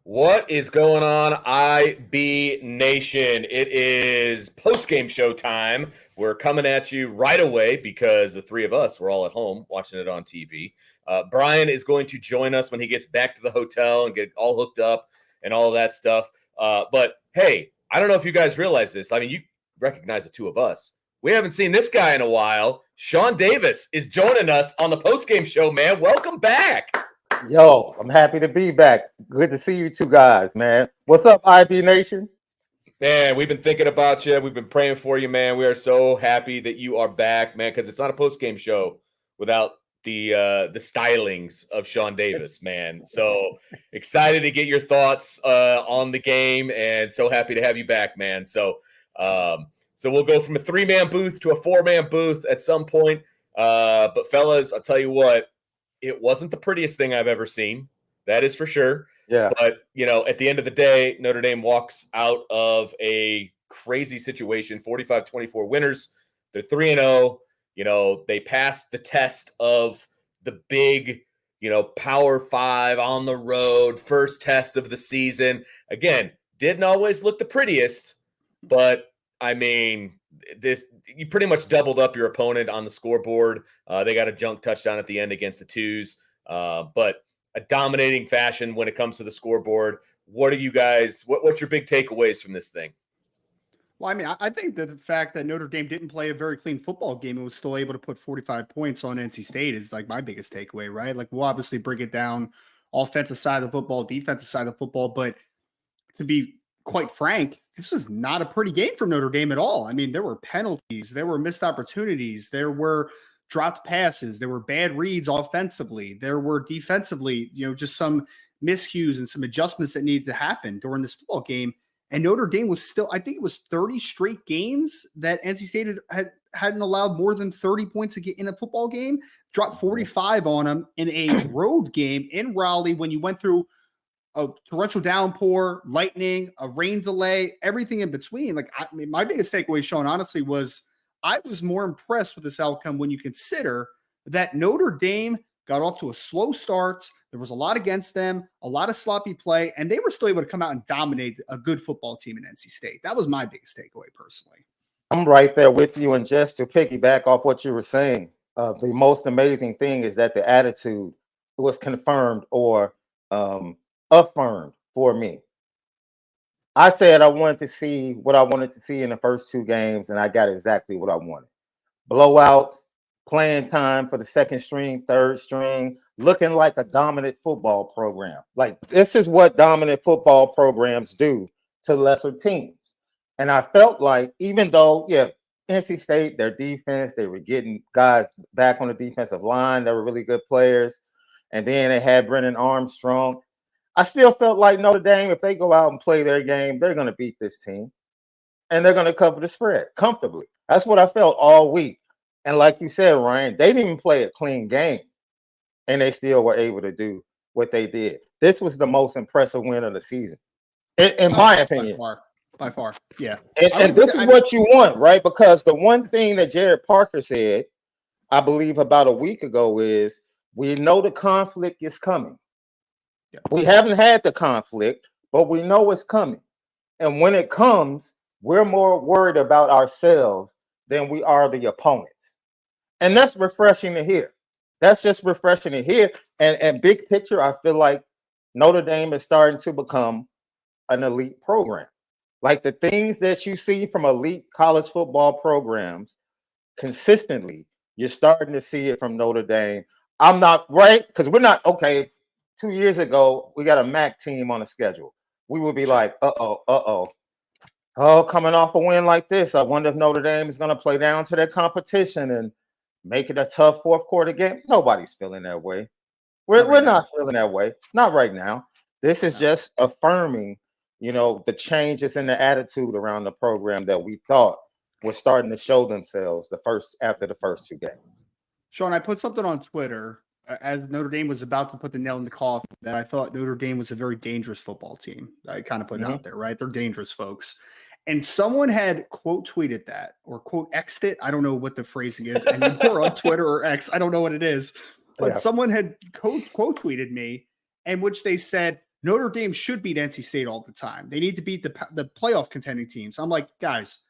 What is going on, IB Nation? It is post-game show time. We're coming at you right away because the three of us were all at home watching it on TV. Brian is going to join us when he gets back to the hotel and get all hooked up and all of that stuff. But hey, I don't know if you guys realize this. I mean, you recognize the two of us. We haven't seen this guy in a while. Sean Davis is joining us on the post-game show, man. Welcome back. Yo, I'm happy to be back. Good to see you two guys, man. What's up, IB Nation? Man, we've been thinking about you. We've been praying for you, man. We are so happy that you are back, man, because it's not a post-game show without the stylings of Sean Davis, man. So excited to get your thoughts on the game, and so happy to have you back, man. So we'll go from a 3-man booth to a 4-man booth at some point. But fellas, I'll tell you what. It wasn't the prettiest thing I've ever seen. That is for sure. Yeah. But, at the end of the day, Notre Dame walks out of a crazy situation, 45-24 winners. They're 3-0. They passed the test of the big, Power 5 on the road, first test of the season. Again, didn't always look the prettiest, but, I mean, you pretty much doubled up your opponent on the scoreboard. They got a junk touchdown at the end against the Twos, but a dominating fashion when it comes to the scoreboard. What are you guys? What's your big takeaways from this thing? Well, I mean, I think that the fact that Notre Dame didn't play a very clean football game and was still able to put 45 points on NC State is like my biggest takeaway, right? Like we'll obviously break it down, offensive side of the football, defensive side of the football, but to be quite frank, this was not a pretty game for Notre Dame at all. I mean, there were penalties, there were missed opportunities, there were dropped passes, there were bad reads offensively, there were defensively, just some miscues and some adjustments that needed to happen during this football game. And Notre Dame was still, I think it was 30 straight games that NC State hadn't allowed more than 30 points in a football game, dropped 45 on them in a road game in Raleigh when you went through a torrential downpour, lightning, a rain delay, everything in between. Like, I mean, my biggest takeaway, Sean, honestly, was I was more impressed with this outcome when you consider that Notre Dame got off to a slow start. There was a lot against them, a lot of sloppy play, and they were still able to come out and dominate a good football team in NC State. That was my biggest takeaway personally. I'm right there with you. And just to piggyback off what you were saying, the most amazing thing is that the attitude was confirmed or affirmed for me. I said I wanted to see what I wanted to see in the first two games, and I got exactly what I wanted. Blowout, playing time for the second string, third string, looking like a dominant football program. Like, this is what dominant football programs do to lesser teams. And I felt like, even though, NC State, their defense, they were getting guys back on the defensive line. They were really good players. And then they had Brennan Armstrong. I still felt like Notre Dame, if they go out and play their game, they're going to beat this team. And they're going to cover the spread comfortably. That's what I felt all week. And like you said, Ryan, they didn't even play a clean game. And they still were able to do what they did. This was the most impressive win of the season, in my opinion. By far. Yeah. And this is what you want, right? Because the one thing that Jared Parker said, I believe about a week ago, is we know the conflict is coming. Yeah. We haven't had the conflict, but we know it's coming. And when it comes, we're more worried about ourselves than we are the opponents. And that's refreshing to hear. That's just refreshing to hear. And big picture, I feel like Notre Dame is starting to become an elite program. Like the things that you see from elite college football programs consistently, you're starting to see it from Notre Dame. I'm not right, because we're not, okay, 2 years ago, we got a MAC team on the schedule. We would be like, oh, coming off a win like this, I wonder if Notre Dame is going to play down to their competition and make it a tough fourth quarter game. Nobody's feeling that way. We're not feeling that way. Not right now. This is just affirming the changes in the attitude around the program that we thought were starting to show themselves after the first 2 games. Sean, I put something on Twitter as Notre Dame was about to put the nail in the coffin that I thought Notre Dame was a very dangerous football team. I kind of put it out there, right? They're dangerous folks. And someone had quote tweeted that or quote X'd it. I don't know what the phrasing is anymore on Twitter or X. I don't know what it is. But someone had quote tweeted me in which they said Notre Dame should beat NC State all the time. They need to beat the playoff contending teams. I'm like, guys,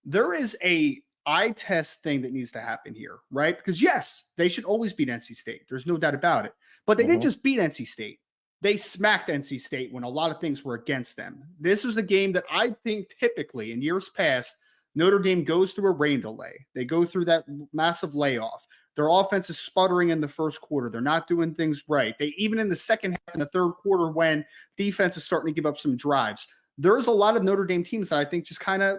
there is a eye test thing that needs to happen here, right? Because yes, they should always beat NC State. There's no doubt about it. But they didn't just beat NC State. They smacked NC State when a lot of things were against them. This was a game that I think typically in years past, Notre Dame goes through a rain delay. They go through that massive layoff. Their offense is sputtering in the first quarter. They're not doing things right. They even in the second half and the third quarter when defense is starting to give up some drives. There's a lot of Notre Dame teams that I think just kind of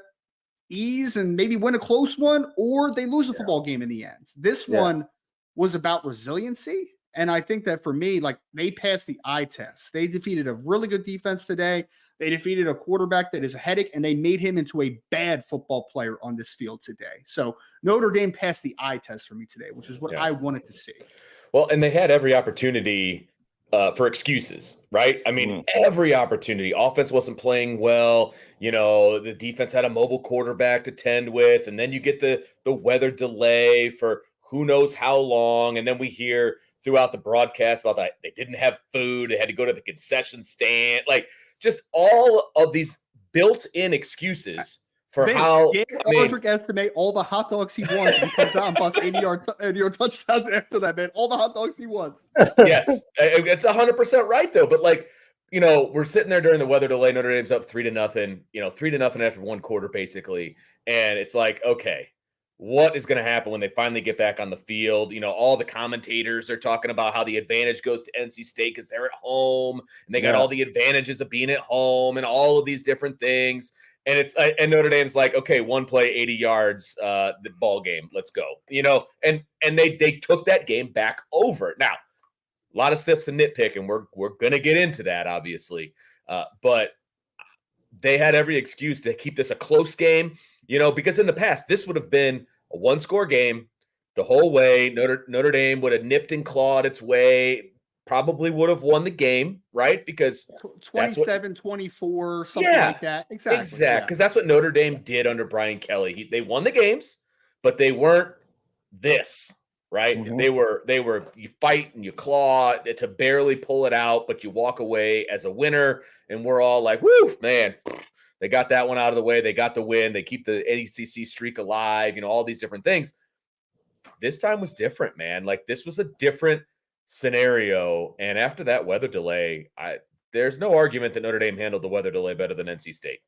ease and maybe win a close one, or they lose a football game in the end. This one was about resiliency. And I think that for me, like they passed the eye test. They defeated a really good defense today. They defeated a quarterback that is a headache, and they made him into a bad football player on this field today. So Notre Dame passed the eye test for me today, which is what I wanted to see. Well, and they had every opportunity for excuses, right? I mean, every opportunity. Offense wasn't playing well. The defense had a mobile quarterback to tend with, and then you get the weather delay for who knows how long, and then we hear throughout the broadcast about that they didn't have food, they had to go to the concession stand, like just all of these built-in excuses for how Aldrich estimate all the hot dogs he wants. He comes out and busts 80-yard touchdowns after that, man. All the hot dogs he wants. Yes, it's 100% right though. But we're sitting there during the weather delay. Notre Dame's up 3-0. 3-0 after one quarter basically, and it's like, okay, what is going to happen when they finally get back on the field? All the commentators are talking about how the advantage goes to NC State because they're at home and they got all the advantages of being at home and all of these different things. And and Notre Dame's like, okay, one play, 80 yards, the ball game, let's go. And they took that game back over. Now, a lot of stuff to nitpick, and we're going to get into that, obviously. But they had every excuse to keep this a close game. Because in the past, this would have been a one-score game the whole way. Notre Dame would have nipped and clawed its way, probably would have won the game, right? Because 27-24, something like that. Exactly. Because that's what Notre Dame did under Brian Kelly. They won the games, but they weren't this, right? They were you fight and you claw to barely pull it out, but you walk away as a winner, and we're all like, whoo, man. They got that one out of the way. They got the win. They keep the ACC streak alive, all these different things. This time was different, man. Like, this was a different scenario. And after that weather delay, there's no argument that Notre Dame handled the weather delay better than NC State.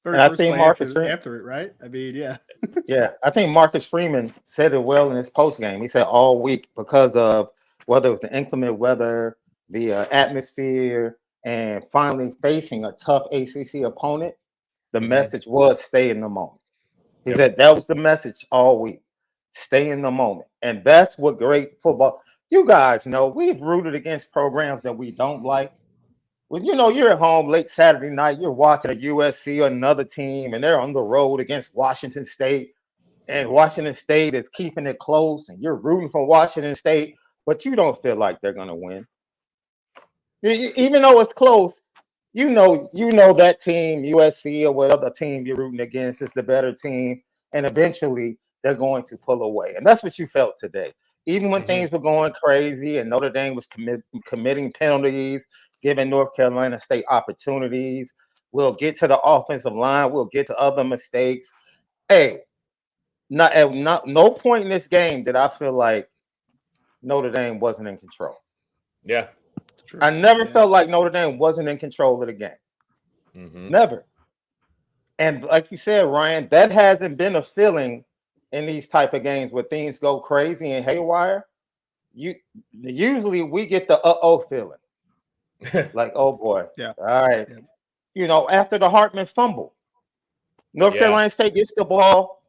I think Marcus after it, right? I mean, I think Marcus Freeman said it well in his postgame. He said all week, because of whether it was the inclement weather, the atmosphere, and finally facing a tough ACC opponent, the message was stay in the moment. He said that was the message all week. Stay in the moment. And that's what great football. You guys know we've rooted against programs that we don't like. When you're at home late Saturday night, you're watching a USC or another team, and they're on the road against Washington State, and Washington State is keeping it close, and you're rooting for Washington State, but you don't feel like they're going to win. Even though it's close, you know that team, USC or whatever team you're rooting against, is the better team, and eventually they're going to pull away. And that's what you felt today. Even when things were going crazy and Notre Dame was committing penalties, giving North Carolina State opportunities. We'll get to the offensive line. We'll get to other mistakes. Hey, no point in this game did I feel like Notre Dame wasn't in control. Yeah. I never felt like Notre Dame wasn't in control of the game. Never. And like you said, Ryan, that hasn't been a feeling in these type of games where things go crazy and haywire. Usually we get the feeling. Like, oh boy. Yeah. All right. Yeah. After the Hartman fumble, North Carolina State gets the ball,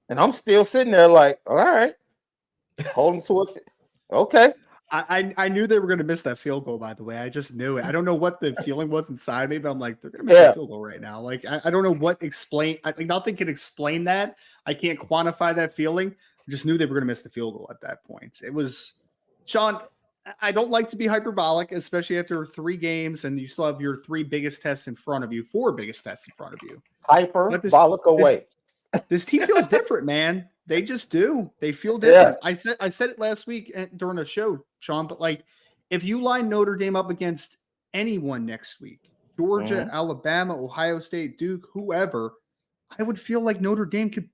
and I'm still sitting there like, all right, holding to it. Okay. I knew they were going to miss that field goal, by the way. I just knew it. I don't know what the feeling was inside me, but I'm like, they're going to miss that field goal right now. Like, I don't know what nothing can explain that. I can't quantify that feeling. I just knew they were going to miss the field goal at that point. It was, Sean, I don't like to be hyperbolic, especially after 3 games and you still have your 3 biggest tests in front of you, 4 biggest tests in front of you. Hyperbolic away. This team feels different, man. They just do. They feel different. Yeah. I said it last week during the show, Sean, but like if you line Notre Dame up against anyone next week, Georgia, Alabama, Ohio State, Duke, whoever, I would feel like Notre Dame could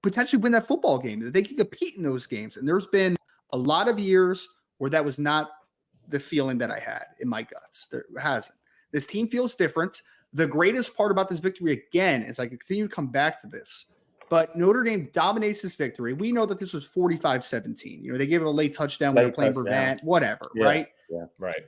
potentially win that football game. They can compete in those games. And there's been a lot of years where that was not the feeling that I had in my guts. There hasn't. This team feels different. The greatest part about this victory, again, is I continue to come back to this, but Notre Dame dominates this victory. We know that this was 45-17. You know, they gave it a late touchdown when they're playing Brevant, whatever, right? Yeah, right.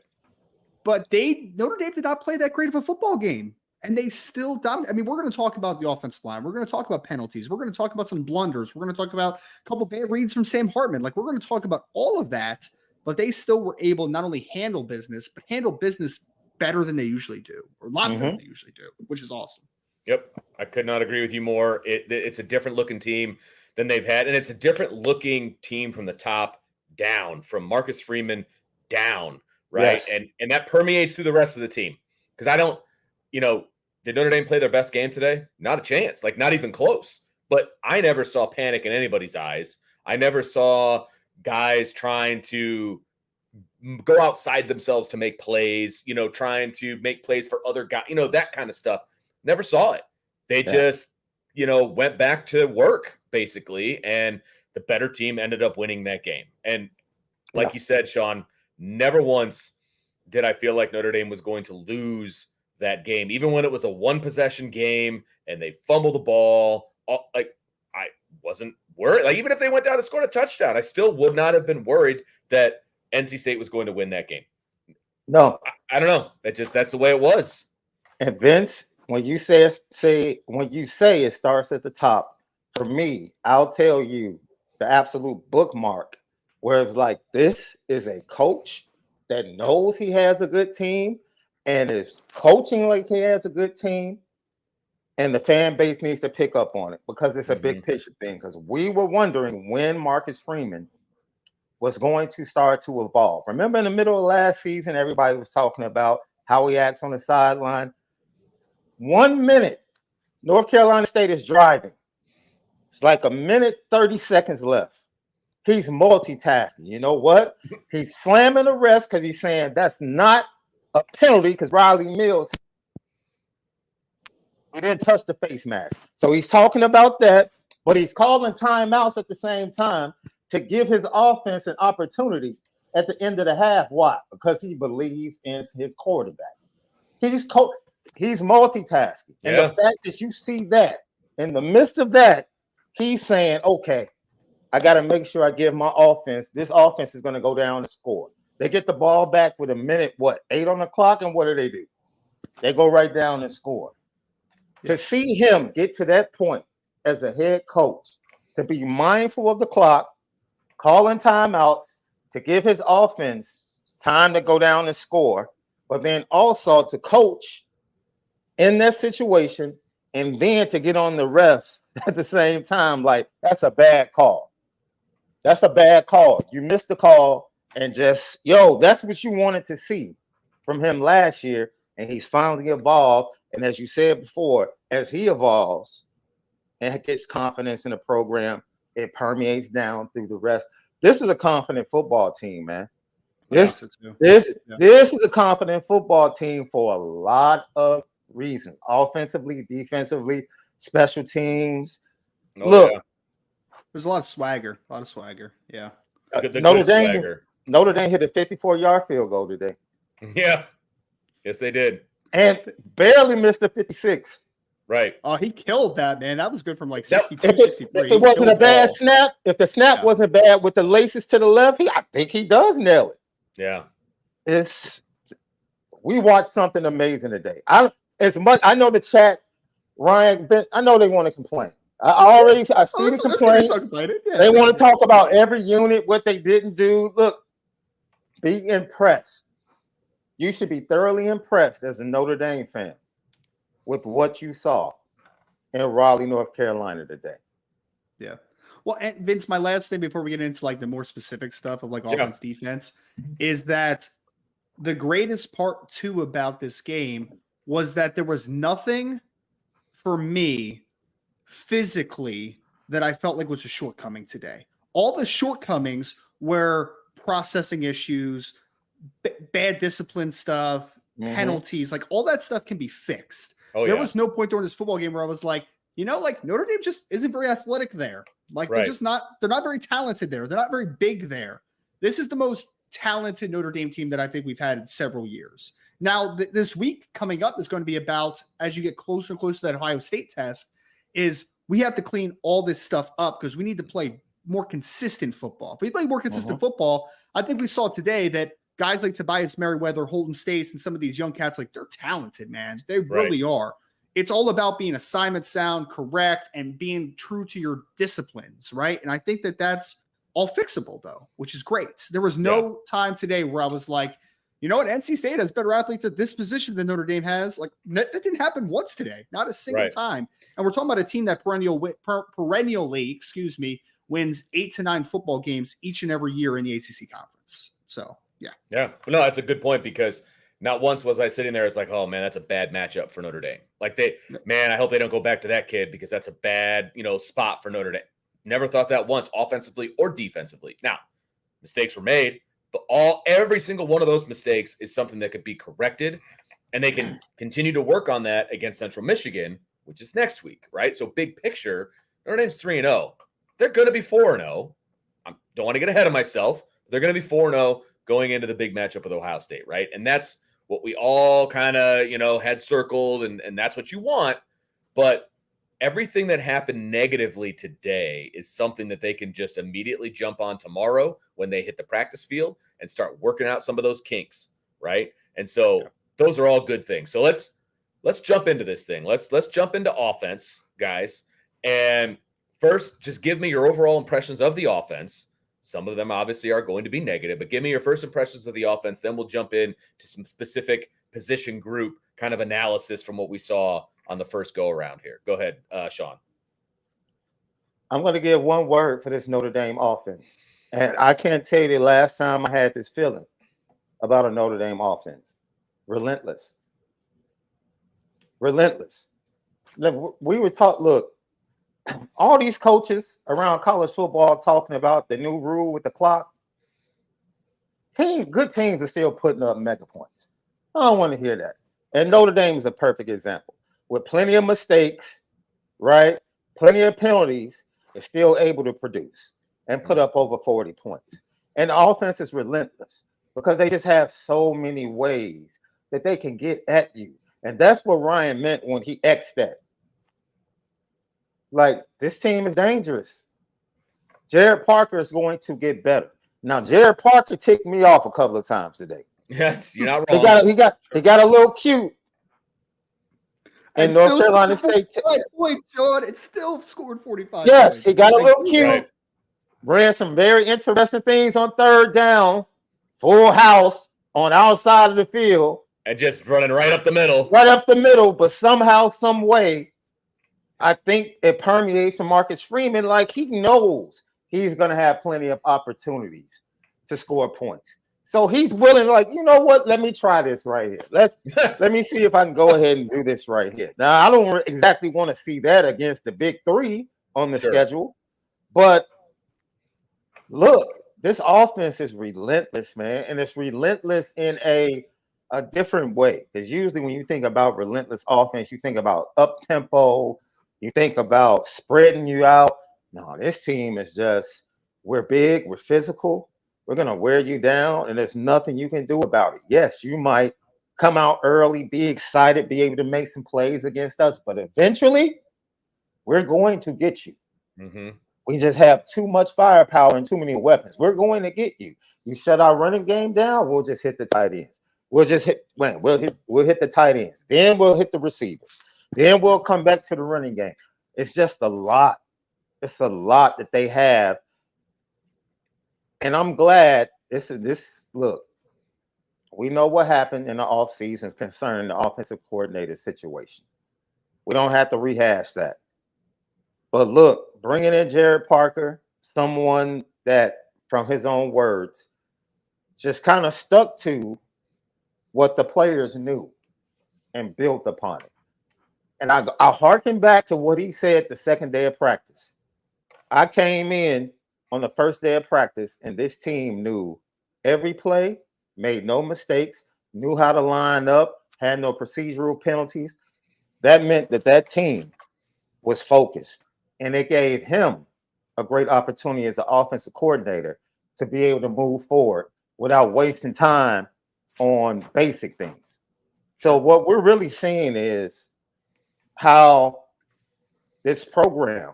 But Notre Dame did not play that great of a football game, and they still dominate. I mean, we're going to talk about the offensive line. We're going to talk about penalties. We're going to talk about some blunders. We're going to talk about a couple bad reads from Sam Hartman. Like, we're going to talk about all of that, but they still were able not only handle business, but handle business better than they usually do, or a lot better than they usually do, which is awesome. Yep. I could not agree with you more. It's a different looking team than they've had, and it's a different looking team from the top down, from Marcus Freeman down, right? Yes. And that permeates through the rest of the team. Because I don't, did Notre Dame play their best game today? Not a chance, like not even close. But I never saw panic in anybody's eyes. I never saw guys trying to go outside themselves to make plays, trying to make plays for other guys, that kind of stuff. Never saw it. They just, went back to work basically. And the better team ended up winning that game. And like you said, Sean, never once did I feel like Notre Dame was going to lose that game, even when it was a 1-possession game and they fumbled the ball. Like I wasn't worried. Like even if they went down and scored a touchdown, I still would not have been worried that NC State was going to win that game. No, I don't know. That's the way it was. And Vince, when you say it starts at the top, for me, I'll tell you the absolute bookmark where it's like, this is a coach that knows he has a good team and is coaching like he has a good team. And the fan base needs to pick up on it because it's a big picture thing. Because we were wondering when Marcus Freeman was going to start to evolve. Remember in the middle of last season, everybody was talking about how he acts on the sideline. 1 minute, North Carolina State is driving. It's like 1:30 left. He's multitasking. You know what? He's slamming the refs because he's saying that's not a penalty because Riley Mills, he didn't touch the face mask. So he's talking about that, but he's calling timeouts at the same time to give his offense an opportunity at the end of the half. Why? Because he believes in his quarterback. He's multitasking. And the fact that you see that, in the midst of that, he's saying, okay, I got to make sure I give my offense, this offense is going to go down and score. They get the ball back with 8 on the clock, and what do? They go right down and score. To see him get to that point as a head coach, to be mindful of the clock, calling timeouts, to give his offense time to go down and score, but then also to coach in that situation and then to get on the refs at the same time, like, that's a bad call. That's a bad call. You missed the call and just, that's what you wanted to see from him last year, and he's finally evolved. And as you said before, as he evolves and gets confidence in the program, it permeates down through the rest. This is a confident football team, man. This is a confident football team for a lot of reasons. Offensively, defensively, special teams. There's a lot of swagger. Yeah. Notre Dame hit a 54-yard field goal today. Yeah. Yes, they did. And barely missed the 56. Right. Oh, he killed that, man. That was good from like 62, 63. If it wasn't a bad snap, if the snap wasn't bad with the laces to the left, I think he does nail it. Yeah. We watched something amazing today. I know the chat, Ryan, I know they want to complain. I see the complaints. They want to talk about every unit, what they didn't do. Look, Be impressed. You should be thoroughly impressed as a Notre Dame fan with what you saw in Raleigh, North Carolina today. Yeah. Well, and Vince, my last thing before we get into like the more specific stuff of like offense, defense, is that the greatest part too about this game was that there was nothing for me physically that I felt like was a shortcoming today. All the shortcomings were processing issues, bad discipline stuff, penalties, like all that stuff can be fixed. There was no point during this football game where I was like, you know, like Notre Dame just isn't very athletic there. Like they're just not, they're not very talented there. They're not very big there. This is the most talented Notre Dame team that I think we've had in several years. Now, this week coming up is going to be about, as you get closer and closer to that Ohio State test, is we have to clean all this stuff up because we need to play more consistent football. If we play more consistent football, I think we saw today that guys like Tobias Merriweather, Holden Stace, and some of these young cats, like they're talented, man. They really are. It's all about being assignment sound, correct, and being true to your disciplines, right? And I think that that's all fixable, though, which is great. There was no time today where I was like, you know what, NC State has better athletes at this position than Notre Dame has. Like that didn't happen once today, not a single time. And we're talking about a team that perennially, wins 8 to 9 football games each and every year in the ACC conference. So yeah. Well, no, that's a good point because not once was I sitting there as like, oh man, that's a bad matchup for Notre Dame. Like I hope they don't go back to that kid because that's a bad, spot for Notre Dame. Never thought that once, offensively or defensively. Now, mistakes were made, but every single one of those mistakes is something that could be corrected, and they can continue to work on that against Central Michigan, which is next week, right? So big picture, Notre Dame's 3-0. They're going to be 4-0. I don't want to get ahead of myself. They're going to be 4-0 going into the big matchup with Ohio State, right? And that's what we all kind of, had circled, and that's what you want. But everything that happened negatively today is something that they can just immediately jump on tomorrow when they hit the practice field and start working out some of those kinks, right? And so those are all good things. So let's jump into this thing. Let's jump into offense, guys. And first, just give me your overall impressions of the offense. Some of them obviously are going to be negative, but give me your first impressions of the offense. Then we'll jump in to some specific position group kind of analysis from what we saw on the first go around here. Go ahead, Sean. I'm going to give one word for this Notre Dame offense. And I can't tell you the last time I had this feeling about a Notre Dame offense. Relentless. Relentless. We were taught, look, all these coaches around college football talking about the new rule with the clock. Good teams are still putting up mega points. I don't want to hear that. And Notre Dame is a perfect example. With plenty of mistakes, right? Plenty of penalties, is still able to produce and put up over 40 points. And the offense is relentless because they just have so many ways that they can get at you. And that's what Ryan meant when he X'd that. Like, this team is dangerous. Jared Parker is going to get better. Now, Jared Parker ticked me off a couple of times today. Yes, you're not wrong. He got a little cute. And North Carolina State. Point, John. It still scored 45. Yes, points. he got a little cute. Right. Ran some very interesting things on third down. Full house on outside of the field. And just running right up the middle. Right up the middle, but somehow, some way, I think it permeates from Marcus Freeman. Like, he knows he's going to have plenty of opportunities to score points. So he's willing, like, you know what? Let me try this right here. Let me see if I can go ahead and do this right here. Now, I don't exactly want to see that against the big three on the schedule. But look, this offense is relentless, man. And it's relentless in a different way. Because usually when you think about relentless offense, you think about up-tempo. You think about spreading you out. No, this team is just, we're big, we're physical. We're going to wear you down, and there's nothing you can do about it. Yes, you might come out early, be excited, be able to make some plays against us, but eventually we're going to get you. Mm-hmm. We just have too much firepower and too many weapons. We're going to get you. You shut our running game down, we'll just hit the tight ends. We'll hit the tight ends. Then we'll hit the receivers. Then we'll come back to the running game. It's just a lot. It's a lot that they have. And I'm glad look, We know what happened in the offseason concerning the offensive coordinator situation. We don't have to rehash that. But look, bringing in Jared Parker, someone that, from his own words, just kind of stuck to what the players knew and built upon it. And I harken back to what he said the second day of practice. I came in on the first day of practice, and this team knew every play, made no mistakes, knew how to line up, had no procedural penalties. That meant that that team was focused, and it gave him a great opportunity as an offensive coordinator to be able to move forward without wasting time on basic things. So what we're really seeing is how this program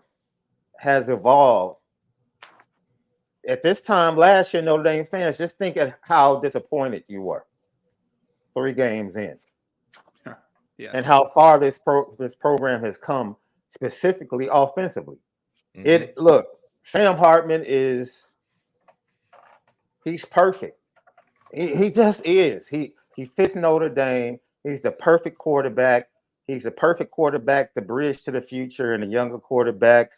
has evolved. At this time last year, Notre Dame fans, just think of how disappointed you were 3 games in, Yeah. and how far this program has come, specifically offensively. Look, Sam Hartman he's perfect. He just is. He fits Notre Dame. He's the perfect quarterback. He's a perfect quarterback to bridge to the future and the younger quarterbacks.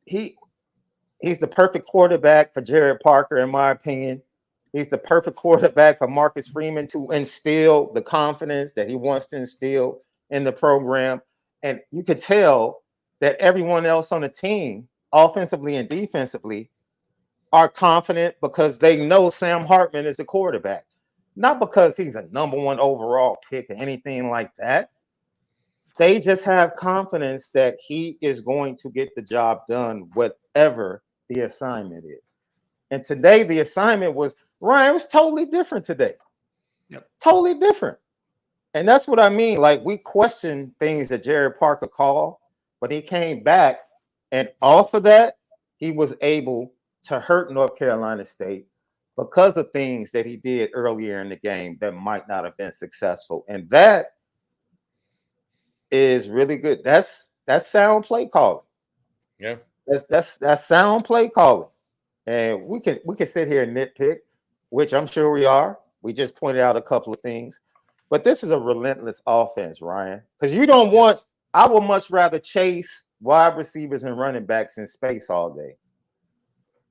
He's the perfect quarterback for Jared Parker, in my opinion. He's the perfect quarterback for Marcus Freeman to instill the confidence that he wants to instill in the program. And you could tell that everyone else on the team, offensively and defensively, are confident because they know Sam Hartman is the quarterback. Not because he's a number 1 overall pick or anything like that. They just have confidence that he is going to get the job done, whatever the assignment is. And today, the assignment was, Ryan, it was totally different today. Yep. Totally different. And that's what I mean. Like, we questioned things that Jared Parker called, but he came back, and off of that, he was able to hurt North Carolina State because of things that he did earlier in the game that might not have been successful. And that is really good. That's sound play calling. Yeah. That's sound play calling. And we can sit here and nitpick, which I'm sure we are. We just pointed out a couple of things. But this is a relentless offense, Ryan. Because you don't want, I would much rather chase wide receivers and running backs in space all day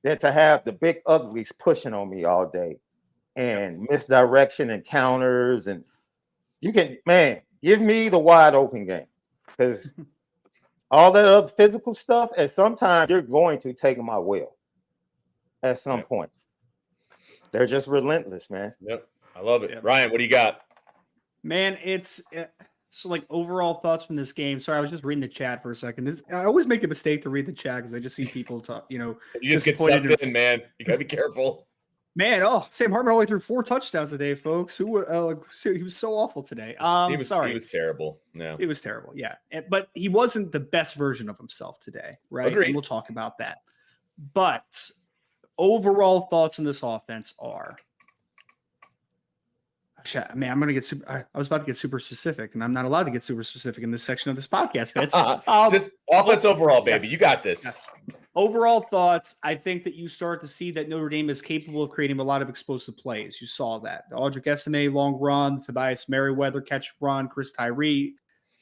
than to have the big uglies pushing on me all day and misdirection and counters. And you can, man, give me the wide open game, because all that other physical stuff, at some time, you're going to take my will at some point. They're just relentless, man. Yep. I love it. Ryan, what do you got? Man, it's so like overall thoughts from this game. Sorry, I was just reading the chat for a second. I always make a mistake to read the chat because I just see people talk, You just get sucked in, man. You gotta be careful. Man, Sam Hartman only threw 4 touchdowns today, folks. He was so awful today. Sorry, he was terrible. No, it was terrible. Yeah, but he wasn't the best version of himself today, right? Agreed. And we'll talk about that. But overall thoughts on this offense are, man, I'm gonna get super. I was about to get super specific, and I'm not allowed to get super specific in this section of this podcast, Vince. Just offense overall, baby. Yes, you got this. Yes. Overall thoughts, I think that you start to see that Notre Dame is capable of creating a lot of explosive plays. You saw that. The Audric Estimé long run, Tobias Merriweather catch run, Chris Tyree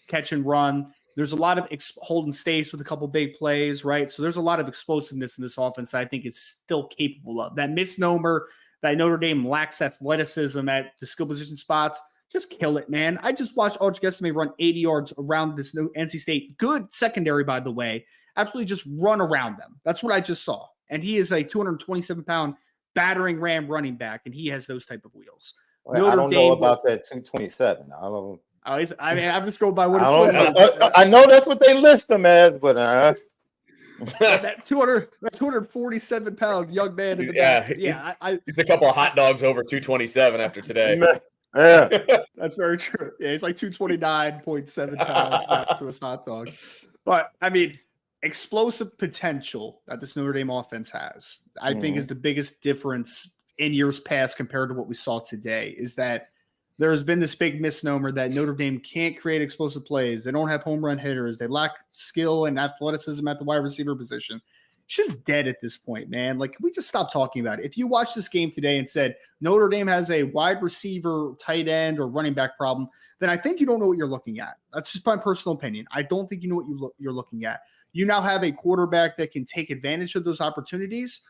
catch and run. There's a lot of holding states with a couple big plays, right? So there's a lot of explosiveness in this offense that I think is still capable of. That misnomer that Notre Dame lacks athleticism at the skill position spots, just kill it, man. I just watched Audric Estimé run 80 yards around this NC State. Good secondary, by the way. Absolutely just run around them. That's what I just saw. And he is a 227-pound battering ram running back, and he has those type of wheels. Well, I don't know about that 227. I don't. I mean, I'm just going by what it's listed. I know that's what they list them as, but that 247-pound young man in the back. Yeah, he's a couple of hot dogs over 227 after today. Yeah, that's very true. Yeah, he's like 229.7 pounds after his hot dogs. But I mean, explosive potential that this Notre Dame offense has, I think, is the biggest difference in years past compared to what we saw today. Is that there has been this big misnomer that Notre Dame can't create explosive plays. They don't have home run hitters. They lack skill and athleticism at the wide receiver position. just dead at this point, man. Like, we just stop talking about it. If you watch this game today and said Notre Dame has a wide receiver, tight end, or running back problem, then I think you don't know what you're looking at. That's just my personal opinion. I don't think you know what you're looking at. You now have a quarterback that can take advantage of those opportunities,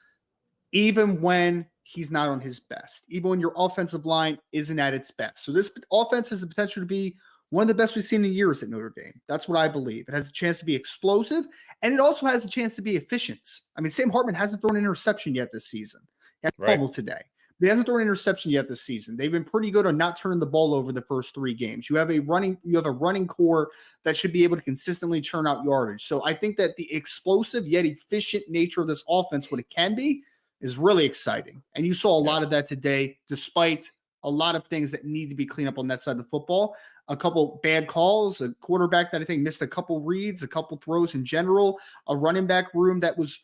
even when he's not on his best, even when your offensive line isn't at its best. So this offense has the potential to be one of the best we've seen in years at Notre Dame. That's what I believe. It has a chance to be explosive, and it also has a chance to be efficient. I mean, Sam Hartman hasn't thrown an interception yet this season. He had a fumble today. But he hasn't thrown an interception yet this season. They've been pretty good on not turning the ball over the first 3 games. You have a running core that should be able to consistently churn out yardage. So I think that the explosive yet efficient nature of this offense, what it can be, is really exciting. And you saw a lot of that today, despite a lot of things that need to be cleaned up on that side of the football. A couple bad calls, a quarterback that I think missed a couple reads, a couple throws in general, a running back room that was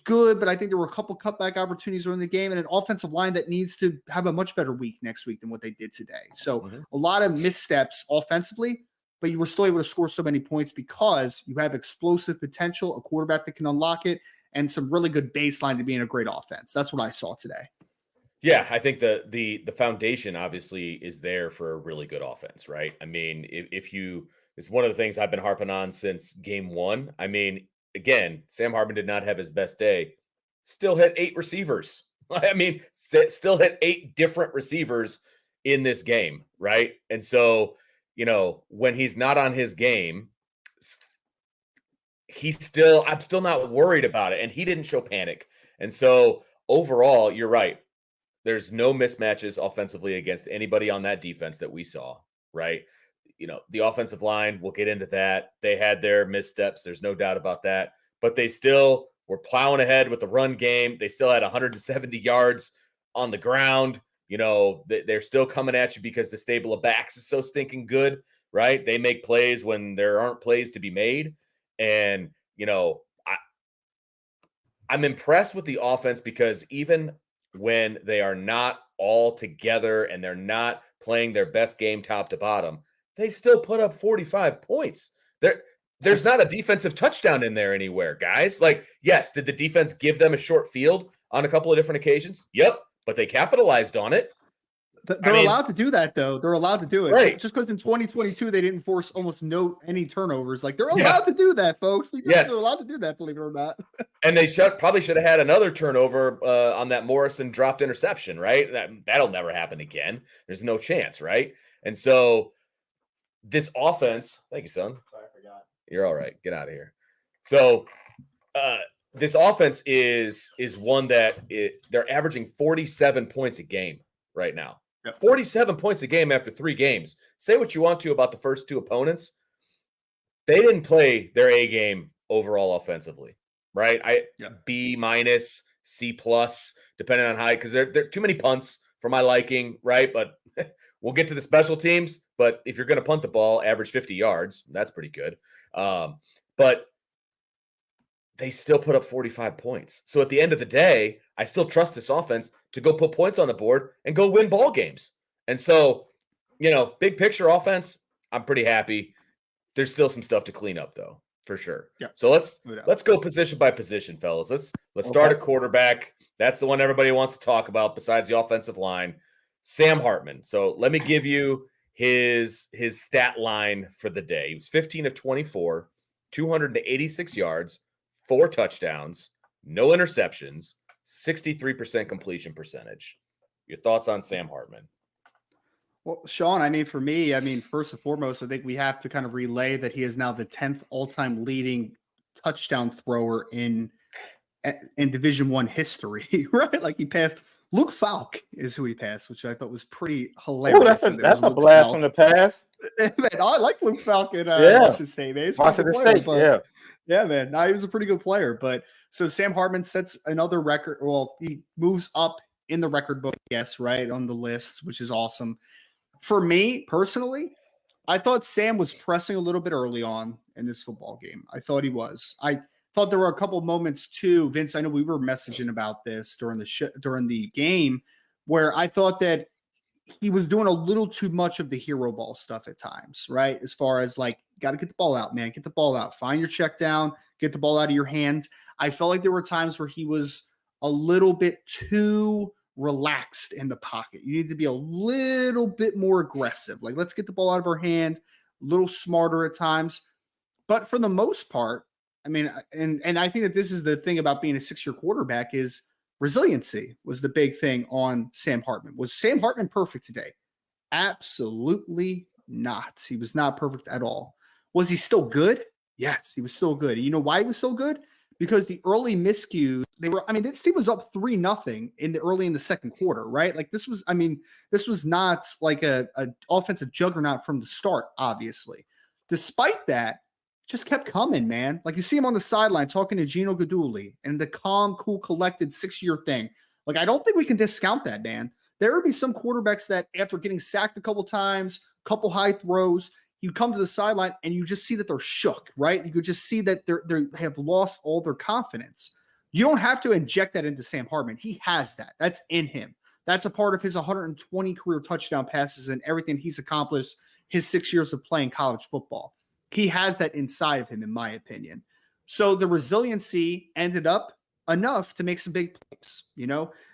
good, but I think there were a couple cutback opportunities during the game, and an offensive line that needs to have a much better week next week than what they did today. So a lot of missteps offensively, but you were still able to score so many points because you have explosive potential, a quarterback that can unlock it, and some really good baseline to being a great offense. That's what I saw today. Yeah, I think the foundation obviously is there for a really good offense, right? I mean, if you, it's one of the things I've been harping on since game 1. I mean, again, Sam Hartman did not have his best day. Still hit 8 receivers. I mean, still hit 8 different receivers in this game, right? And so, when he's not on his game, I'm still not worried about it. And he didn't show panic. And so overall, you're right. There's no mismatches offensively against anybody on that defense that we saw, right? The offensive line, we'll get into that. They had their missteps. There's no doubt about that. But they still were plowing ahead with the run game. They still had 170 yards on the ground. They're still coming at you because the stable of backs is so stinking good, right? They make plays when there aren't plays to be made. And, I'm impressed with the offense because even when they are not all together and they're not playing their best game top to bottom, they still put up 45 points. There's not a defensive touchdown in there anywhere, guys. Like, yes, did the defense give them a short field on a couple of different occasions? Yep, but they capitalized on it. They're allowed to do that, though. They're allowed to do it. Right. Just because in 2022 they didn't force almost any turnovers. Like, they're allowed to do that, folks. They're allowed to do that, believe it or not. And they probably should have had another turnover on that Morrison dropped interception, right? That'll never happen again. There's no chance, right? And so this offense, thank you, son. Sorry, I forgot. You're all right. Get out of here. So this offense is one that they're averaging 47 points a game right now. Yep. 47 points a game after 3 games. Say what you want to about the first 2 opponents. They didn't play their A game overall offensively, right? B minus, C plus, depending on how, because there are too many punts for my liking, right? But we'll get to the special teams. But if you're going to punt the ball, average 50 yards, that's pretty good. But they still put up 45 points. So at the end of the day, I still trust this offense to go put points on the board and go win ball games. And so, big picture offense, I'm pretty happy. There's still some stuff to clean up, though, for sure. Yeah. So let's go position by position, fellas. Let's start at quarterback. That's the one everybody wants to talk about besides the offensive line. Sam Hartman. So let me give you his stat line for the day. He was 15 of 24, 286 yards, 4 touchdowns, no interceptions, 63% completion percentage. Your thoughts on Sam Hartman? Well, Sean, for me, first and foremost, I think we have to kind of relay that he is now the 10th all-time leading touchdown thrower in Division I history, right? Like, he passed. Luke Falk is who he passed, which I thought was pretty hilarious. Oh, that's a blast from the past. Man, I like Luke Falk at Washington State, man. Washington State, yeah. Yeah, man. No, he was a pretty good player. But so Sam Hartman sets another record. Well, he moves up in the record book, yes, right, on the list, which is awesome. For me, personally, I thought Sam was pressing a little bit early on in this football game. I thought he was. I thought there were a couple of moments too, Vince. I know we were messaging about this during the game, where I thought that he was doing a little too much of the hero ball stuff at times, right? As far as like got to get the ball out, man. Get the ball out. Find your check down. Get the ball out of your hands. I felt like there were times where he was a little bit too relaxed in the pocket. You need to be a little bit more aggressive. Like, let's get the ball out of our hand, a little smarter at times. But for the most part, I mean, and I think that this is the thing about being a 6-year quarterback is resiliency was the big thing on Sam Hartman. Was Sam Hartman perfect today? Absolutely not. He was not perfect at all. Was he still good? Yes, he was still good. You know why he was still good? Because the early miscues, this team was up 3-0 early in the second quarter, right? Like this was not like a offensive juggernaut from the start, obviously. Despite that, just kept coming, man. Like you see him on the sideline talking to Gino Guidugli and the calm, cool, collected 6-year thing. Like, I don't think we can discount that, man. There would be some quarterbacks that after getting sacked a couple times, couple high throws, you come to the sideline and you just see that they're shook, right? You could just see that they have lost all their confidence. You don't have to inject that into Sam Hartman. He has that. That's in him. That's a part of his 120 career touchdown passes and everything he's accomplished his 6 years of playing college football. He has that inside of him, in my opinion. So the resiliency ended up enough to make some big plays,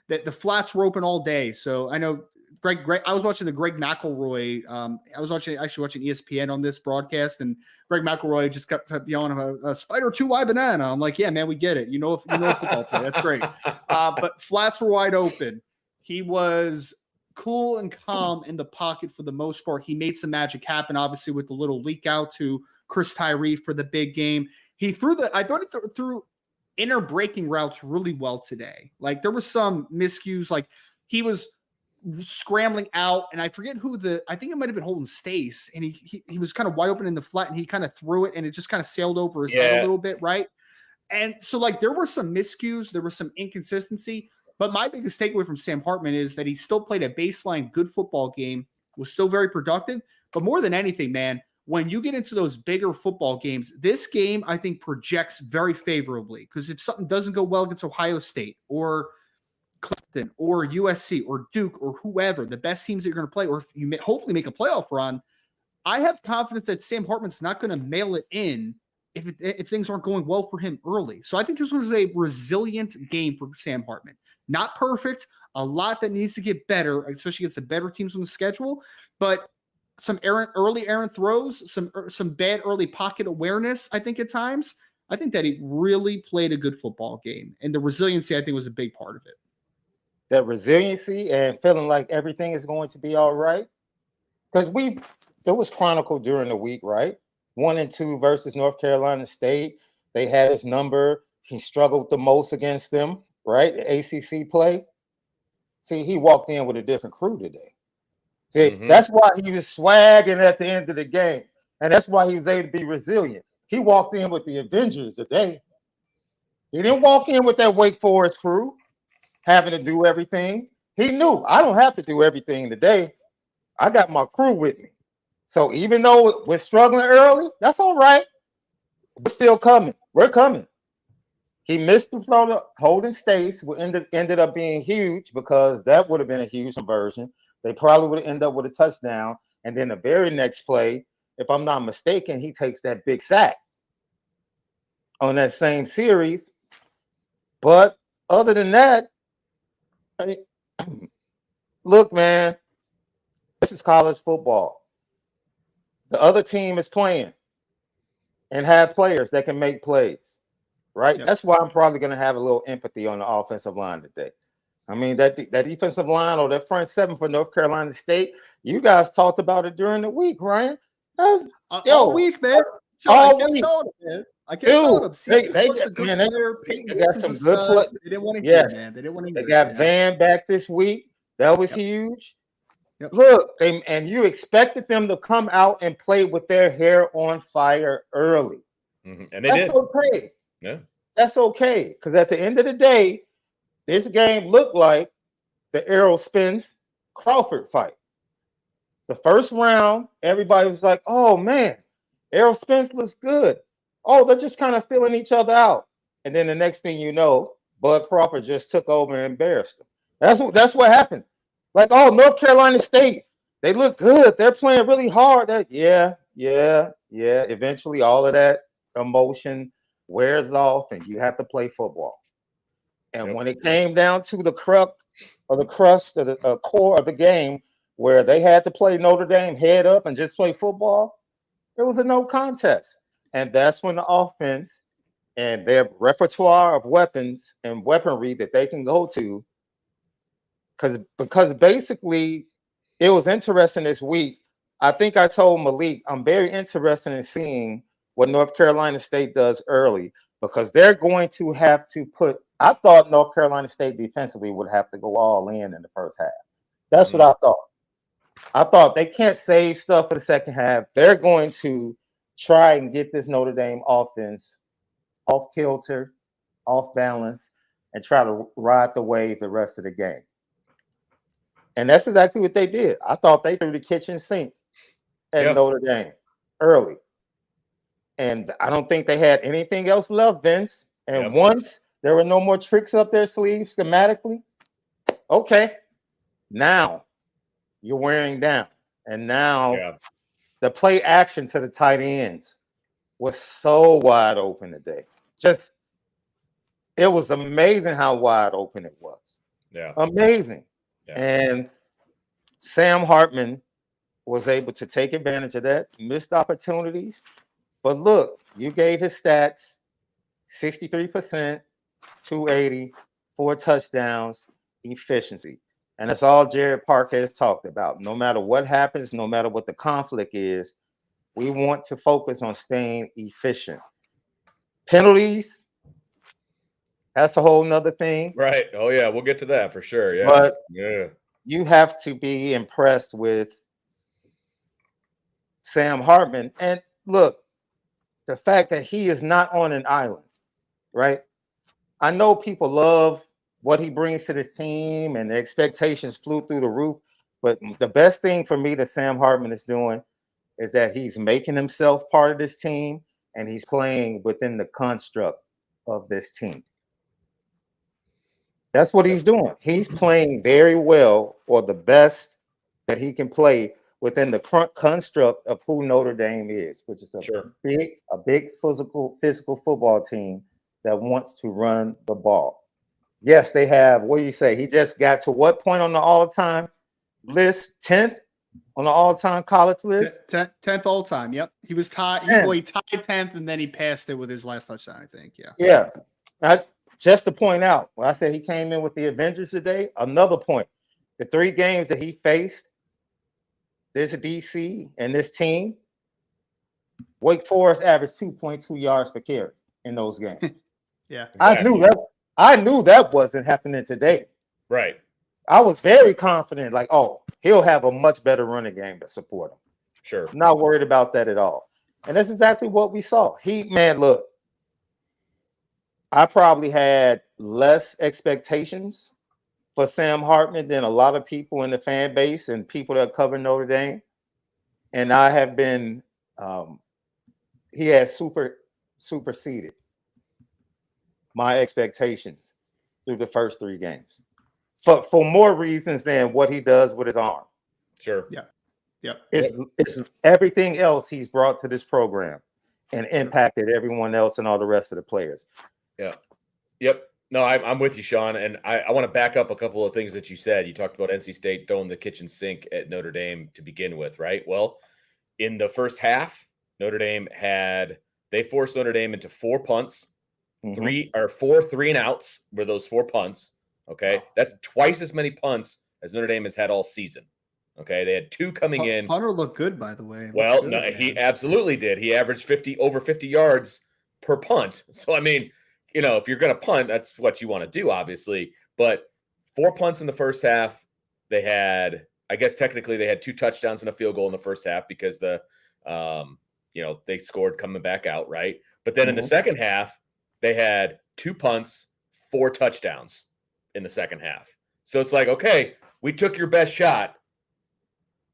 that the flats were open all day. So I know Greg, I was watching the Greg McElroy. I was watching ESPN on this broadcast, and Greg McElroy just kept yelling a spider 2 banana. I'm like, yeah, man, we get it. You know a football play. That's great. But flats were wide open. He was cool and calm in the pocket for the most part. He made some magic happen, obviously, with the little leak out to Chris Tyree for the big game. I thought he threw inner breaking routes really well today. Like there was some miscues, like he was scrambling out, and I forget I think it might have been Holden Stace, and he was kind of wide open in the flat, and he kind of threw it, and it just kind of sailed over his head a little bit, right? And so like there were some miscues, there was some inconsistency, but my biggest takeaway from Sam Hartman is that he still played a baseline good football game, was still very productive, but more than anything, man, when you get into those bigger football games, this game I think projects very favorably, because if something doesn't go well against Ohio State or Clemson or USC or Duke or whoever, the best teams that you're going to play, or if you hopefully make a playoff run, I have confidence that Sam Hartman's not going to mail it in if things aren't going well for him early. So I think this was a resilient game for Sam Hartman. Not perfect, a lot that needs to get better, especially against the better teams on the schedule, but some early errant throws, some bad early pocket awareness, I think at times. I think that he really played a good football game, and the resiliency, I think, was a big part of it. That resiliency and feeling like everything is going to be all right. Because it was chronicled during the week, right? 1-2 versus North Carolina State. They had his number. He struggled the most against them, right? The ACC play. See, he walked in with a different crew today. See, That's why he was swagging at the end of the game. And that's why he was able to be resilient. He walked in with the Avengers today. He didn't walk in with that Wake Forest crew having to do everything. He knew, I don't have to do everything today. I got my crew with me. So even though we're struggling early, that's all right. We're still coming. We're coming. He missed the throw to Holden Stace, which ended up being huge, because that would have been a huge conversion. They probably would have ended up with a touchdown. And then the very next play, if I'm not mistaken, he takes that big sack on that same series. But other than that, look, man, this is college football. The other team is playing and have players that can make plays, right? Yep. That's why I'm probably going to have a little empathy on the offensive line today. I mean, that defensive line or that front seven for North Carolina State, you guys talked about it during the week, Ryan. All week, man. All week. I can't tell them. They got some good play. They didn't want to hear, man. They didn't want to hear. They got Van back this week. That was huge. Yep. Look, and you expected them to come out and play with their hair on fire early. And they did. That's okay. Yeah. That's okay. Because at the end of the day, this game looked like the Errol Spence Crawford fight. The first round, everybody was like, oh, man, Errol Spence looks good. Oh, they're just kind of feeling each other out. And then the next thing you know, Bud Crawford just took over and embarrassed them. That's what happened. Like, oh, North Carolina State, they look good. They're playing really hard. Yeah. Yeah, eventually all of that emotion wears off and you have to play football. And Yep. when it came down to the crust of the core of the game, where they had to play Notre Dame head up and just play football, it was a no contest. And that's when the offense and their repertoire of weapons and weaponry that they can go to, because basically it was interesting this week. I think I told Malik I'm very interested in seeing what North Carolina State does early, because they're going to have to put. I thought North Carolina State defensively would have to go all in the first half. That's what I thought. I thought they can't save stuff for the second half. They're going to try and get this Notre Dame offense off kilter, off balance, and try to ride the wave the rest of the game. And that's exactly what they did. I thought they threw the kitchen sink at Notre Dame early. And I don't think they had anything else left, Vince. And once there were no more tricks up their sleeves schematically, okay, now you're wearing down. And now the play action to the tight ends was so wide open today. It was amazing how wide open it was. Yeah. Amazing. Yeah. And Sam Hartman was able to take advantage of that, missed opportunities. But look, you gave his stats 63%, 280, 4 touchdowns, efficiency. And that's all Jared Parker has talked about. No matter what happens, no matter what the conflict is, we want to focus on staying efficient. Penalties, that's a whole nother thing. Right. Oh, yeah. We'll get to that for sure. Yeah. But you have to be impressed with Sam Hartman. And look, the fact that he is not on an island, right? I know people love what he brings to this team and the expectations flew through the roof. But the best thing for me that Sam Hartman is doing is that he's making himself part of this team and he's playing within the construct of this team. That's what he's doing. He's playing very well, or the best that he can play within the construct of who Notre Dame is, which is a big physical football team that wants to run the ball. Yes, they have. What do you say? He just got to what point on the all-time list? 10th on the all-time college list? 10th all-time. Yep. He was tied. He tied 10th, and then he passed it with his last touchdown, I think. Yeah. Yeah. Just to point out, when I said he came in with the Avengers today, another point. The 3 games that he faced, this DC and this team, Wake Forest averaged 2.2 yards per carry in those games. Yeah. Exactly. I knew that wasn't happening today. Right. I was very confident, like, oh, he'll have a much better running game to support him. Sure. Not worried about that at all. And that's exactly what we saw. Look, I probably had less expectations for Sam Hartman than a lot of people in the fan base and people that cover Notre Dame. And I have been, he has superseded my expectations through the first 3 games. For more reasons than what he does with his arm. Sure. Yeah. Yep. It's everything else he's brought to this program and impacted everyone else and all the rest of the players. Yeah. Yep. No, I'm with you, Sean. And I want to back up a couple of things that you said. You talked about NC State throwing the kitchen sink at Notre Dame to begin with, right? Well, in the first half, they forced Notre Dame into 4 punts, 4 3-and-outs were those 4 punts. Okay. That's twice as many punts as Notre Dame has had all season. Okay. They had 2 coming in. Punter looked good, by the way. Well, no, he absolutely did. He averaged over 50 yards per punt. So, I mean, if you're going to punt, that's what you want to do, obviously. But 4 punts in the first half. They had, I guess technically they had 2 touchdowns and a field goal in the first half because they scored coming back out, right? But then in the second half, they had 2 punts, 4 touchdowns in the second half. So it's like, okay, we took your best shot.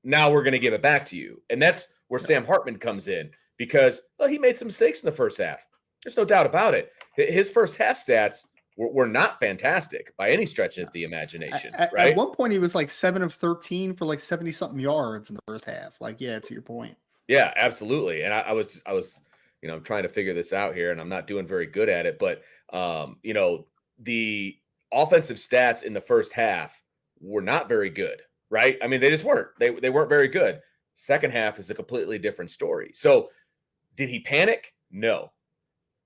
Now we're going to give it back to you. And that's where Sam Hartman comes in because he made some mistakes in the first half. There's no doubt about it. His first half stats were not fantastic by any stretch of the imagination. Right? At one point, he was like 7 of 13 for like 70-something yards in the first half. To your point. Yeah, absolutely. And I was, I'm trying to figure this out here, and I'm not doing very good at it. But the offensive stats in the first half were not very good, right? I mean, they just weren't. They weren't very good. Second half is a completely different story. So, did he panic? No.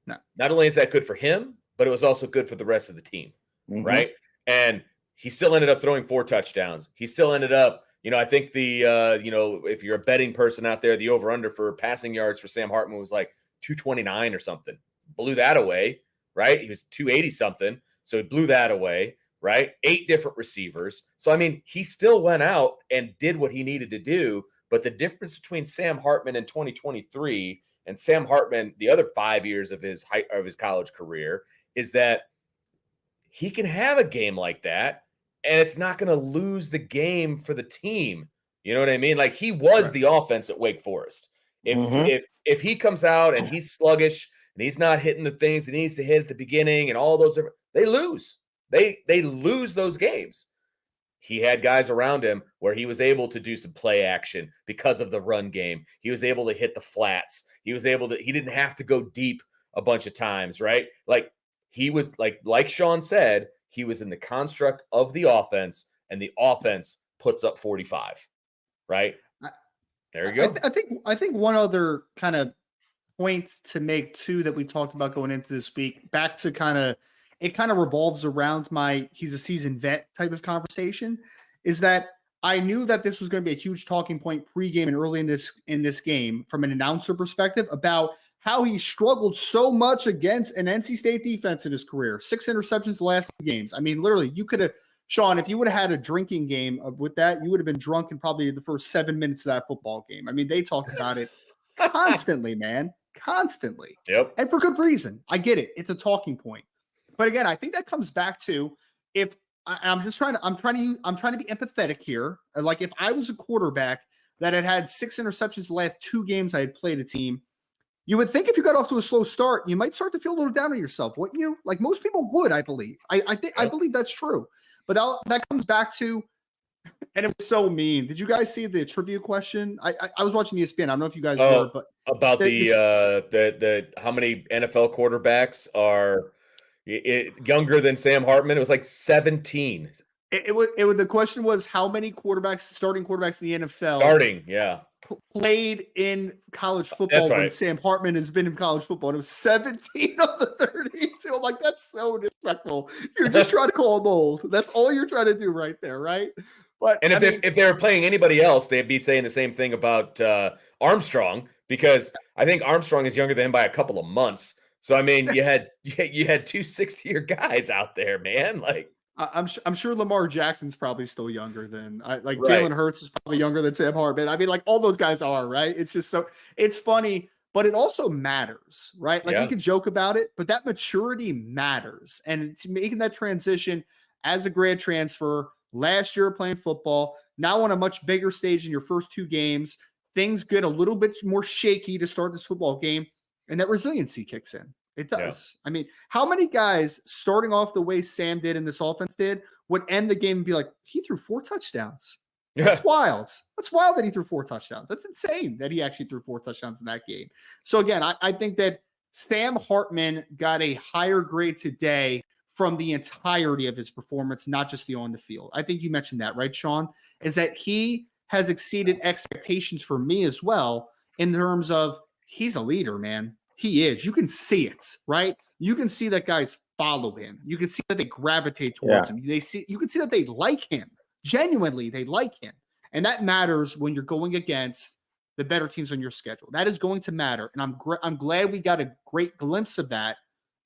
No. Not only is that good for him, but it was also good for the rest of the team, right? And he still ended up throwing 4 touchdowns. He still ended up, I think if you're a betting person out there, the over-under for passing yards for Sam Hartman was like 229 or something. Blew that away, right? He was 280 something, so he blew that away, right? 8 different receivers. So, I mean, he still went out and did what he needed to do, but the difference between Sam Hartman in 2023 and Sam Hartman the other 5 years of his college career is that he can have a game like that, and it's not going to lose the game for the team. You know what I mean? Like, he was Right. the offense at Wake Forest. If he comes out and he's sluggish and he's not hitting the things he needs to hit at the beginning and all those, they lose. They lose those games. He had guys around him where he was able to do some play action because of the run game. He was able to hit the flats. He didn't have to go deep a bunch of times, right? Like, he was like Sean said, he was in the construct of the offense, and the offense puts up 45, right? There you go. I think one other kind of point to make too that we talked about going into this week, back to it kind of revolves around he's a seasoned vet type of conversation, is that I knew that this was going to be a huge talking point pregame and early in this game from an announcer perspective about how he struggled so much against an NC State defense in his career. 6 interceptions the last 2 games. I mean, literally, you could have, Sean, if you would have had a drinking game with that, you would have been drunk in probably the first 7 minutes of that football game. I mean, they talked about it constantly, man, constantly. Yep. And for good reason. I get it. It's a talking point. But again, I think that comes back to I'm trying to be empathetic here. Like, if I was a quarterback that had 6 interceptions the last 2 games I had played a team, you would think if you got off to a slow start, you might start to feel a little down on yourself, wouldn't you? Like, most people would, I believe. I believe that's true. But that comes back to, and it was so mean. Did you guys see the trivia question? I was watching ESPN. I don't know if you guys were, but about the how many NFL quarterbacks are younger than Sam Hartman? It was like 17. The question was how many starting quarterbacks in the NFL played in college football when Sam Hartman has been in college football. And it was 17 of the 32. I'm like, that's so disrespectful. You're just trying to call them old. That's all you're trying to do right there, right? But if they were playing anybody else, they'd be saying the same thing about Armstrong, because I think Armstrong is younger than him by a couple of months. So, I mean, you had 2 60-year guys out there, man. Like, I'm sure Lamar Jackson's probably still younger than Jalen Hurts is probably younger than Sam Hartman. I mean, like, all those guys are, right? It's just it's funny, but it also matters, right? Like, we can joke about it, but that maturity matters. And it's making that transition as a grad transfer, last year playing football, now on a much bigger stage in your first 2 games, things get a little bit more shaky to start this football game, and that resiliency kicks in. It does. Yeah. I mean, how many guys starting off the way Sam did and this offense did would end the game and be like, he threw 4 touchdowns. That's wild. That's wild that he threw 4 touchdowns. That's insane that he actually threw 4 touchdowns in that game. So again, I think that Sam Hartman got a higher grade today from the entirety of his performance, not just the on the field. I think you mentioned that, right, Sean? Is that he has exceeded expectations for me as well in terms of he's a leader, man. He is. You can see it, right? You can see that guys follow him. You can see that they gravitate towards him. You can see that they like him. Genuinely, they like him. And that matters when you're going against the better teams on your schedule. That is going to matter. And I'm glad we got a great glimpse of that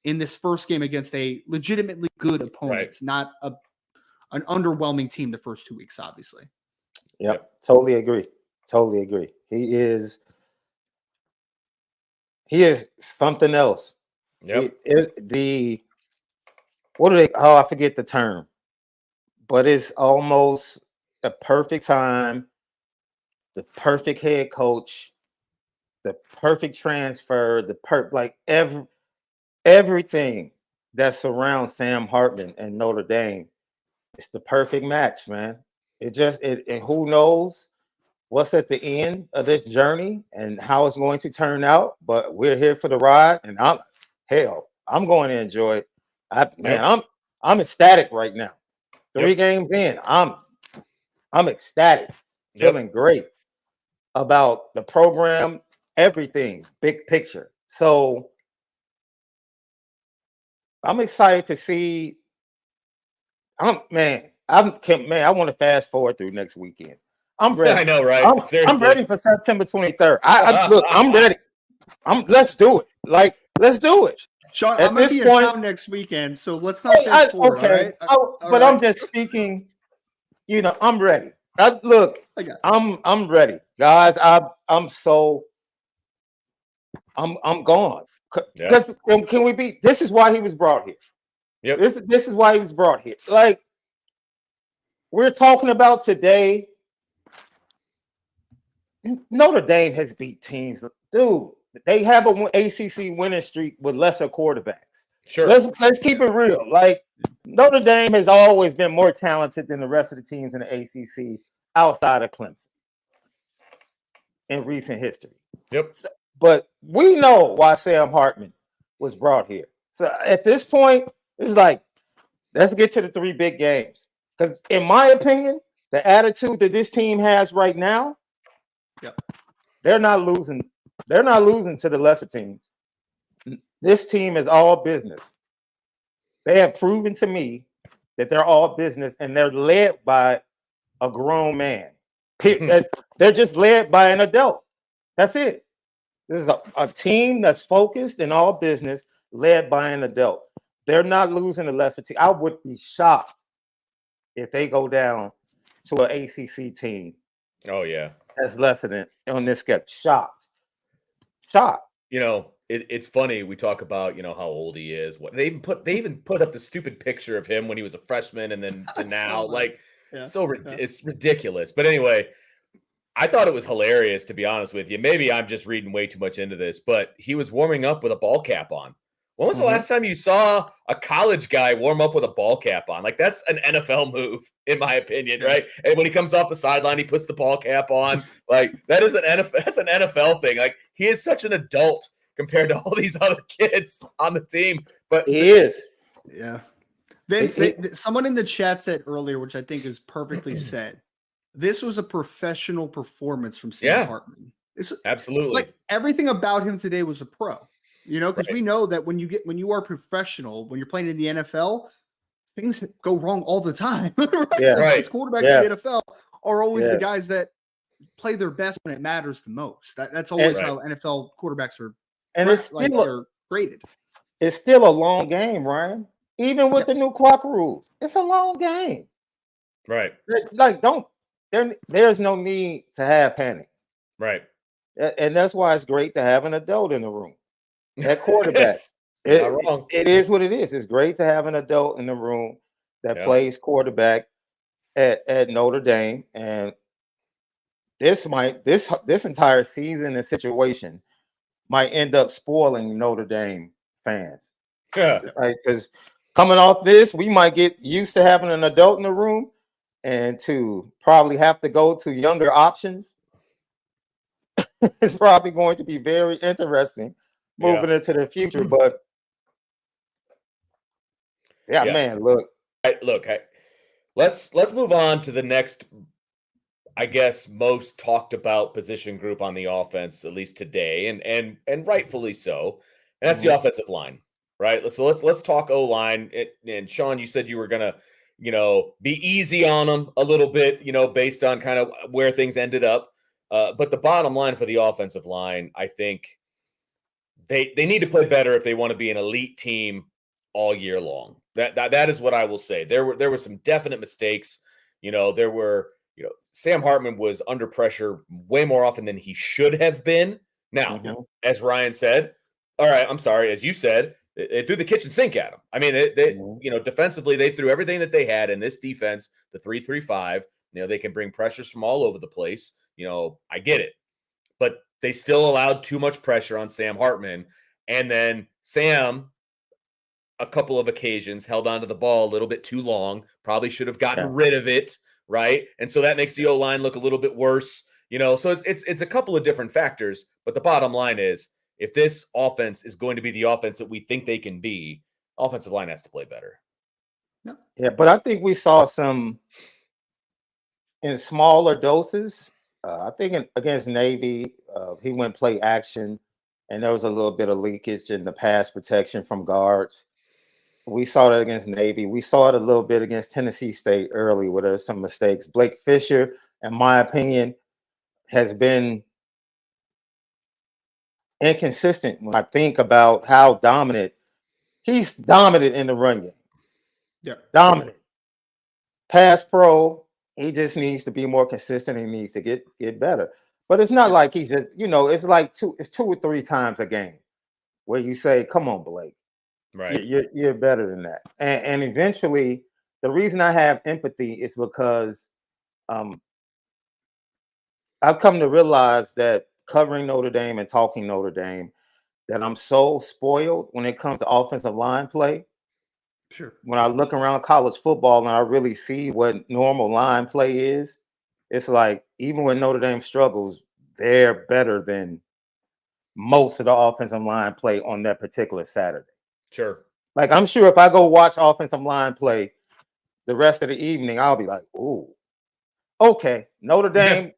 in this first game against a legitimately good opponent, not an underwhelming team the first 2 weeks, obviously. Yep. Totally agree. He is something else. Yep. I forget the term, but it's almost the perfect time, the perfect head coach, the perfect transfer, everything that surrounds Sam Hartman and Notre Dame. It's the perfect match, man. And who knows what's at the end of this journey and how it's going to turn out. But we're here for the ride, and I'm going to enjoy it. I'm ecstatic right now. 3 games in, I'm ecstatic, feeling great about the program, everything, big picture. So I'm excited to see. I want to fast forward through next weekend. I'm ready. I know, right? I'm Seriously. ready for September 23rd. I'm ready. Let's do it. Like, let's do it. Sean, At I'm gonna this be in point, town next weekend, so let's not fast forward. okay. All But right. I'm just speaking. I'm ready. I'm ready, guys. I'm gone. Because can we be? This is why he was brought here. Yep. This is why he was brought here. Like, we're talking about today. Notre Dame has beat teams. Dude, they have an ACC winning streak with lesser quarterbacks. Sure. Let's keep it real. Like, Notre Dame has always been more talented than the rest of the teams in the ACC outside of Clemson in recent history. Yep. But we know why Sam Hartman was brought here. So at this point, it's like, let's get to the 3 big games. Because in my opinion, the attitude that this team has right now, they're not losing. They're not losing to the lesser teams. This team is all business. They have proven to me that they're all business, and they're led by a grown man. They're just led by an adult. That's it. This is a team that's focused and all business, led by an adult. They're not losing the lesser team. I would be shocked if they go down to an ACC team. Oh yeah, that's lesser than on this sketch. Shocked. It's funny. We talk about how old he is. What they even put up the stupid picture of him when he was a freshman, and then to now, it's ridiculous. But anyway, I thought it was hilarious, to be honest with you. Maybe I'm just reading way too much into this, but he was warming up with a ball cap on. When was the last time you saw a college guy warm up with a ball cap on? Like, that's an NFL move, in my opinion, right? And when he comes off the sideline, he puts the ball cap on. Like, that's an NFL thing. Like, he is such an adult compared to all these other kids on the team. But he is. Yeah. Vince, someone in the chat said earlier, which I think is perfectly said, this was a professional performance from Sam Hartman. Absolutely. Like, everything about him today was a pro. Because we know that when you are professional, when you're playing in the NFL, things go wrong all the time. Right? Yeah, right. These quarterbacks in the NFL are always the guys that play their best when it matters the most. That's always how NFL quarterbacks are. And they're graded. It's still a long game, Ryan. Even with the new clock rules, it's a long game. Right. Like, there's no need to have panic. Right. And that's why it's great to have an adult in the room. That quarterback. It is what it is. It's great to have an adult in the room that plays quarterback at Notre Dame. And this entire season and situation might end up spoiling Notre Dame fans. Yeah. Right. Because coming off this, we might get used to having an adult in the room and to probably have to go to younger options. It's probably going to be very interesting moving into the future, but man, look. Let's move on to the next, I guess, most talked about position group on the offense, at least today, and rightfully so. And that's the offensive line, right? So let's talk O-line. And Sean, you said you were gonna, be easy on them a little bit, based on kind of where things ended up. But the bottom line for the offensive line, I think they need to play better if they want to be an elite team all year long. That is what I will say. There were some definite mistakes. Sam Hartman was under pressure way more often than he should have been. Now, as Ryan said, as you said, they threw the kitchen sink at him. I mean, defensively, they threw everything that they had in this defense, the 3-3-5. They can bring pressures from all over the place. I get it. But they still allowed too much pressure on Sam Hartman. And then Sam, a couple of occasions, held onto the ball a little bit too long. Probably should have gotten rid of it, right? And so that makes the O-line look a little bit worse, So it's a couple of different factors, but the bottom line is if this offense is going to be the offense that we think they can be, offensive line has to play better. Yeah, but I think we saw some in smaller doses. I think against Navy, he went play action, and there was a little bit of leakage in the pass protection from guards. We saw that against Navy. We saw it a little bit against Tennessee State early, where there's some mistakes. Blake Fisher, in my opinion, has been inconsistent when I think about how dominant he's dominant in the run game. Yeah, Dominant. Pass pro, he just needs to be more consistent. He needs to get better. But it's not like he's just, it's like two or three times a game where you say, come on, Blake. Right. You're better than that. And eventually, the reason I have empathy is because I've come to realize that covering Notre Dame and talking Notre Dame, that I'm so spoiled when it comes to offensive line play. Sure. When I look around college football and I really see what normal line play is, it's like even when Notre Dame struggles, they're better than most of the offensive line play on that particular Saturday. Sure. Like I'm sure if I go watch offensive line play the rest of the evening, I'll be like, "Ooh, okay, Notre Dame."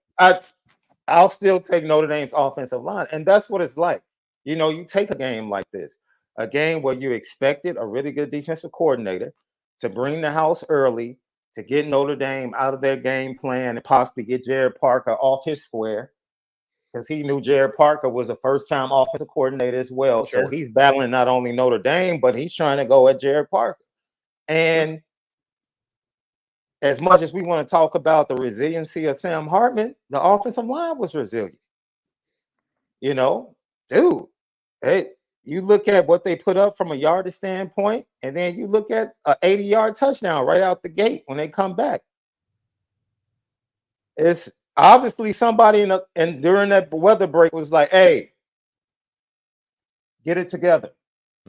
I'll still take Notre Dame's offensive line, and that's what it's like. You take a game like this, a game where you expected a really good defensive coordinator to bring the house early, to get Notre Dame out of their game plan and possibly get Jared Parker off his square, because he knew Jared Parker was a first-time offensive coordinator as well. Sure. So he's battling not only Notre Dame, but he's trying to go at Jared Parker. And as much as we want to talk about the resiliency of Sam Hartman, the offensive line was resilient. Dude, hey, you look at what they put up from a yardage standpoint, and then you look at an 80-yard touchdown right out the gate when they come back. It's obviously somebody and during that weather break was like, hey, get it together.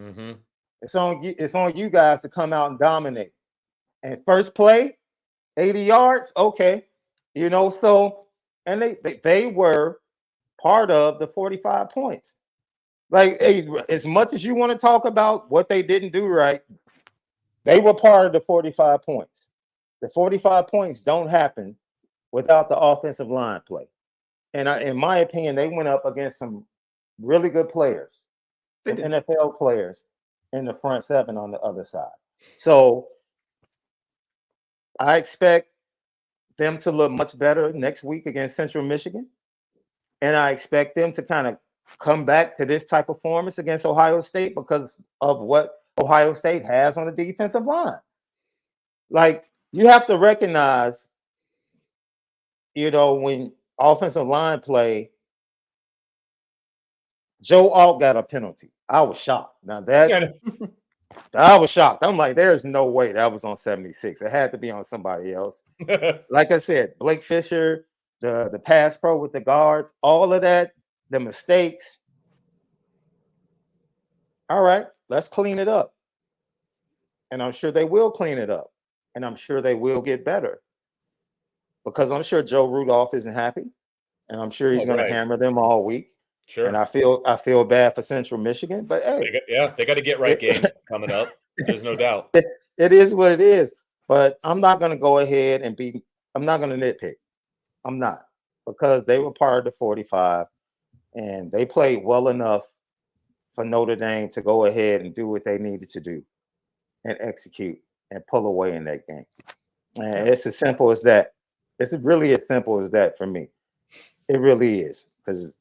Mm-hmm. It's on you guys to come out and dominate. And first play, 80 yards, okay. So and they were part of the 45 points. Like, hey, as much as you want to talk about what they didn't do right, they were part of the 45 points. The 45 points don't happen without the offensive line play. And in my opinion, they went up against some really good players, some NFL players in the front seven on the other side. So I expect them to look much better next week against Central Michigan. And I expect them to kind of come back to this type of performance against Ohio State because of what Ohio State has on the defensive line. Like, you have to recognize, when offensive line play, Joe Alt got a penalty. I was shocked. Now I was shocked. I'm like, there's no way that was on 76. It had to be on somebody else. Like I said, Blake Fisher, the pass pro with the guards, all of that, the mistakes. All right, let's clean it up. And I'm sure they will clean it up. And I'm sure they will get better. Because I'm sure Joe Rudolph isn't happy. And I'm sure he's going to hammer them all week. Sure. And I feel bad for Central Michigan. But hey. They got to get right game coming up. There's no doubt. It is what it is. But I'm not going to go ahead and I'm not going to nitpick. I'm not. Because they were part of the 45. And they played well enough for Notre Dame to go ahead and do what they needed to do and execute and pull away in that game. And it's as simple as that. It's really as simple as that for me. It really is. Because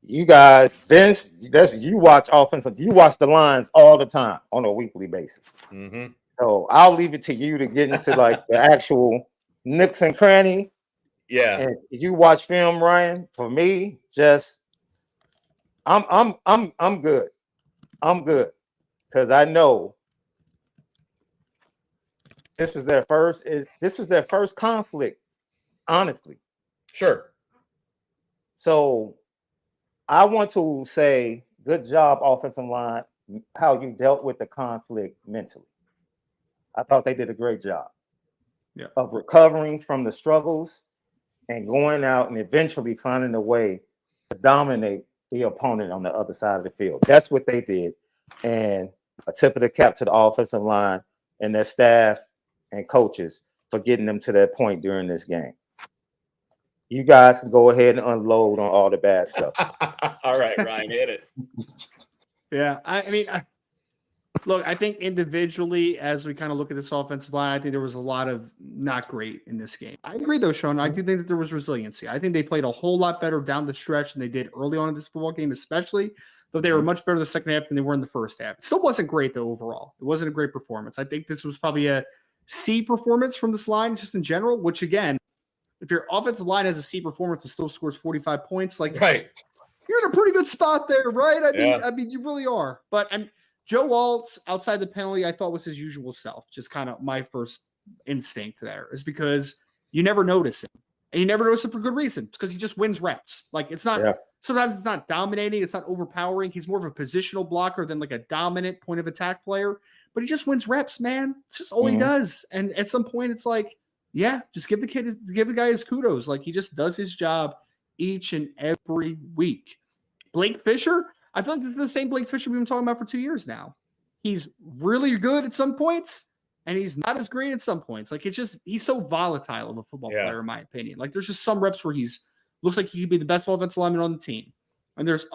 you guys, you watch offensive, you watch the lines all the time on a weekly basis. Mm-hmm. So I'll leave it to you to get into like the actual nooks and cranny. Yeah. And you watch film, Ryan. For me, just I'm good. I'm good. Because I know this was their first conflict, honestly. Sure. So I want to say good job, offensive line, how you dealt with the conflict mentally. I thought they did a great job of recovering from the struggles and going out and eventually finding a way to dominate the opponent on the other side of the field. That's what they did. And a tip of the cap to the offensive line and their staff and coaches for getting them to that point during this game. You guys can go ahead and unload on all the bad stuff. All right, Ryan, hit it. Yeah, I mean, look, I think individually, as we kind of look at this offensive line, I think there was a lot of not great in this game. I agree, though, Sean. I do think that there was resiliency. I think they played a whole lot better down the stretch than they did early on in this football game, especially, though they were much better the second half than they were in the first half. It still wasn't great, though, overall. It wasn't a great performance. I think this was probably a C performance from this line, just in general, which, again, if your offensive line has a C performance and still scores 45 points, like, Right. You're in a pretty good spot there, right? I mean, you really are. But Joe Alt's outside the penalty, I thought was his usual self. Just kind of my first instinct there is because you never notice him, and you never notice him for good reason. It's because he just wins reps. Like it's not sometimes it's not dominating, it's not overpowering. He's more of a positional blocker than like a dominant point of attack player. But he just wins reps, man. It's just all he does. And at some point, it's like, yeah, just give the guy his kudos. Like he just does his job each and every week. Blake Fisher, I feel like this is the same Blake Fisher we've been talking about for 2 years now. He's really good at some points, and he's not as great at some points. Like it's just he's so volatile of a football player, in my opinion. Like there's just some reps where looks like he could be the best offensive lineman on the team, and there's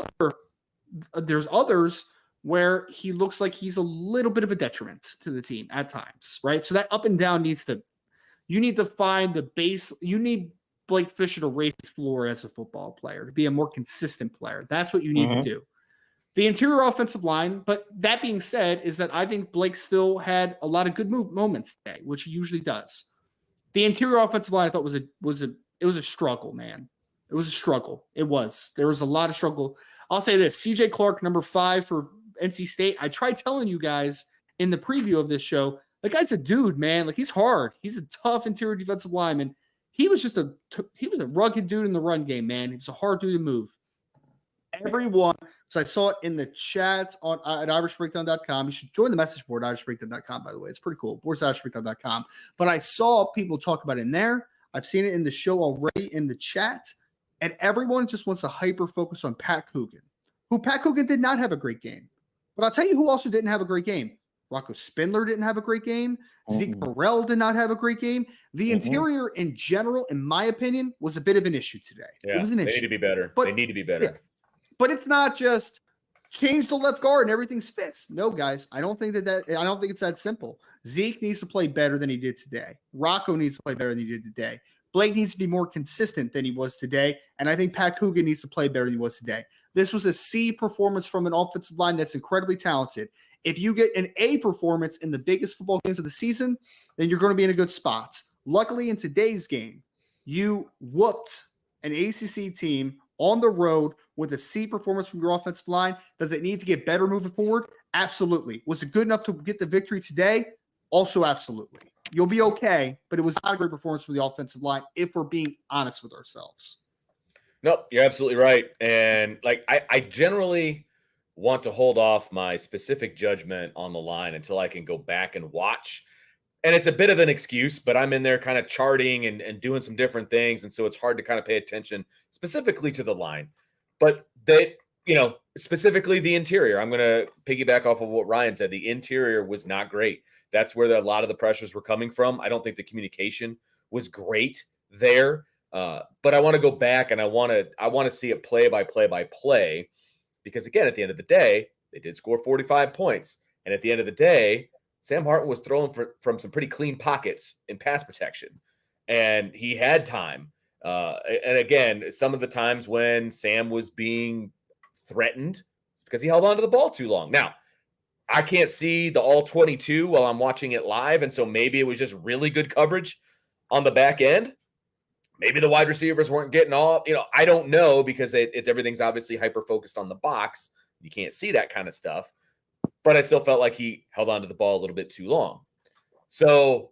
others where he looks like he's a little bit of a detriment to the team at times, right? So that up and down you need to find the base. You need Blake Fisher to raise his floor as a football player, to be a more consistent player. That's what you need to do. The interior offensive line, but that being said, is that I think Blake still had a lot of good moments today, which he usually does. The interior offensive line I thought was a struggle, man. It was a struggle. It was. There was a lot of struggle. I'll say this, CJ Clark, number 5 for NC State. I tried telling you guys in the preview of this show, the guy's a dude, man. Like he's hard. He's a tough interior defensive lineman. He was a rugged dude in the run game, man. He was a hard dude to move. Everyone, so I saw it in the chat at irishbreakdown.com. You should join the message board, irishbreakdown.com, by the way. It's pretty cool. Boards.irishbreakdown.com. But I saw people talk about it in there. I've seen it in the show already in the chat. And everyone just wants to hyper focus on Pat Coogan, who Pat Coogan did not have a great game. But I'll tell you who also didn't have a great game. Rocco Spindler didn't have a great game. Zeke Morrell did not have a great game. The interior in general, in my opinion, was a bit of an issue today. Yeah, it was an issue. They need to be better. They need to be better. Yeah. But it's not just change the left guard and everything's fixed. No, guys, I don't think it's that simple. Zeke needs to play better than he did today. Rocco needs to play better than he did today. Blake needs to be more consistent than he was today. And I think Pat Coogan needs to play better than he was today. This was a C performance from an offensive line that's incredibly talented. If you get an A performance in the biggest football games of the season, then you're going to be in a good spot. Luckily, in today's game, you whooped an ACC team on the road with a C performance from your offensive line. Does it need to get better moving forward? Absolutely. Was it good enough to get the victory today? Also, absolutely. You'll be okay, but it was not a great performance from the offensive line if we're being honest with ourselves. Nope, you're absolutely right. And like I generally want to hold off my specific judgment on the line until I can go back and watch. And it's a bit of an excuse, but I'm in there kind of charting and doing some different things. And so it's hard to kind of pay attention specifically to the line. But specifically the interior, I'm going to piggyback off of what Ryan said. The interior was not great. That's where a lot of the pressures were coming from. I don't think the communication was great there. But I want to go back and I want to see it play by play. Because again, at the end of the day, they did score 45 points. And at the end of the day, Sam Hartman was throwing from some pretty clean pockets in pass protection. And he had time. And again, some of the times when Sam was being threatened, it's because he held on to the ball too long. Now, I can't see the all 22 while I'm watching it live. And so maybe it was just really good coverage on the back end. Maybe the wide receivers weren't getting all, I don't know, because everything's obviously hyper-focused on the box. You can't see that kind of stuff. But I still felt like he held on to the ball a little bit too long. So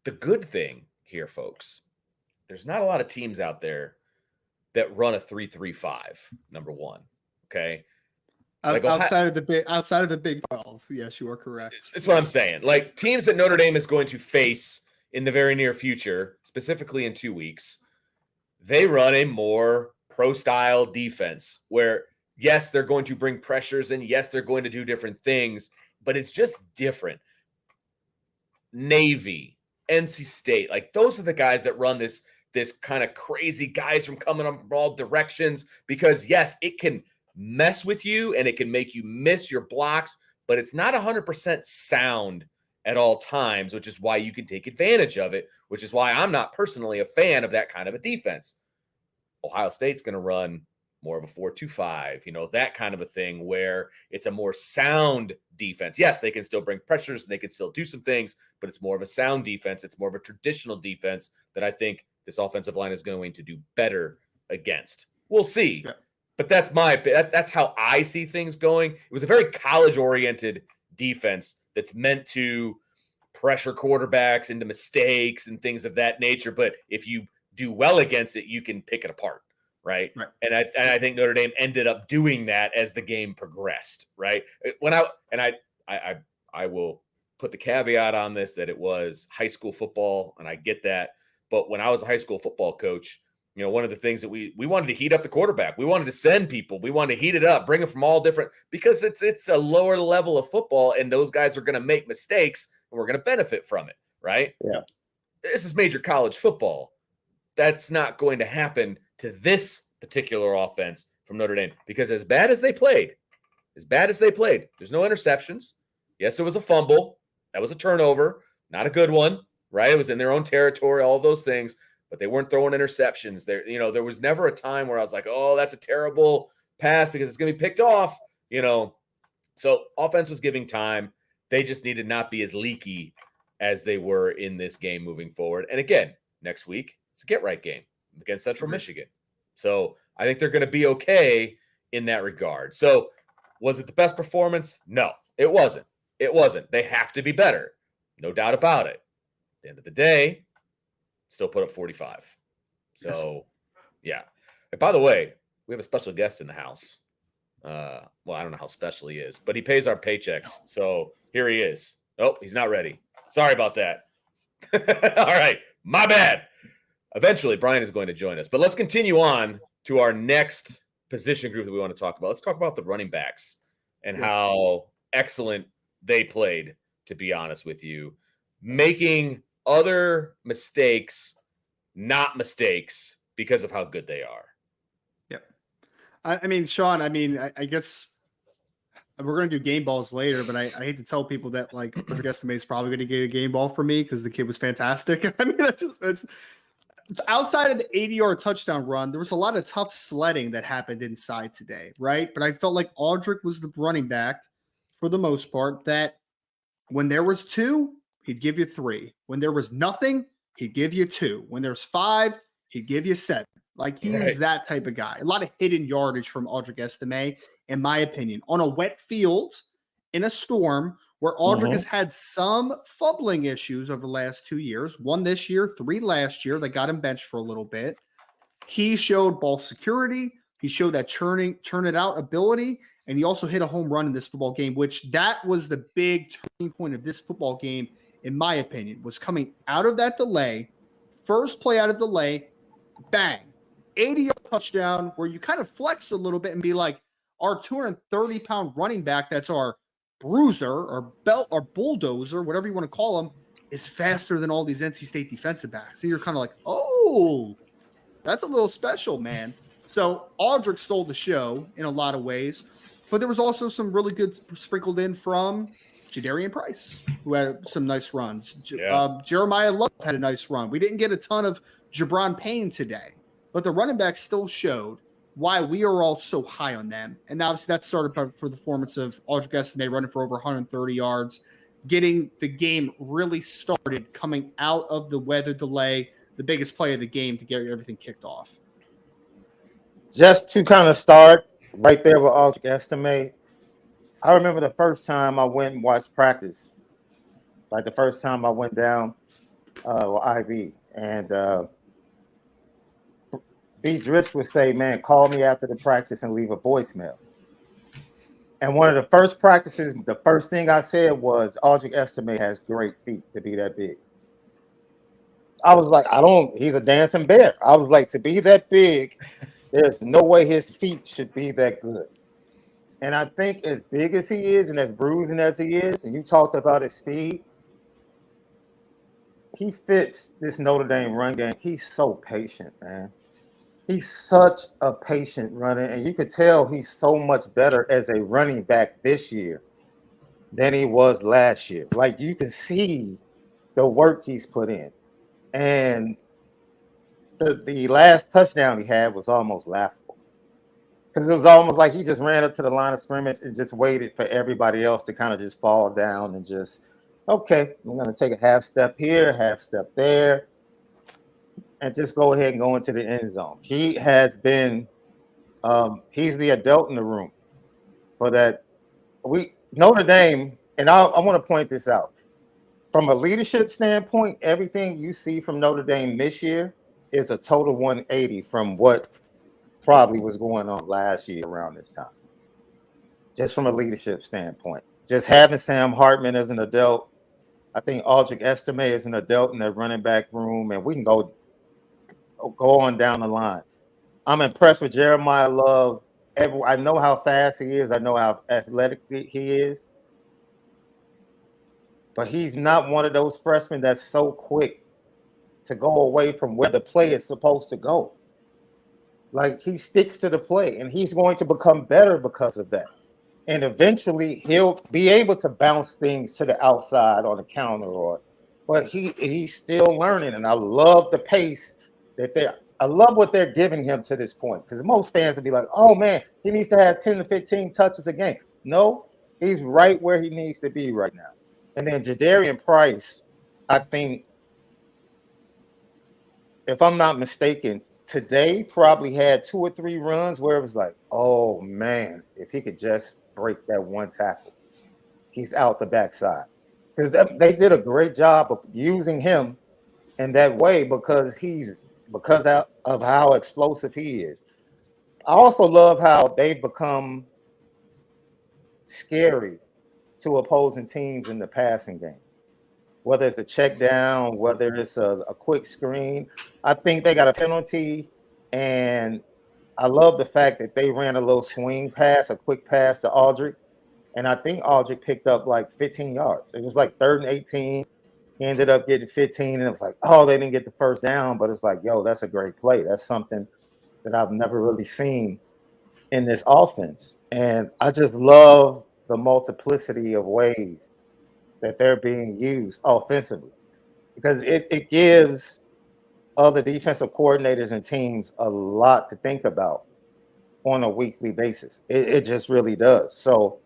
the good thing here, folks, there's not a lot of teams out there that run a 3-3-5, number one. Okay. Like outside of the Big 12. Yes, you are correct. That's what I'm saying. Like teams that Notre Dame is going to face in the very near future, specifically in 2 weeks, they run a more pro-style defense where, yes, they're going to bring pressures and yes, they're going to do different things, but it's just different. Navy, NC State, like those are the guys that run this kind of crazy guys from coming from all directions because, yes, it can mess with you and it can make you miss your blocks, but it's not 100% sound at all times, which is why you can take advantage of it, which is why I'm not personally a fan of that kind of a defense. Ohio State's going to run more of a 4-2-5, that kind of a thing where it's a more sound defense. Yes, they can still bring pressures and they can still do some things, but it's more of a sound defense. It's more of a traditional defense that I think this offensive line is going to do better against. We'll see. Yeah. But that's how I see things going. It was a very college-oriented defense that's meant to pressure quarterbacks into mistakes and things of that nature. But if you do well against it, you can pick it apart. Right. And I think Notre Dame ended up doing that as the game progressed. Right. I will put the caveat on this that it was high school football, and I get that. But when I was a high school football coach, one of the things that we wanted to heat up the quarterback. We wanted to send people. We wanted to heat it up, bring them from all different, because it's a lower level of football, and those guys are going to make mistakes, and we're going to benefit from it. Right. Yeah. This is major college football. That's not going to happen to this particular offense from Notre Dame, because as bad as they played, there's no interceptions. Yes, it was a fumble. That was a turnover, not a good one, right? It was in their own territory, all those things, but they weren't throwing interceptions. There was never a time where I was like, oh, that's a terrible pass because it's going to be picked off, So offense was giving time. They just need to not be as leaky as they were in this game moving forward. And again, next week, it's a get-right game against Central Michigan. So I think they're going to be okay in that regard. So was it the best performance? No, it wasn't. They have to be better. No doubt about it. At the end of the day, still put up 45. So, yeah. And by the way, we have a special guest in the house. Well, I don't know how special he is, but he pays our paychecks. So here he is. Oh, he's not ready. Sorry about that. All right. My bad. Eventually, Brian is going to join us. But let's continue on to our next position group that we want to talk about. Let's talk about the running backs and how excellent they played, to be honest with you. Making other mistakes not mistakes because of how good they are. Yep. I mean, Sean, I guess we're going to do game balls later, but I hate to tell people that, like, Patrick Estime is probably going to get a game ball for me because the kid was fantastic. I mean, that's outside of the 80-yard touchdown run, there was a lot of tough sledding that happened inside today, right? But I felt like Audric was the running back for the most part that when there was 2, he'd give you 3. When there was nothing, he'd give you 2. When there's 5, he'd give you 7. Like, he's that type of guy. A lot of hidden yardage from Audric Estime, in my opinion. On a wet field, in a storm, where Audric has had some fumbling issues over the last 2 years, 1 this year, 3 last year, that got him benched for a little bit. He showed ball security. He showed that turn it out ability. And he also hit a home run in this football game, which that was the big turning point of this football game, in my opinion, was coming out of that delay. First play out of delay, bang, 80-yard touchdown, where you kind of flex a little bit and be like, our 230-pound running back, that's our bruiser or belt or bulldozer, whatever you want to call him, is faster than all these NC State defensive backs. So you're kind of like, oh, that's a little special, man. So Audric stole the show in a lot of ways, but there was also some really good sprinkled in from Jadarian Price, who had some nice runs. Jeremiah Love had a nice run. We didn't get a ton of Jabron Payne today, but the running backs still showed why we are all so high on them. And obviously that started for the performance of Audric Estime running for over 130 yards, getting the game really started coming out of the weather delay, the biggest play of the game to get everything kicked off. Just to kind of start right there with Audric Estime, I remember the first time I went and watched practice, like the first time I went down with IV, and B. Dris would say, man, call me after the practice and leave a voicemail. And one of the first practices, the first thing I said was, Audric Estime has great feet to be that big. I was like, he's a dancing bear. I was like, to be that big, there's no way his feet should be that good. And I think as big as he is and as bruising as he is, and you talked about his speed, he fits this Notre Dame run game. He's so patient, man. He's such a patient runner, and you could tell he's so much better as a running back this year than he was last year. Like you can see the work he's put in. And the last touchdown he had was almost laughable. Because it was almost like he just ran up to the line of scrimmage and just waited for everybody else to kind of just fall down and just, okay, I'm going to take a half step here, half step there, and just go ahead and go into the end zone. He has been, he's the adult in the room for that. Notre Dame, and I want to point this out. From a leadership standpoint, everything you see from Notre Dame this year is a total 180 from what probably was going on last year around this time. Just from a leadership standpoint. Just having Sam Hartman as an adult. I think Aldrich Estime is an adult in the running back room, and we can go on down the line. I'm impressed with Jeremiah Love. I know how fast he is. I know how athletic he is. But he's not one of those freshmen that's so quick to go away from where the play is supposed to go. Like he sticks to the play, and he's going to become better because of that. And eventually he'll be able to bounce things to the outside on the counter, but he's still learning. And I love the pace I love what they're giving him to this point. Because most fans would be like, oh man, he needs to have 10 to 15 touches a game. No, he's right where he needs to be right now. And then Jadarian Price, I think, if I'm not mistaken, today probably had 2 or 3 runs where it was like, oh man, if he could just break that one tackle, he's out the backside. Because they did a great job of using him in that way because of how explosive he is. I also love how they've become scary to opposing teams in the passing game. Whether it's a check down, whether it's a quick screen. I think they got a penalty, and I love the fact that they ran a little swing pass, a quick pass to Aldrich, and I think Aldrich picked up like 15 yards. It was like 3rd and 18. He ended up getting 15, and it was like, oh, they didn't get the first down, but it's like, yo, that's a great play. That's something that I've never really seen in this offense. And I just love the multiplicity of ways that they're being used offensively, because it gives other defensive coordinators and teams a lot to think about on a weekly basis. It just really does. So,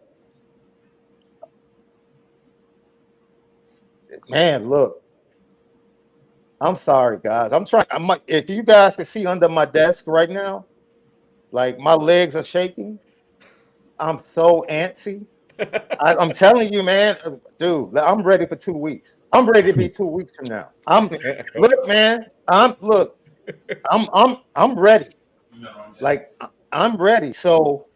man, look, I'm sorry, guys. If you guys can see under my desk right now, like my legs are shaking. I'm so antsy. I'm telling you, man, dude, I'm ready for 2 weeks. I'm ready to be 2 weeks from now. Look, man, I'm ready. Like I'm ready. So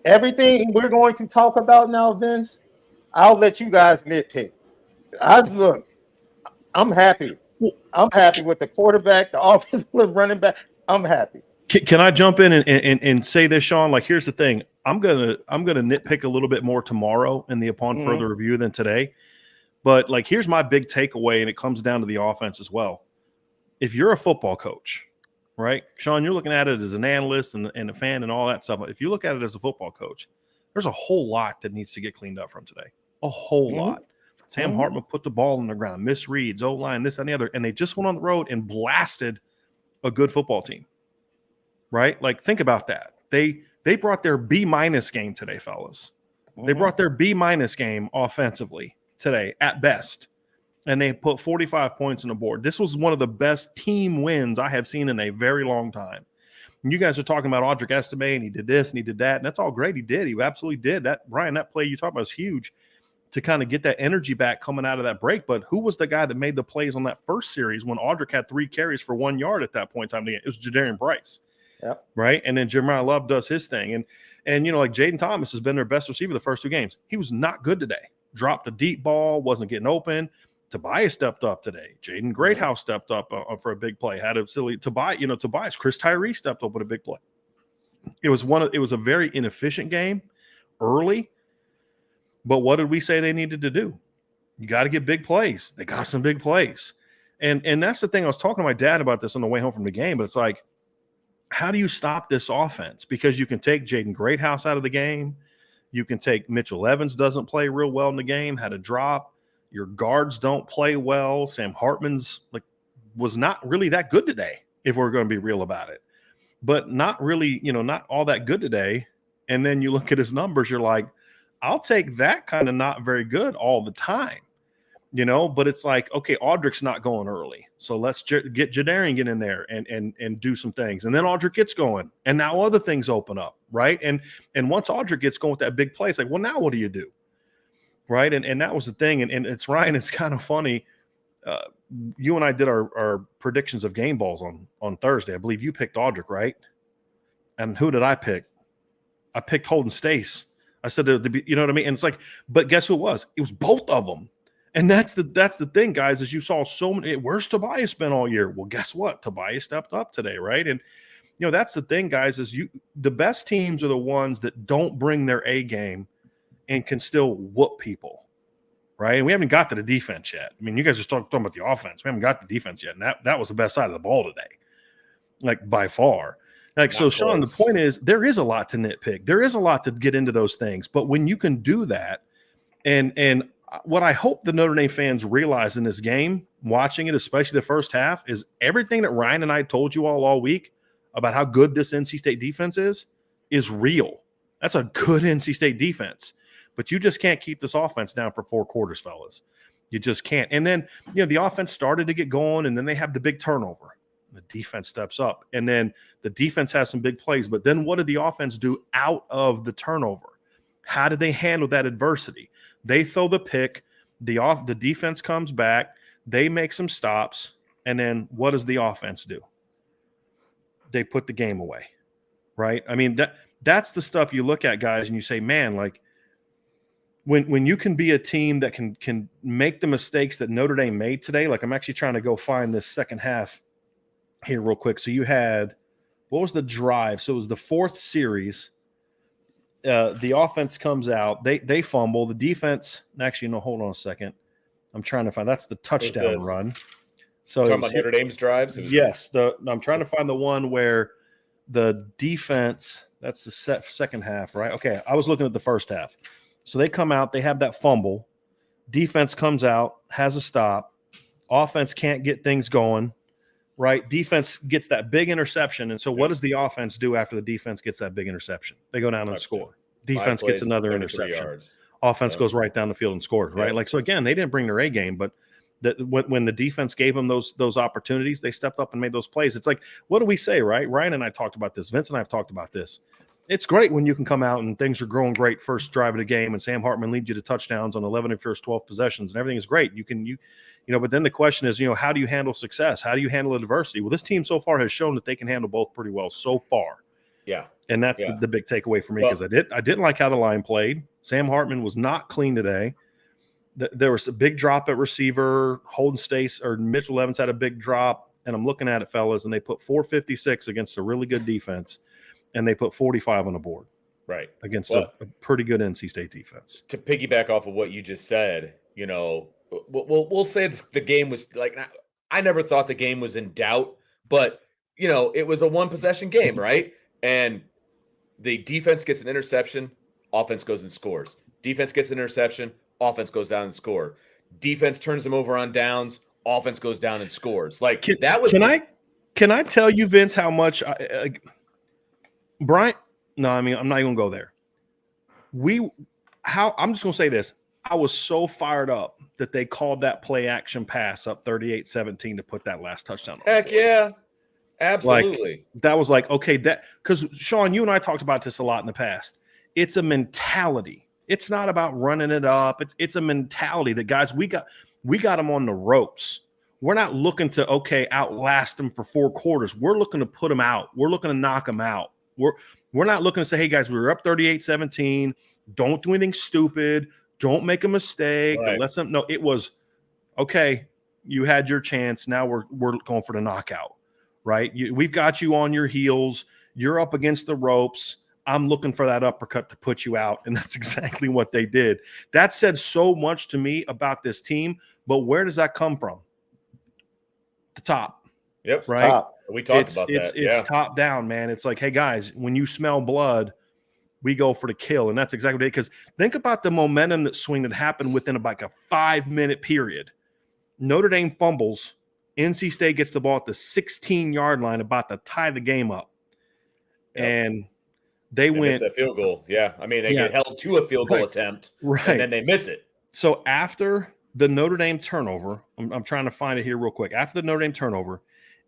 everything we're going to talk about now, Vince, I'll let you guys nitpick. I'm happy. I'm happy with the quarterback, the offensive running back. I'm happy. Can I jump in and say this, Sean? Like, here's the thing. I'm gonna nitpick a little bit more tomorrow upon further review than today. But like, here's my big takeaway, and it comes down to the offense as well. If you're a football coach, right, Sean, you're looking at it as an analyst and a fan and all that stuff. If you look at it as a football coach, there's a whole lot that needs to get cleaned up from today. A whole lot. Sam Hartman put the ball on the ground, misreads, O-line, this and the other, and they just went on the road and blasted a good football team. Right? Like, think about that. They brought their B- game today, fellas. They brought their B- game offensively today at best, and they put 45 points on the board. This was one of the best team wins I have seen in a very long time. And you guys are talking about Aldrich Estime, and he did this and he did that, and that's all great. He did. He absolutely did. That, Brian, that play you talked about is huge to kind of get that energy back coming out of that break. But who was the guy that made the plays on that first series when Aldrich had 3 carries for 1 yard at that point in time? It was Jadarian Price. Yep. Right. And then Jeremiah Love does his thing. And you know, like Jaden Thomas has been their best receiver the first 2 games. He was not good today. Dropped a deep ball, wasn't getting open. Tobias stepped up today. Jaden Greathouse stepped up for a big play. Had a silly Tobias. Chris Tyree stepped up with a big play. It was a very inefficient game early. But what did we say they needed to do? You got to get big plays. They got some big plays. And that's the thing. I was talking to my dad about this on the way home from the game, but it's like, how do you stop this offense? Because you can take Jaden Greathouse out of the game. You can take Mitchell Evans doesn't play real well in the game, had a drop. Your guards don't play well. Sam Hartman's was not really that good today, if we're going to be real about it. But not really, not all that good today. And then you look at his numbers, you're like, I'll take that kind of not very good all the time, but it's like, okay, Audrick's not going early. So let's get Jadarian in there and do some things. And then Audrick gets going and now other things open up. Right. And once Audrick gets going with that big play, it's like, well, now what do you do? Right. And that was the thing. And it's Ryan, it's kind of funny. You and I did our predictions of game balls on Thursday. I believe you picked Audrick, right? And who did I pick? I picked Holden Stace. I said, you know what I mean? And it's like, but guess who it was? It was both of them. And that's the thing, guys, is you saw so many. Where's Tobias been all year? Well, guess what? Tobias stepped up today, right? And, that's the thing, guys, is the best teams are the ones that don't bring their A game and can still whoop people, right? And we haven't got to the defense yet. I mean, you guys are talking about the offense. We haven't got the defense yet. And that was the best side of the ball today, by far. So, Sean, the point is there is a lot to nitpick. There is a lot to get into those things. But when you can do that, and what I hope the Notre Dame fans realize in this game, watching it, especially the first half, is everything that Ryan and I told you all week about how good this NC State defense is real. That's a good NC State defense. But you just can't keep this offense down for 4 quarters, fellas. You just can't. And then, the offense started to get going, and then they have the big turnover. The defense steps up, and then the defense has some big plays. But then what did the offense do out of the turnover? How did they handle that adversity? They throw the pick. The defense comes back. They make some stops. And then what does the offense do? They put the game away, right? I mean, that's the stuff you look at, guys, and you say, man, when you can be a team that can make the mistakes that Notre Dame made today, I'm actually trying to go find this second half here real quick. So you had, what was the drive? So it was the 4th series. The offense comes out. They fumble. The defense, actually, no, hold on a second. I'm trying to find, that's the touchdown run. So talking about Notre Dame's drives? Yes. I'm trying to find the one where the defense, that's the second half, right? Okay. I was looking at the first half. So they come out, they have that fumble. Defense comes out, has a stop. Offense can't get things going. Right, defense gets that big interception, and so what does the offense do after the defense gets that big interception? They go down and score. Defense gets another interception. Yards. Offense goes right down the field and scores. Right, so again, they didn't bring their A game, but when the defense gave them those opportunities, they stepped up and made those plays. It's like, what do we say, right? Ryan and I talked about this. Vince and I have talked about this. It's great when you can come out and things are growing great first drive of the game, and Sam Hartman leads you to touchdowns on 11 of your first 12 possessions, and everything is great. But then the question is, how do you handle success? How do you handle adversity? Well, this team so far has shown that they can handle both pretty well so far. Yeah. And that's the big takeaway for me, because I didn't like how the line played. Sam Hartman was not clean today. There was a big drop at receiver. Holden Stace or Mitchell Evans had a big drop, and I'm looking at it, fellas, and they put 456 against a really good defense, and they put 45 on the board. Right. Against a pretty good NC State defense. To piggyback off of what you just said, we'll say the game was I never thought the game was in doubt, but it was a 1-possession game, right? And the defense gets an interception, offense goes and scores. Defense gets an interception, offense goes down and score. Defense turns them over on downs, offense goes down and scores. Can I tell you, Vince, how much Brian? No, I mean, I'm not even gonna go there. I'm just gonna say this. I was so fired up that they called that play action pass up 38-17 to put that last touchdown. Heck yeah. Absolutely. That was okay, because Sean, you and I talked about this a lot in the past. It's a mentality. It's not about running it up. It's a mentality that, guys, we got them on the ropes. We're not looking to outlast them for 4 quarters. We're looking to put them out. We're looking to knock them out. We're not looking to say, hey guys, we were up 38-17. Don't do anything stupid. Don't make a mistake. Right. It was, okay, you had your chance. Now we're going for the knockout, right? We've got you on your heels. You're up against the ropes. I'm looking for that uppercut to put you out. And that's exactly what they did. That said so much to me about this team. But where does that come from? The top. Yep. Right. Top. We talked about that. It's top down, man. It's like, hey, guys, when you smell blood, we go for the kill. And that's exactly what it is. Because think about the momentum that swing that happened within about a 5-minute period. Notre Dame fumbles. NC State gets the ball at the 16-yard line, about to tie the game up. Yep. And they went missed that field goal. Yeah. I mean, they get held to a field goal attempt, and then they miss it. So after the Notre Dame turnover, I'm trying to find it here real quick. After the Notre Dame turnover,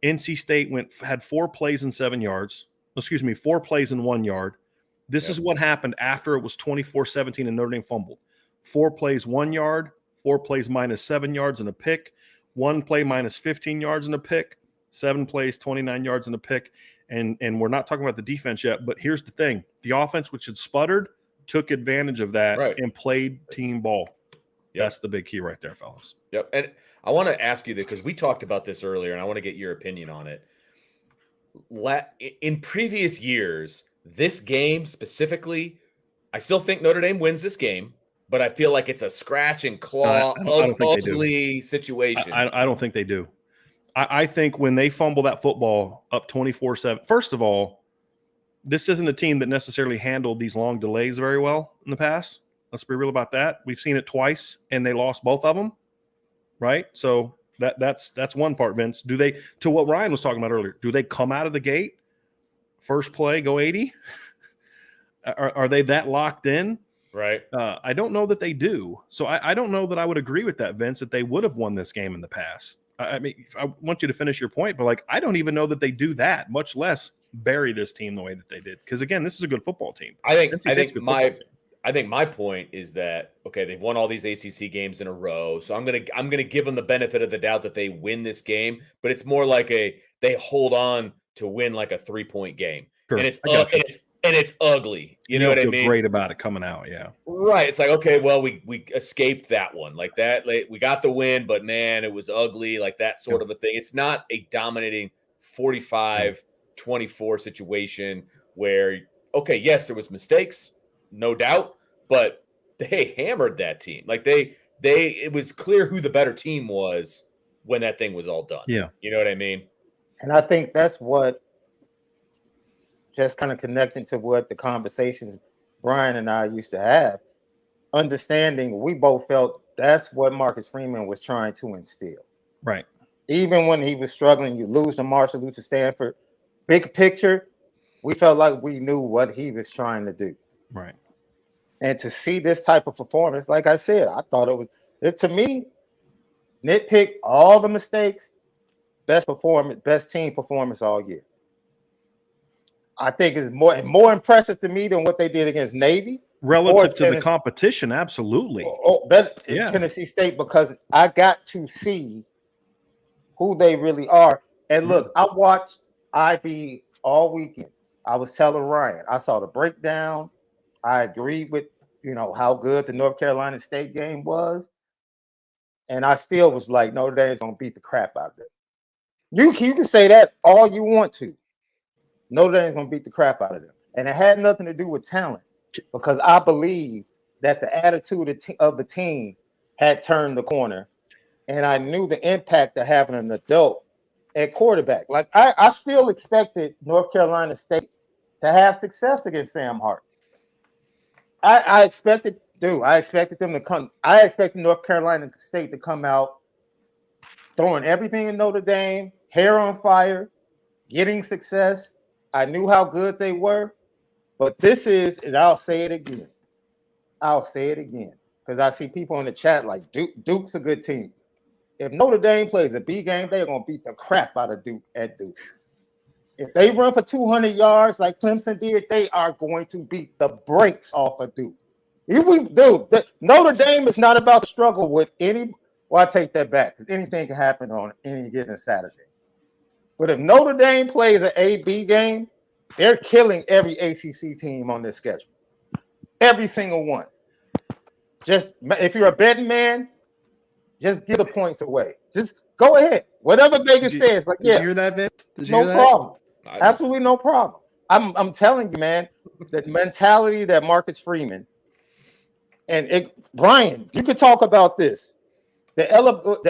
NC State had 4 plays in 7 yards. 4 plays in 1 yard. This is what happened after it was 24-17 and Notre Dame fumbled. 4 plays 1 yard, 4 plays minus 7 yards and a pick, 1 play minus 15 yards and a pick, 7 plays 29 yards and a pick. And we're not talking about the defense yet, but here's the thing. The offense, which had sputtered, took advantage of that and played team ball. Yep. That's the big key right there, fellas. Yep. And I want to ask you that because we talked about this earlier, and I want to get your opinion on it. In previous years, this game specifically, I still think Notre Dame wins this game, but I feel like it's a scratch and claw, ugly situation. I don't think they do. I think when they fumble that football up 24-7, first of all, this isn't a team that necessarily handled these long delays very well in the past. Let's be real about that. We've seen it twice, and they lost both of them, right? So that's one part, Vince. Do they, to what Ryan was talking about earlier, do they come out of the gate, first play, go 80? Are they that locked in? Right. I don't know that they do. So I don't know that I would agree with that, Vince, that they would have won this game in the past. I mean, I want you to finish your point, but like, I don't even know that they do that, much less bury this team the way that they did. Because again, this is a good football team. I think my point is that, okay, they've won all these ACC games in a row. So I'm gonna give them the benefit of the doubt that they win this game, but it's more like they hold on to win like a 3-point game. Sure. And it's ugly. You know what I mean? Great about it coming out, yeah. Right. It's like, okay, well, we escaped that one. Like that, we got the win, but man, it was ugly, like that sort of a thing. It's not a dominating 45-24 situation where, okay, yes, there was mistakes, no doubt, but they hammered that team. Like it was clear who the better team was when that thing was all done. Yeah. You know what I mean? And I think that's what, just kind of connecting to what the conversations Brian and I used to have, understanding we both felt that's what Marcus Freeman was trying to instill. Right. Even when he was struggling, you lose to Marshall, lose to Stanford, big picture, we felt like we knew what he was trying to do. Right. And to see this type of performance, like I said, I thought to me, nitpick all the mistakes, best team performance all year. I think it's more impressive to me than what they did against Navy. Relative to the competition, absolutely. Tennessee State, because I got to see who they really are. And look, I watched IB all weekend. I was telling Ryan, I saw the breakdown. I agreed with, how good the North Carolina State game was. And I still was like, Notre Dame's going to beat the crap out of it. You can say that all you want to. Notre Dame's going to beat the crap out of them. And it had nothing to do with talent, because I believe that the attitude of the team had turned the corner. And I knew the impact of having an adult at quarterback. Like, I still expected North Carolina State to have success against Sam Hart. I expected them to come. I expected North Carolina State to come out throwing everything in Notre Dame, hair on fire, getting success. I knew how good they were, but this is, and I'll say it again, because I see people in the chat like Duke's a good team. If Notre Dame plays a B game, they're going to beat the crap out of Duke at Duke. If they run for 200 yards like Clemson did, they are going to beat the brakes off of Duke. Notre Dame is not about to struggle with any. Well, I take that back, because anything can happen on any given Saturday. But if Notre Dame plays an A-B game, they're killing every ACC team on this schedule. Every single one. Just if you're a betting man, Just give the points away. Just go ahead. Whatever Vegas says, like, Did you yeah, hear that, Vince? Did you no hear that? problem. Absolutely no problem. I'm telling you, man, that mentality that Marcus Freeman and Brian, you could talk about this. The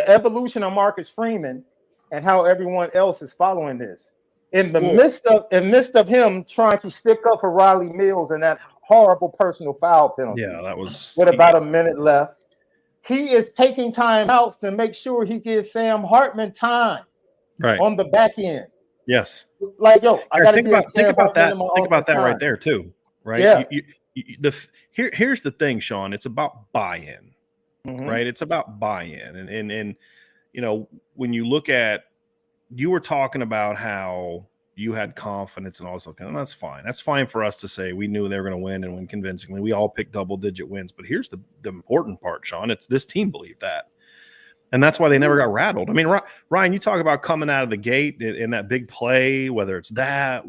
evolution of Marcus Freeman and how everyone else is following this. In the midst of him trying to stick up for Riley Mills and that horrible personal foul penalty. Yeah, that was with about a minute left. He is taking time out to make sure he gives Sam Hartman time on the back end. Yes. Like, yo, I got to think about that right there too, right? Yeah. Here's the thing, Sean. It's about buy-in, right? It's about buy-in, and you know, when you look at, you were talking about how you had confidence and all this stuff, and that's fine. That's fine for us to say. We knew they were going to win and win convincingly. We all picked double-digit wins, but here's the important part, Sean. It's this team believed that. And that's why they never got rattled. I mean, Ryan, you talk about coming out of the gate in that big play, whether it's them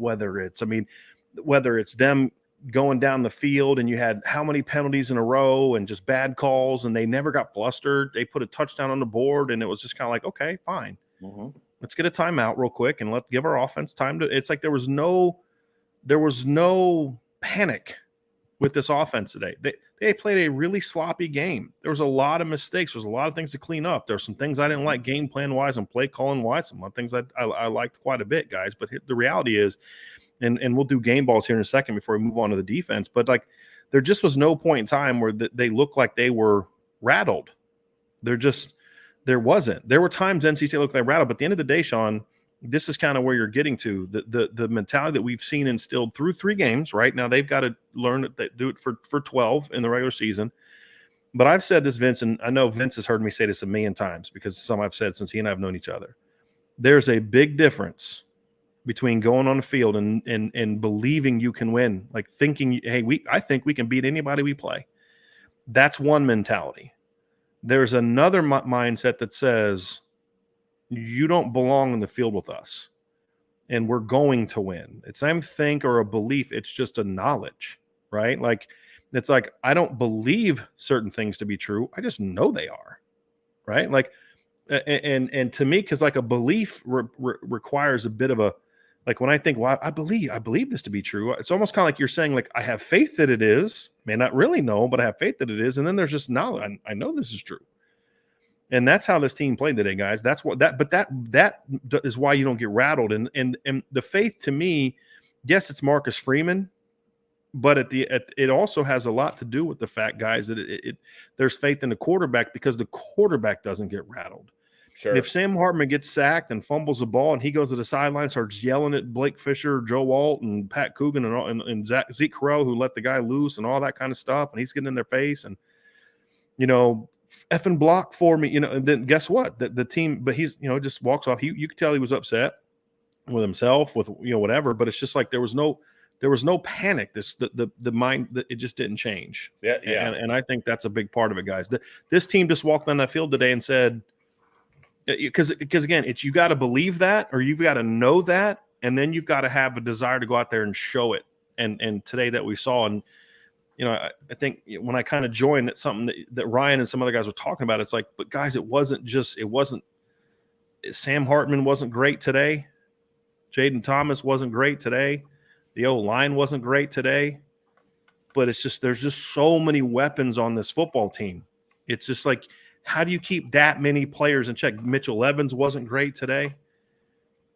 going down the field and you had how many penalties in a row and just bad calls, and they never got flustered. They put a touchdown on the board, and it was just kind of like, okay, fine. Let's get a timeout real quick and give our offense time to. It's like there was no panic with this offense today. They played a really sloppy game. There was a lot of mistakes. There's a lot of things to clean up. There's some things I didn't like game plan wise and play calling wise. Some things I liked quite a bit, guys. But the reality is, and we'll do game balls here in a second before we move on to the defense. But like, there just was no point in time where they looked like they were rattled. There wasn't. There were times NC State looked like rattled, but at the end of the day, Sean, this is kind of where you're getting to. The mentality that we've seen instilled through 3 games, right? Now they've got to learn that they do it for 12 in the regular season. But I've said this, Vince, and I know Vince has heard me say this a million times because some I've said since he and I have known each other. There's a big difference between going on the field and believing you can win, like thinking, hey, I think we can beat anybody we play. That's one mentality. There's another mindset that says you don't belong in the field with us and we're going to win. It's not a think or a belief. It's just a knowledge, right? Like, it's like, I don't believe certain things to be true. I just know they are, right? Like, and to me, because like a belief requires a bit of a, like when I think, well, I believe this to be true. It's almost kind of like you're saying, like, I have faith that it is. May not really know, but I have faith that it is. And then there's just knowledge. I know this is true. And that's how this team played today, guys. That's what that is why you don't get rattled. And the faith, to me, yes, it's Marcus Freeman, but it also has a lot to do with the fact, guys, that there's faith in the quarterback because the quarterback doesn't get rattled. Sure. If Sam Hartman gets sacked and fumbles the ball and he goes to the sideline, starts yelling at Blake Fisher, Joe Alt, and Pat Coogan and Zeke Correll, who let the guy loose and all that kind of stuff, and he's getting in their face and, you know, effing block for me, you know, and then guess what? The team, but he's, you know, just walks off. You could tell he was upset with himself, with, you know, whatever, but it's just like there was no panic. The mind, it just didn't change. Yeah. And I think that's a big part of it, guys. This team just walked on that field today and said, because again, it's, you got to believe that, or you've got to know that, and then you've got to have a desire to go out there and show it. And today that we saw, and you know, I think when I kind of joined, it's something that Ryan and some other guys were talking about. It's like, but guys, it wasn't Sam Hartman wasn't great today. Jaden Thomas wasn't great today. The O-line wasn't great today. But it's just, there's just so many weapons on this football team. It's just like, how do you keep that many players in check? Mitchell Evans wasn't great today.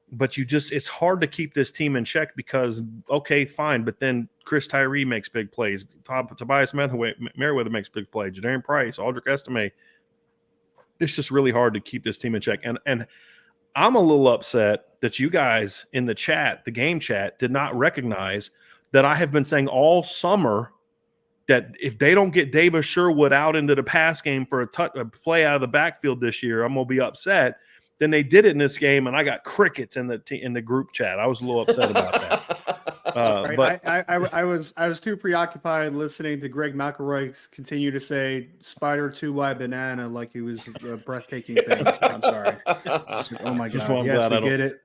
But it's hard to keep this team in check because, okay, fine, but then Chris Tyree makes big plays. Tobias Merriweather makes big plays. Jadarian Price, Aldrich Estime. It's just really hard to keep this team in check. And I'm a little upset that you guys in the chat, the game chat, did not recognize that I have been saying all summer that if they don't get Davis Sherwood out into the pass game for a play out of the backfield this year, I'm going to be upset. Then they did it in this game, and I got crickets in the group chat. I was a little upset about that. But I was too preoccupied listening to Greg McElroy continue to say "spider 2Y banana" like he was a breathtaking thing. I'm sorry. Oh my god! Yes, we get it.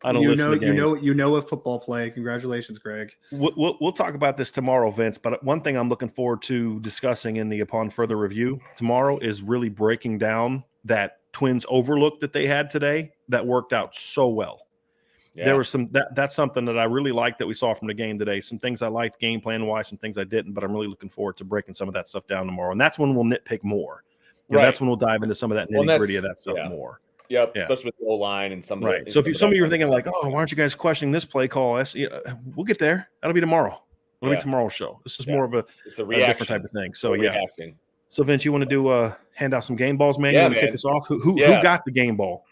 You know a football play. Congratulations, Greg. We'll talk about this tomorrow, Vince. But one thing I'm looking forward to discussing upon further review tomorrow is really breaking down that Twins overlook that they had today that worked out so well. Yeah. There was some that's something that I really liked that we saw from the game today. Some things I liked game plan wise, some things I didn't, but I'm really looking forward to breaking some of that stuff down tomorrow. And that's when we'll nitpick more. Right. That's when we'll dive into some of that nitty gritty of that stuff more. Yep. Yeah. Especially with the O-line and some. Right. So if some of you are thinking like, oh, why aren't you guys questioning this play call? We'll get there. That'll be tomorrow. It'll be tomorrow's show. This is more of a different type of thing. So reacting. So Vince, you want to do hand out some game balls, man? You want to kick us off? Who got the game ball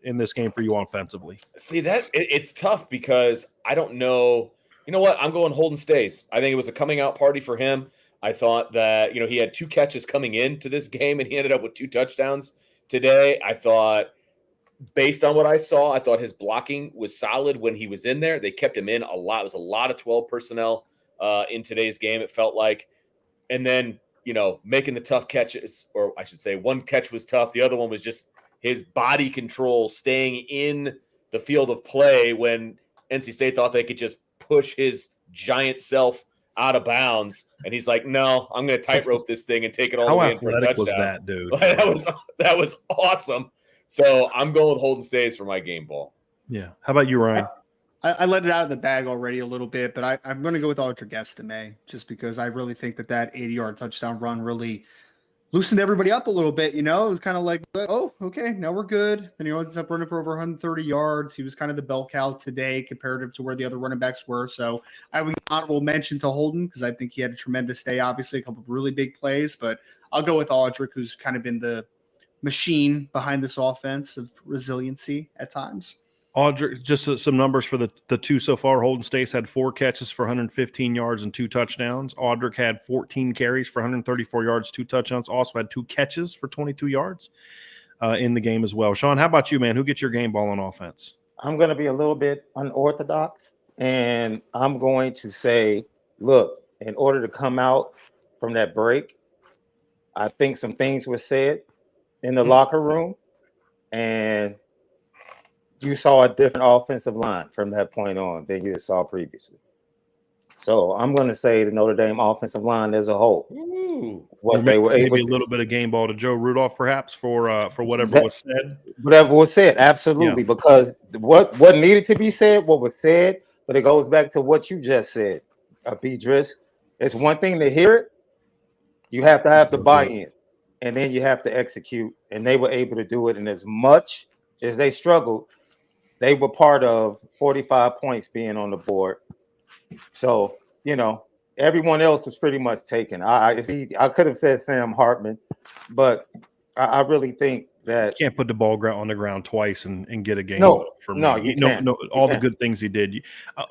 in this game for you offensively? See, that it's tough because I don't know. You know what? I'm going Holden Stays. I think it was a coming out party for him. I thought that, he had 2 catches coming into this game and he ended up with 2 touchdowns today. I thought, based on what I saw, I thought his blocking was solid when he was in there. They kept him in a lot. It was a lot of 12 personnel in today's game, it felt like. And then, making the tough catches, or I should say one catch was tough. The other one was just his body control, staying in the field of play when NC State thought they could just push his giant self out of bounds. And he's like, no, I'm going to tightrope this thing and take it all the way in for a touchdown. Was that, dude? that was awesome. So I'm going with Holden Stays for my game ball. Yeah. How about you, Ryan? I let it out of the bag already a little bit, but I'm going to go with Audric Estime just because I really think that 80-yard touchdown run really loosened everybody up a little bit. It was kind of like, oh, okay, now we're good. And he ends up running for over 130 yards. He was kind of the bell cow today comparative to where the other running backs were. So I would honorable mention to Holden because I think he had a tremendous day. Obviously, a couple of really big plays, but I'll go with Audric, who's kind of been the machine behind this offense of resiliency at times. Audric, just some numbers for the 2 so far. Holden Stace had 4 catches for 115 yards and 2 touchdowns. Audric had 14 carries for 134 yards, 2 touchdowns. Also had 2 catches for 22 yards in the game as well. Sean, how about you, man? Who gets your game ball on offense? I'm going to be a little bit unorthodox, and I'm going to say, look, in order to come out from that break, I think some things were said in the locker room, and you saw a different offensive line from that point on than you saw previously. So I'm going to say the Notre Dame offensive line as a whole. They were able to, a little bit of game ball to Joe Rudolph, perhaps for whatever was said. Whatever was said, absolutely. Yeah. Because what needed to be said, what was said, but it goes back to what you just said, Beatrice. It's one thing to hear it. You have to have the buy-in, and then you have to execute. And they were able to do it. And as much as they struggled, they were part of 45 points being on the board. So, everyone else was pretty much taken. It's easy. I could have said Sam Hartman, but I really think that you can't put the ball on the ground twice and get a game. For me. No, you can't. All the good things he did.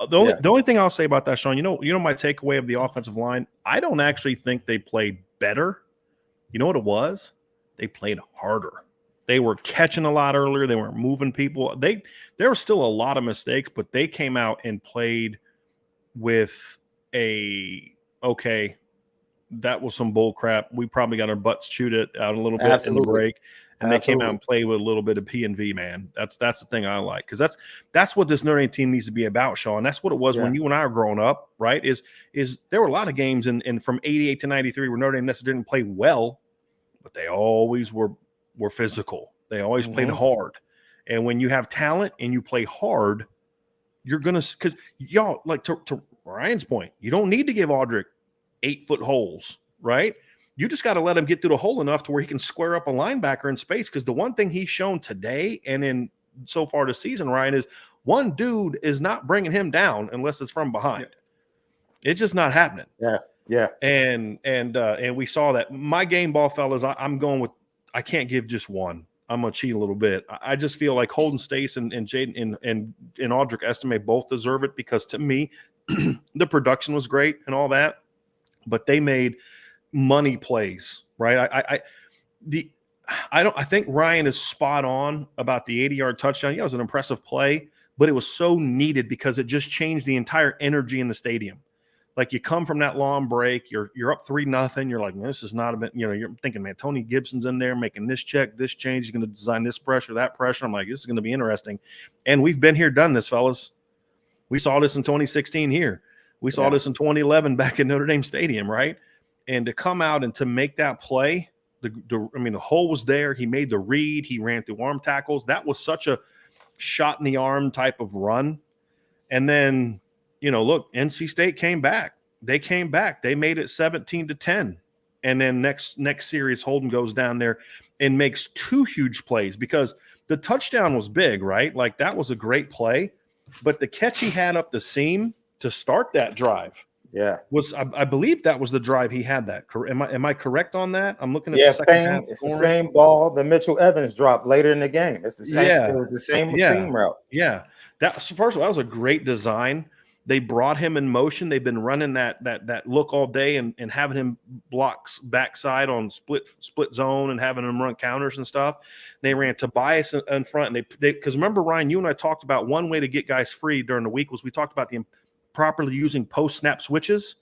The only thing I'll say about that, Sean, my takeaway of the offensive line, I don't actually think they played better. You know what it was? They played harder. They were catching a lot earlier. They weren't moving people. There were still a lot of mistakes, but they came out and played with that was some bull crap. We probably got our butts chewed out a little bit in the break, and they came out and played with a little bit of P&V, man. That's the thing I like, because that's what this Notre Dame team needs to be about, Sean. That's what it was when you and I were growing up, right? Is there were a lot of games and from 88 to 93 where Notre Dame necessarily didn't play well, but they always were physical. They always played hard. And when you have talent and you play hard, you're going to – because, y'all, like to Ryan's point, you don't need to give Audric 8-foot holes, right? You just got to let him get through the hole enough to where he can square up a linebacker in space, because the one thing he's shown today and in so far this season, Ryan, is one dude is not bringing him down unless it's from behind. It's just not happening. Yeah. And we saw that. My game ball, fellas, I'm going with – I can't give just one. I'm going to cheat a little bit. I just feel like Holden Stace and Jaden and Audric Estime both deserve it, because to me, the production was great and all that, but they made money plays, right? I think Ryan is spot on about the 80-yard touchdown. Yeah, it was an impressive play, but it was so needed because it just changed the entire energy in the stadium. Like, you come from that long break, you're up 3-0. You're like, man, this is not a bit, you're thinking, man, Tony Gibson's in there making this check, this change. He's going to design this pressure, that pressure. I'm like, this is going to be interesting. And we've been here, done this, fellas. We saw this in 2016 here. We saw this in 2011 back in Notre Dame Stadium, right? And to come out and to make that play The hole was there. He made the read. He ran through arm tackles. That was such a shot in the arm type of run. And then, look, NC State came back. They came back. They made it 17-10. And then next series, Holden goes down there and makes 2 huge plays because the touchdown was big, right? Like that was a great play. But the catch he had up the seam to start that drive was, I believe that was the drive he had that. Am I correct on that? I'm looking at the second half. It's the same ball that Mitchell Evans dropped later in the game. It's the same. Yeah. It was the same seam route. Yeah. First of all, that was a great design. They brought him in motion. They've been running that look all day and having him blocks backside on split zone and having him run counters and stuff. They ran Tobias in front. And they because remember, Ryan, you and I talked about one way to get guys free during the week was we talked about the properly using post-snap switches.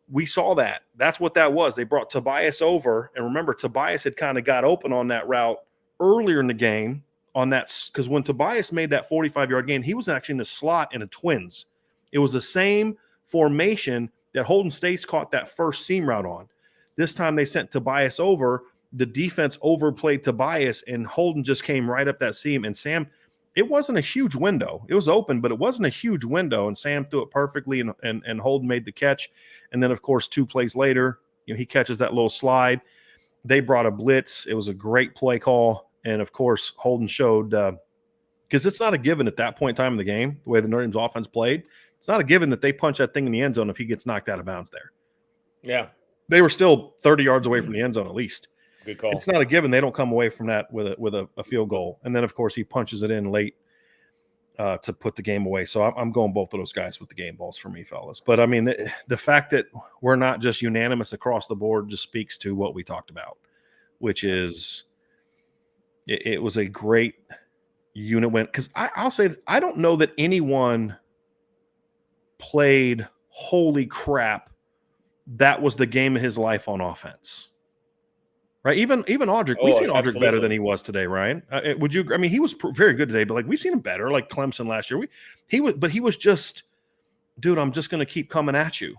We saw that. That's what that was. They brought Tobias over. And remember, Tobias had kind of got open on that route earlier in the game on that because when Tobias made that 45-yard gain, he was actually in the slot in a twins. It was the same formation that Holden State's caught that first seam route on. This time they sent Tobias over. The defense overplayed Tobias, and Holden just came right up that seam. And Sam, it wasn't a huge window. It was open, but it wasn't a huge window. And Sam threw it perfectly, and Holden made the catch. And then, of course, 2 plays later, he catches that little slide. They brought a blitz. It was a great play call. And, of course, Holden showed because it's not a given at that point in time in the game, the way the Notre Dame's offense played. It's not a given that they punch that thing in the end zone if he gets knocked out of bounds there. Yeah. They were still 30 yards away from the end zone at least. Good call. It's not a given. They don't come away from that with a field goal. And then, of course, he punches it in late to put the game away. So I'm going both of those guys with the game balls for me, fellas. But, I mean, the fact that we're not just unanimous across the board just speaks to what we talked about, which is it was a great unit win. Because I'll say this, I don't know that anyone – played holy crap, that was the game of his life on offense, right? Even Audric, we've seen Audric better than he was today, Ryan. Would you? I mean, he was very good today, but like we've seen him better, like Clemson last year. He was just, dude, I'm just going to keep coming at you,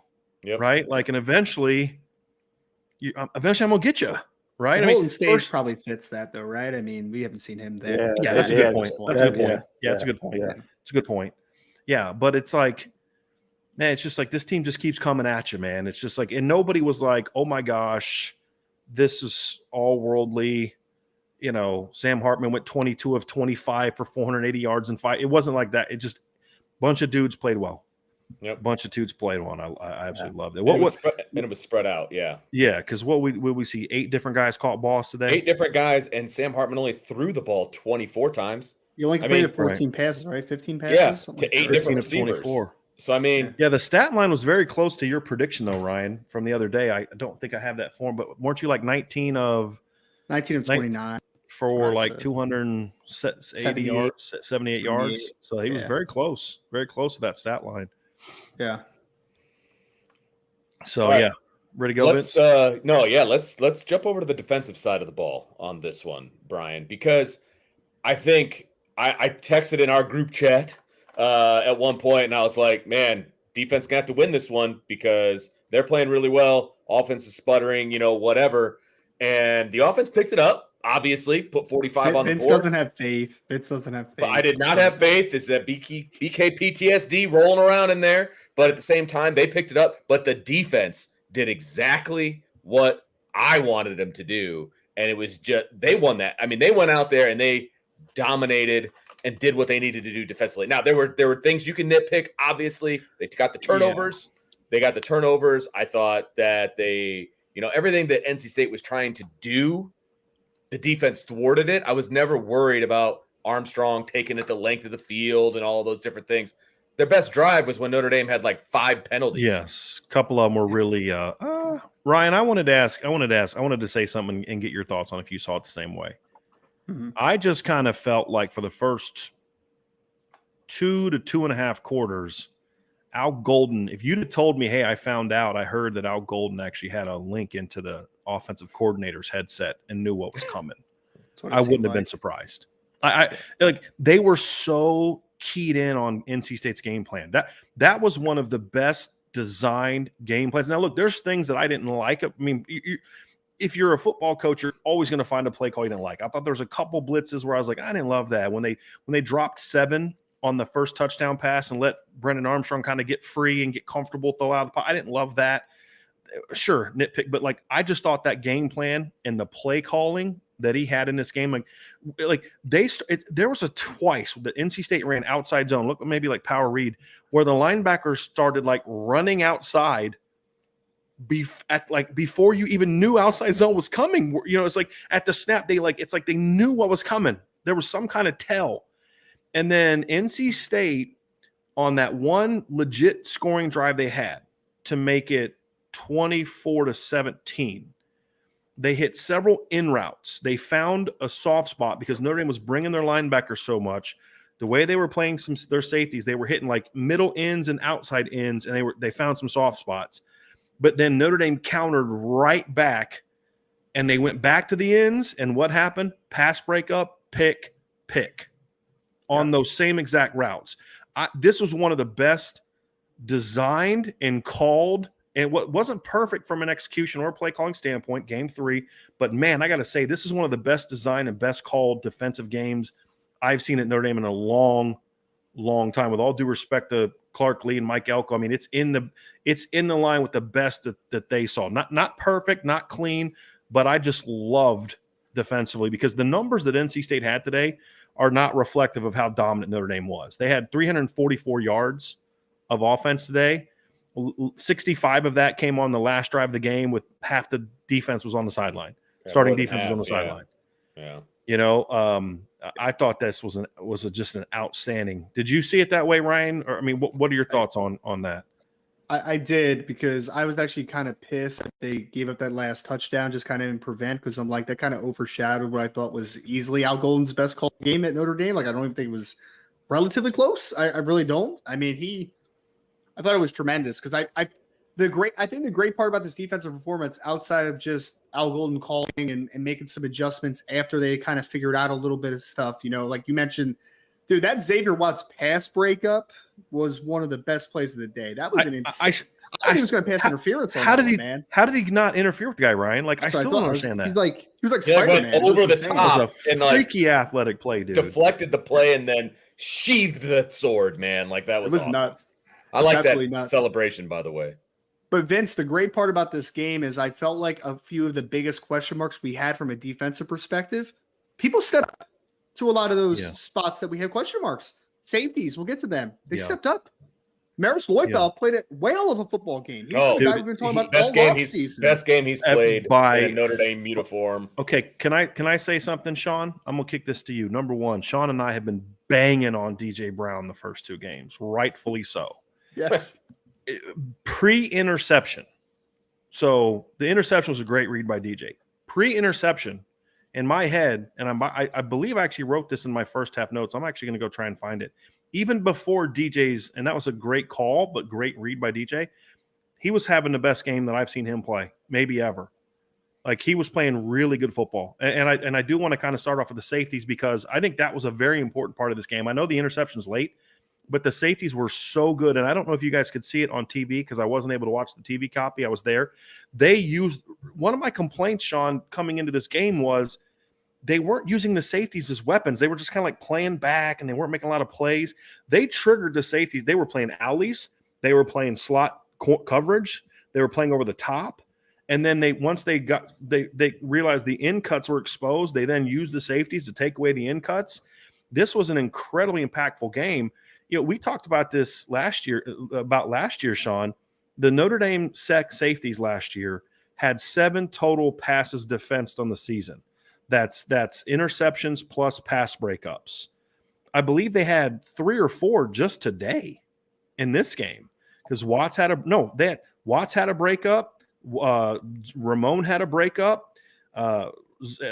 right? Like, and eventually I'm gonna get you, right? Holden State probably fits that though, right? I mean, we haven't seen him there. Yeah, that's a good point. That's a good point. Yeah, that's a good point. It's a good point. Yeah, but it's like, man, it's just like this team just keeps coming at you, man. It's just like, and nobody was like, oh my gosh, this is all worldly. Sam Hartman went 22 of 25 for 480 yards and 5. It wasn't like that. It just a bunch of dudes played well. Yep. A bunch of dudes played well. I absolutely loved it. It was spread out. Yeah. Yeah. Because what we see 8 different guys caught balls today. 8 different guys, and Sam Hartman only threw the ball 24 times. You only completed 14 passes, right? 15 passes? Yeah, to 8 different receivers. 24. So, I mean. Yeah, the stat line was very close to your prediction, though, Ryan, from the other day. I don't think I have that form, but weren't you like 19 of 29 for like 280 yards, 78 yards? So he was very close to that stat line. Yeah. So, ready to go, Vince? Let's jump over to the defensive side of the ball on this one, Brian, because I think I texted in our group chat at one point, and I was like, man, defense gonna have to win this one because they're playing really well. Offense is sputtering, whatever. And the offense picked it up, obviously, put 45 on the board. Vince doesn't have faith. But I did not have faith. It's that BK PTSD rolling around in there. But at the same time, they picked it up. But the defense did exactly what I wanted them to do. And it was just, they won that. I mean, they went out there and they dominated and did what they needed to do defensively. Now, there were things you can nitpick. Obviously, they got the turnovers. They got the turnovers. I thought that they, everything that NC State was trying to do, the defense thwarted it. I was never worried about Armstrong taking it the length of the field and all those different things. Their best drive was when Notre Dame had like 5 penalties. Yes, a couple of them were really. Ryan, I wanted to say something and get your thoughts on if you saw it the same way. Mm-hmm. I just kind of felt like for the first 2 to 2.5 quarters, Al Golden, if you'd have told me, hey, I heard that Al Golden actually had a link into the offensive coordinator's headset and knew what was coming, I wouldn't have been surprised. They were so keyed in on NC State's game plan. That was one of the best designed game plans. Now, look, there's things that I didn't like. I mean, if you're a football coach, you're always going to find a play call you didn't like. I thought there was a couple blitzes where I was like, I didn't love that when they dropped 7 on the first touchdown pass and let Brendan Armstrong kind of get free and get comfortable, throw out of the pot. I didn't love that. Sure, nitpick, but like I just thought that game plan and the play calling that he had in this game, there was a twice that NC State ran outside zone, look maybe like power read, where the linebackers started like running outside before you even knew outside zone was coming. You know, it's like at the snap it's like they knew what was coming. There was some kind of tell, and then NC State on that one legit scoring drive they had to make it 24-17. They hit several in routes. They found a soft spot because Notre Dame was bringing their linebackers so much. The way they were playing their safeties, they were hitting like middle ends and outside ends, and they found some soft spots. But then Notre Dame countered right back, and they went back to the ends. And what happened? Pass breakup, pick on those same exact routes. This was one of the best designed and called. And what wasn't perfect from an execution or play calling standpoint, game 3. But, man, I got to say, this is one of the best designed and best called defensive games I've seen at Notre Dame in a long, long time. With all due respect to Clark Lee and Mike Elko, I mean, it's in the line with the best that they saw. Not perfect, not clean, but I just loved defensively because the numbers that NC State had today are not reflective of how dominant Notre Dame was. They had 344 yards of offense today. 65 of that came on the last drive of the game, with half the defense was on the sideline. Starting defense was on the sideline. Yeah. You know, I thought this was just an outstanding. Did you see it that way, Ryan? Or I mean, what are your thoughts on that? I did, because I was actually kind of pissed that they gave up that last touchdown just kind of in prevent, because I'm like, that kind of overshadowed what I thought was easily Al Golden's best called game at Notre Dame. Like, I don't even think it was relatively close. I really don't. I mean, I thought it was tremendous, because I think the great part about this defensive performance, outside of just Al Golden calling and making some adjustments after they kind of figured out a little bit of stuff, you know, like you mentioned, dude, that Xavier Watts pass breakup was one of the best plays of the day. That was an insane. I thought he was going to pass interference on that, man. How did he not interfere with the guy, Ryan? Like, I still don't understand that. He was like Spider-Man. Went over the top. It was a freaky athletic play, dude. Deflected the play and then sheathed the sword, man. Like, that was awesome. Nuts. I like that celebration, by the way. But Vince, the great part about this game is I felt like a few of the biggest question marks we had from a defensive perspective, people stepped up to a lot of those spots that we had question marks. Safeties, we'll get to them. They stepped up. Maris Loibel played a whale of a football game. He's the guy we've been talking about all offseason. Best game he's played in a Notre Dame uniform. Okay, can I say something, Sean? I'm going to kick this to you. Number one, Sean and I have been banging on DJ Brown the first 2 games, rightfully so. Yes. Pre-interception. So the interception was a great read by DJ. Pre-interception, in my head, and I believe I actually wrote this in my first half notes. I'm actually going to go try and find it. Even before DJ's, and that was a great call, but great read by DJ, he was having the best game that I've seen him play, maybe ever. Like, he was playing really good football. And I do want to kind of start off with the safeties, because I think that was a very important part of this game. I know the interception's late, but the safeties were so good. And I don't know if you guys could see it on TV, because I wasn't able to watch the TV copy. I was there. They used – one of my complaints, Sean, coming into this game was they weren't using the safeties as weapons. They were just kind of like playing back, and they weren't making a lot of plays. They triggered the safeties. They were playing alleys. They were playing slot coverage. They were playing over the top. And then once they realized the in cuts were exposed, they then used the safeties to take away the in cuts. This was an incredibly impactful game. You know, we talked about this last year, Sean. The Notre Dame safeties last year had 7 total passes defensed on the season. That's interceptions plus pass breakups. I believe they had 3 or 4 just today in this game, because Watts had a breakup. Ramon had a breakup.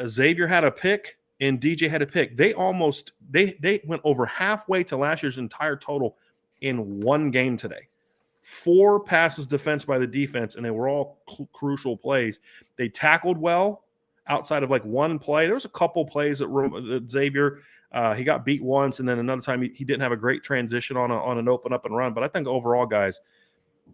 Xavier had a pick, and DJ had a pick. They went over halfway to last year's entire total in one game today. 4 passes defensed by the defense, and they were all crucial plays. They tackled well outside of like one play. There was a couple plays that Xavier he got beat once, and then another time he didn't have a great transition on an open up and run. But I think overall, guys,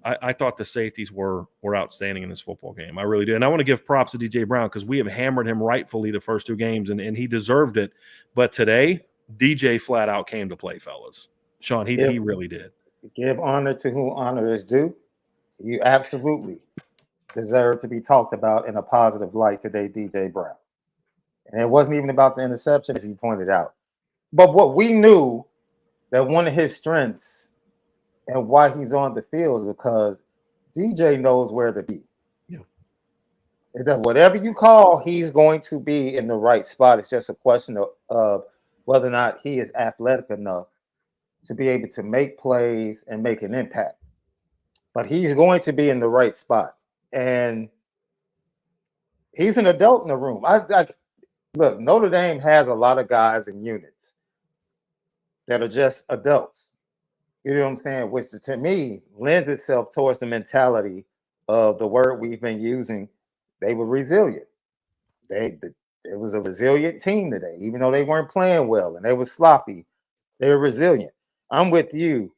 I thought the safeties were outstanding in this football game. I really did. And I want to give props to DJ Brown because we have hammered him rightfully the first 2 games, and he deserved it. But today, DJ flat out came to play, fellas. Sean, he really did. Give honor to whom honor is due. You absolutely deserve to be talked about in a positive light today, DJ Brown. And it wasn't even about the interception, as you pointed out. But what we knew that one of his strengths and why he's on the field is because DJ knows where to be. Yeah. Whatever you call, he's going to be in the right spot. It's just a question of whether or not he is athletic enough to be able to make plays and make an impact. But he's going to be in the right spot. And he's an adult in the room. Look, Notre Dame has a lot of guys in units that are just adults. You know what I'm saying? Which to me lends itself towards the mentality of the word we've been using. They were resilient. It was a resilient team today, even though they weren't playing well and they were sloppy. They were resilient. I'm with you,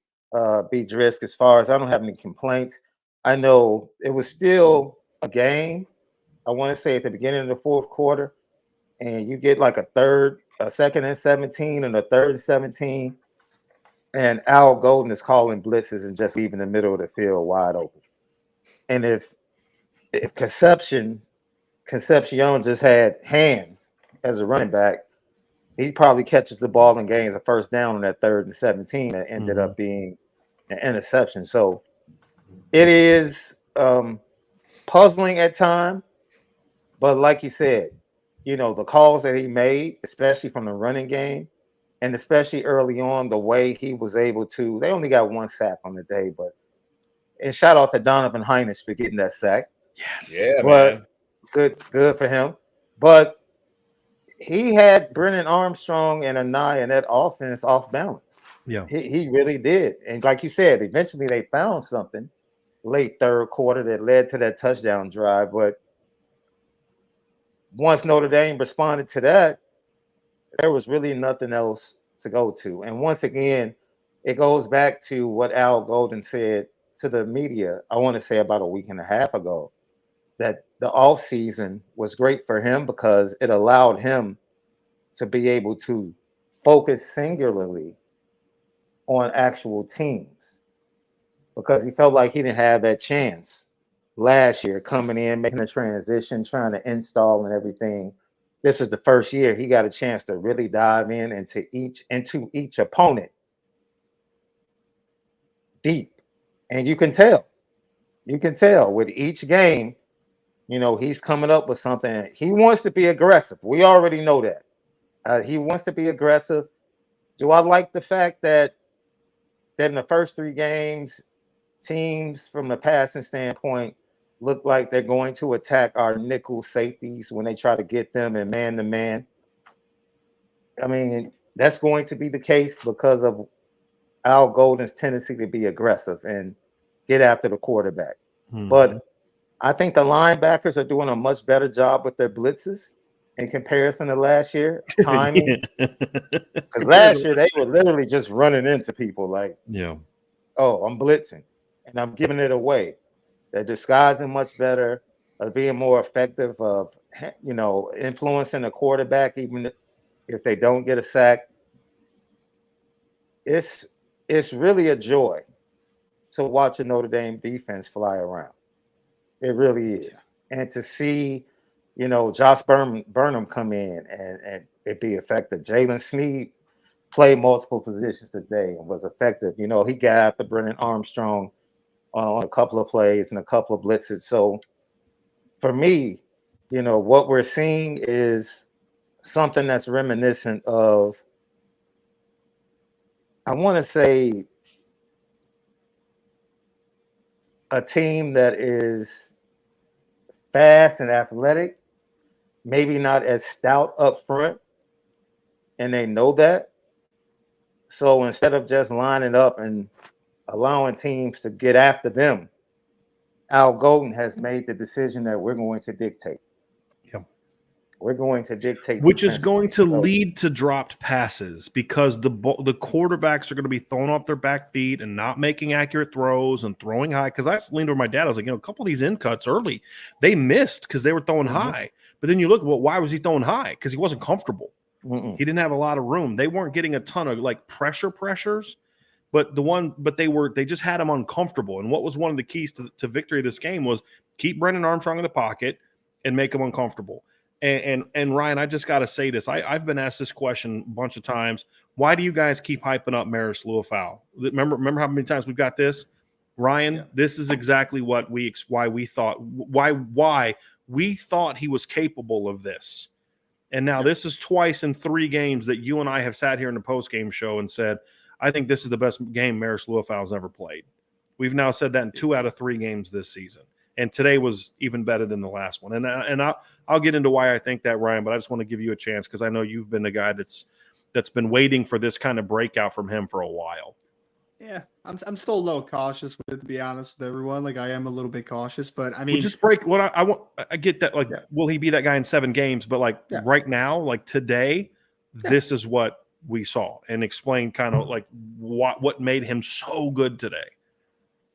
B. Drisk, as far as I don't have any complaints. I know it was still a game. I want to say at the beginning of the fourth quarter, and you get like a second and 17 and a third and 17. And Al Golden is calling blitzes and just leaving the middle of the field wide open. And if Concepcion just had hands as a running back, he probably catches the ball and gains a first down on that third and 17 that ended up being an interception. So it is puzzling at times, but like you said, the calls that he made, especially from the running game, and especially early on, the way he was able to, they only got 1 sack on the day, and shout out to Donovan Heinrich for getting that sack. Yes. Yeah, but man. Good for him. But he had Brennan Armstrong and Anaya and that offense off balance. Yeah. He really did. And like you said, eventually they found something late third quarter that led to that touchdown drive. But once Notre Dame responded to that, there was really nothing else to go to. And once again, it goes back to what Al Golden said to the media, I want to say about a week and a half ago, that the offseason was great for him because it allowed him to be able to focus singularly on actual teams, because he felt like he didn't have that chance last year coming in, making a transition, trying to install and everything. This is the first year he got a chance to really dive into each opponent deep. And you can tell with each game, he's coming up with something. He wants to be aggressive. We already know that. He wants to be aggressive. Do I like the fact that in the first 3 games, teams from the passing standpoint look like they're going to attack our nickel safeties when they try to get them in man-to-man? I mean, that's going to be the case because of Al Golden's tendency to be aggressive and get after the quarterback. But I think the linebackers are doing a much better job with their blitzes in comparison to last year. Timing. Because last year they were literally just running into people like, oh, I'm blitzing and I'm giving it away. They're disguising much better, being more effective of, influencing the quarterback, even if they don't get a sack. It's really a joy to watch a Notre Dame defense fly around. It really is. And to see, Josh Burnham come in and it be effective. Jalen Sneed played multiple positions today and was effective. He got after Brennan Armstrong on a couple of plays and a couple of blitzes. So for me, what we're seeing is something that's reminiscent of, I want to say, a team that is fast and athletic, maybe not as stout up front, and they know that. So instead of just lining up and allowing teams to get after them, Al Golden has made the decision that we're going to dictate. We're going to dictate, which is going to defensively. So, lead to dropped passes because the quarterbacks are going to be throwing off their back feet and not making accurate throws and throwing high. Because I leaned over my dad, I was like, a couple of these in cuts early, they missed because they were throwing high. But then you look, well, why was he throwing high? Because he wasn't comfortable. He didn't have a lot of room. They weren't getting a ton of like pressures, but they just had him uncomfortable. And what was one of the keys to victory of this game was keep Brendan Armstrong in the pocket and make him uncomfortable. And Ryan, I just got to say this. I've been asked this question a bunch of times. Why do you guys keep hyping up Maris Luafau? Remember how many times we've got this? Ryan, This is exactly why we thought he was capable of this. And now this is twice in 3 games that you and I have sat here in the post-game show and said, I think this is the best game Maris Luafau's ever played. We've now said that in 2 out of 3 games this season. And today was even better than the last one. And I'll get into why I think that, Ryan, but I just want to give you a chance because I know you've been the guy that's been waiting for this kind of breakout from him for a while. Yeah, I'm still a little cautious with it, to be honest with everyone. Like I am a little bit cautious, but I mean, just break what I want. I get that. Like, will he be that guy in 7 games? But like right now, like today, this is what we saw, and explain kind of like what made him so good today.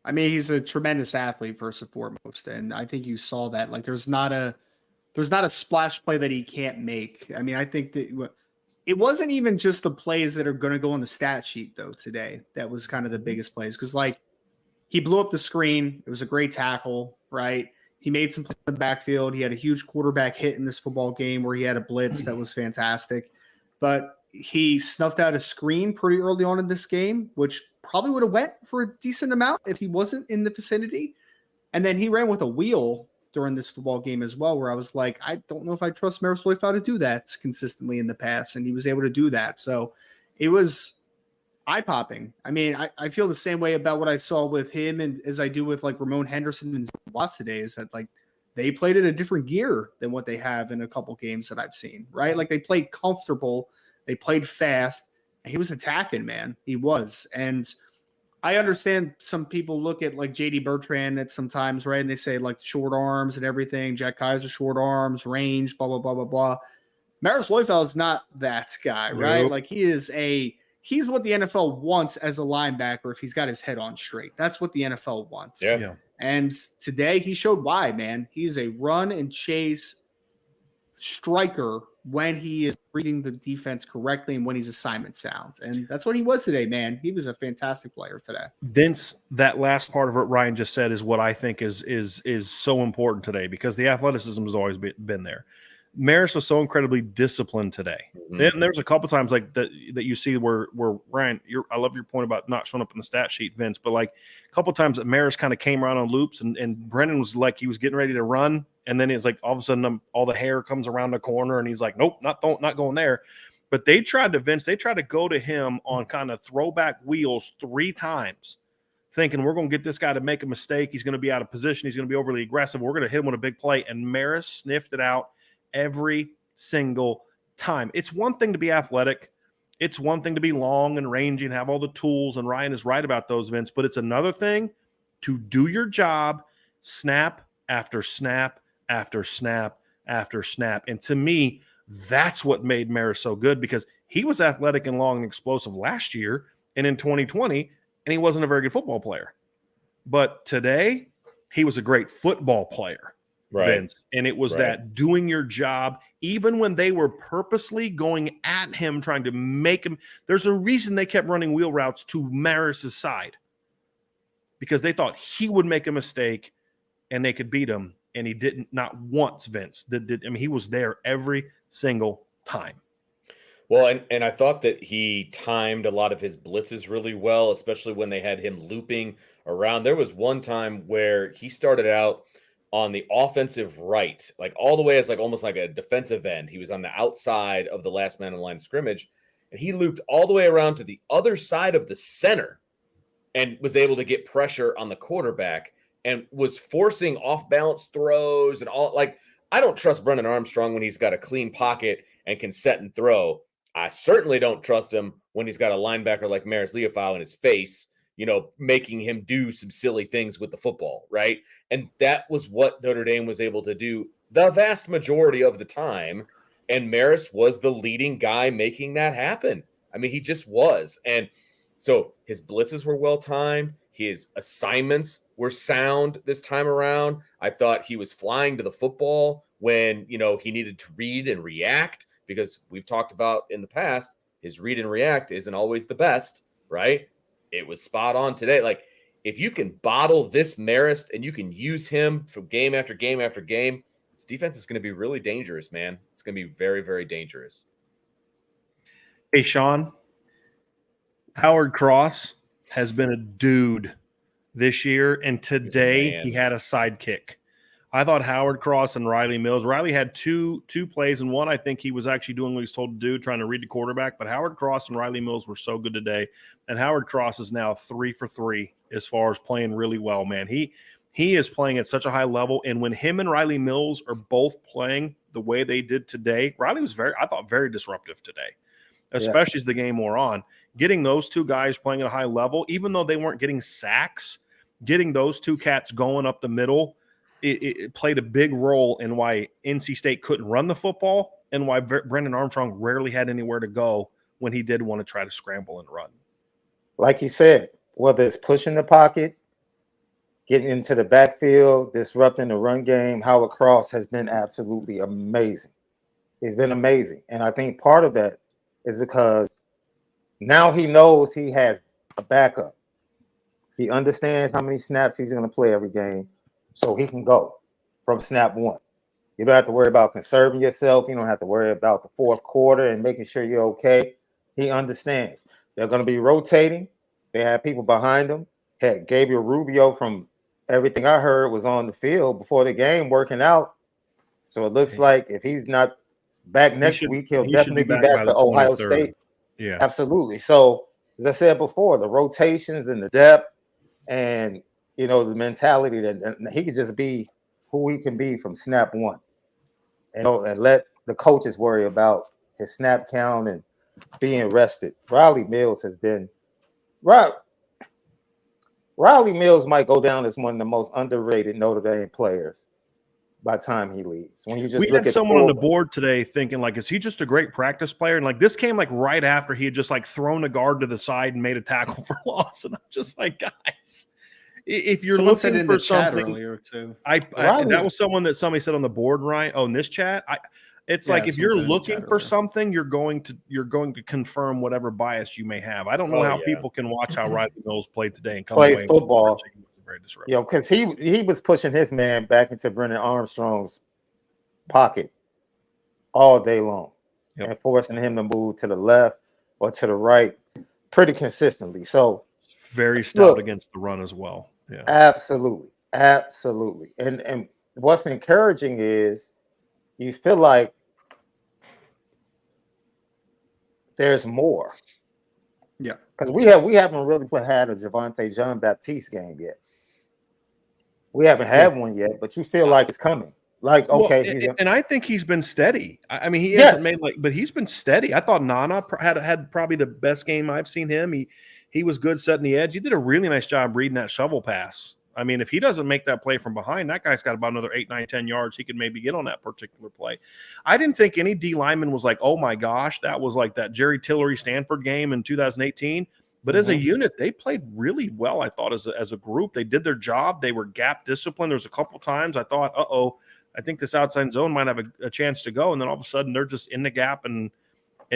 I mean, he's a tremendous athlete first and foremost, and I think you saw that. Like, there's not a splash play that he can't make. I mean, I think that it wasn't even just the plays that are going to go on the stat sheet though today. That was kind of the biggest plays because like he blew up the screen. It was a great tackle, right? He made some plays in the backfield. He had a huge quarterback hit in this football game where he had a blitz that was fantastic, but he snuffed out a screen pretty early on in this game, which probably would have went for a decent amount if he wasn't in the vicinity. And then he ran with a wheel during this football game as well, where I was like, I don't know if I trust Maris Luafau to do that consistently in the past. And he was able to do that. So it was eye-popping. I mean, I feel the same way about what I saw with him and as I do with like Ramon Henderson and Watts today, is that like they played in a different gear than what they have in a couple games that I've seen, right? Like they played comfortable. They played fast. And he was attacking, man. He was. And I understand some people look at like JD Bertrand at sometimes, right? And they say like short arms and everything. Jack Kaiser, short arms, range, blah, blah, blah, blah, blah. Maris Luafau is not that guy, right? Nope. Like he's what the NFL wants as a linebacker if he's got his head on straight. That's what the NFL wants. Yeah. And today he showed why, man. He's a run and chase striker when he is reading the defense correctly and when he's assignment sound. And that's what he was today, man. He was a fantastic player today. Vince, that last part of what Ryan just said is what I think is so important today because the athleticism has always been there. Maris was so incredibly disciplined today. And there's a couple times like that you see where Ryan, I love your point about not showing up in the stat sheet, Vince, but like a couple times that Maris kind of came around on loops and Brennan was like, he was getting ready to run. And then it's like, all of a sudden all the hair comes around the corner and he's like, nope, not going there. But they tried to go to him on kind of throwback wheels 3 times, thinking we're going to get this guy to make a mistake. He's going to be out of position. He's going to be overly aggressive. We're going to hit him with a big play. And Maris sniffed it out every single time. It's one thing to be athletic. It's one thing to be long and rangy and have all the tools. And Ryan is right about those, Vince. But it's another thing to do your job snap after snap after snap after snap. And to me, that's what made Maris so good because he was athletic and long and explosive last year and in 2020, and he wasn't a very good football player. But today, he was a great football player. Right. Vince. And it was that doing your job, even when they were purposely going at him, trying to make him. There's a reason they kept running wheel routes to Maris's side because they thought he would make a mistake and they could beat him. And he didn't, not once, Vince. He was there every single time. Well, and I thought that he timed a lot of his blitzes really well, especially when they had him looping around. There was one time where he started out on the offensive right, like all the way as like almost like a defensive end. He was on the outside of the last man in line of scrimmage, and he looped all the way around to the other side of the center and was able to get pressure on the quarterback and was forcing off-balance throws and all. Like, I don't trust Brendan Armstrong when he's got a clean pocket and can set and throw. I certainly don't trust him when he's got a linebacker like Maris Luafau in his face, making him do some silly things with the football, right? And that was what Notre Dame was able to do the vast majority of the time. And Maris was the leading guy making that happen. I mean, he just was. And so his blitzes were well timed. His assignments were sound this time around. I thought he was flying to the football when, he needed to read and react, because we've talked about in the past, his read and react isn't always the best, right? It was spot on today. Like, if you can bottle this Marist and you can use him from game after game after game, this defense is going to be really dangerous, man. It's going to be very, very dangerous. Hey, Sean, Howard Cross has been a dude this year, and today he had a sidekick. I thought Howard Cross and Riley Mills. Riley had two plays, and one I think he was actually doing what he's told to do, trying to read the quarterback. But Howard Cross and Riley Mills were so good today, and Howard Cross is now 3 for 3 as far as playing really well, man. He is playing at such a high level, and when him and Riley Mills are both playing the way they did today, Riley was I thought very disruptive today, especially as the game wore on. Getting those two guys playing at a high level, even though they weren't getting sacks, getting those two cats going up the middle, it played a big role in why NC State couldn't run the football and why Brendan Armstrong rarely had anywhere to go when he did want to try to scramble and run. Like you said, whether it's pushing the pocket, getting into the backfield, disrupting the run game, Howard Cross has been absolutely amazing. He's been amazing. And I think part of that is because now he knows he has a backup. He understands how many snaps he's going to play every game, so he can go from snap one. You don't have to worry about conserving yourself. You don't have to worry about the fourth quarter and making sure you're okay. He understands. They're going to be rotating. They have people behind them. Heck, Gabriel Rubio, from everything I heard, was on the field before the game working out. So it looks like if he's not back next week, he'll definitely be back to Ohio State. Yeah, absolutely. So as I said before, the rotations and the depth and, the mentality that he could just be who he can be from snap one, and let the coaches worry about his snap count and being rested. Riley Mills might go down as one of the most underrated Notre Dame players by the time he leaves. When you just we had someone on the board today thinking, like, is he just a great practice player? And like, this came like right after he had just like thrown a guard to the side and made a tackle for loss. And I'm just like, guys, if you're looking for something earlier too, that was someone that somebody said on the board, Ryan. Oh, in this chat, it's like if you're looking for something, you're going to confirm whatever bias you may have. I don't know how people can watch how Riley Mills played today and come plays football. Because he was pushing his man back into Brendan Armstrong's pocket all day long and forcing him to move to the left or to the right pretty consistently. So very stout against the run as well. Yeah, absolutely. And what's encouraging is you feel like there's more. Yeah, because we haven't really had a Javonte Jean-Baptiste game yet. We haven't had one yet, but you feel like it's coming. Like, okay, and I think he's been steady. I mean, he hasn't made but he's been steady. I thought Nana had probably the best game I've seen him. He was good setting the edge. He did a really nice job reading that shovel pass. I mean, if he doesn't make that play from behind, that guy's got about another 8, 9, 10 yards he could maybe get on that particular play. I didn't think any D lineman was like, oh my gosh, that was like that Jerry Tillery Stanford game in 2018. But as a unit, they played really well, I thought, as a group. They did their job. They were gap disciplined. There's a couple times I thought, I think this outside zone might have a chance to go. And then all of a sudden they're just in the gap and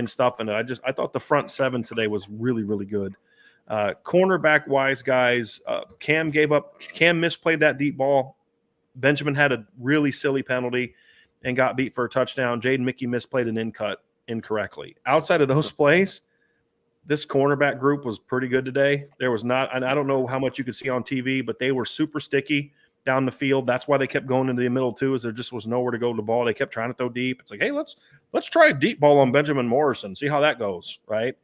stuff. And I thought the front seven today was really, really good. Cornerback wise, guys, Cam misplayed that deep ball. Benjamin had a really silly penalty and got beat for a touchdown. Jaden Mickey misplayed an in cut incorrectly. Outside of those plays, this cornerback group was pretty good today. There was not, and I don't know how much you could see on TV, but they were super sticky down the field. That's why they kept going into the middle too, is there just was nowhere to go to the ball. They kept trying to throw deep. It's like, hey, let's try a deep ball on Benjamin Morrison, see how that goes, right?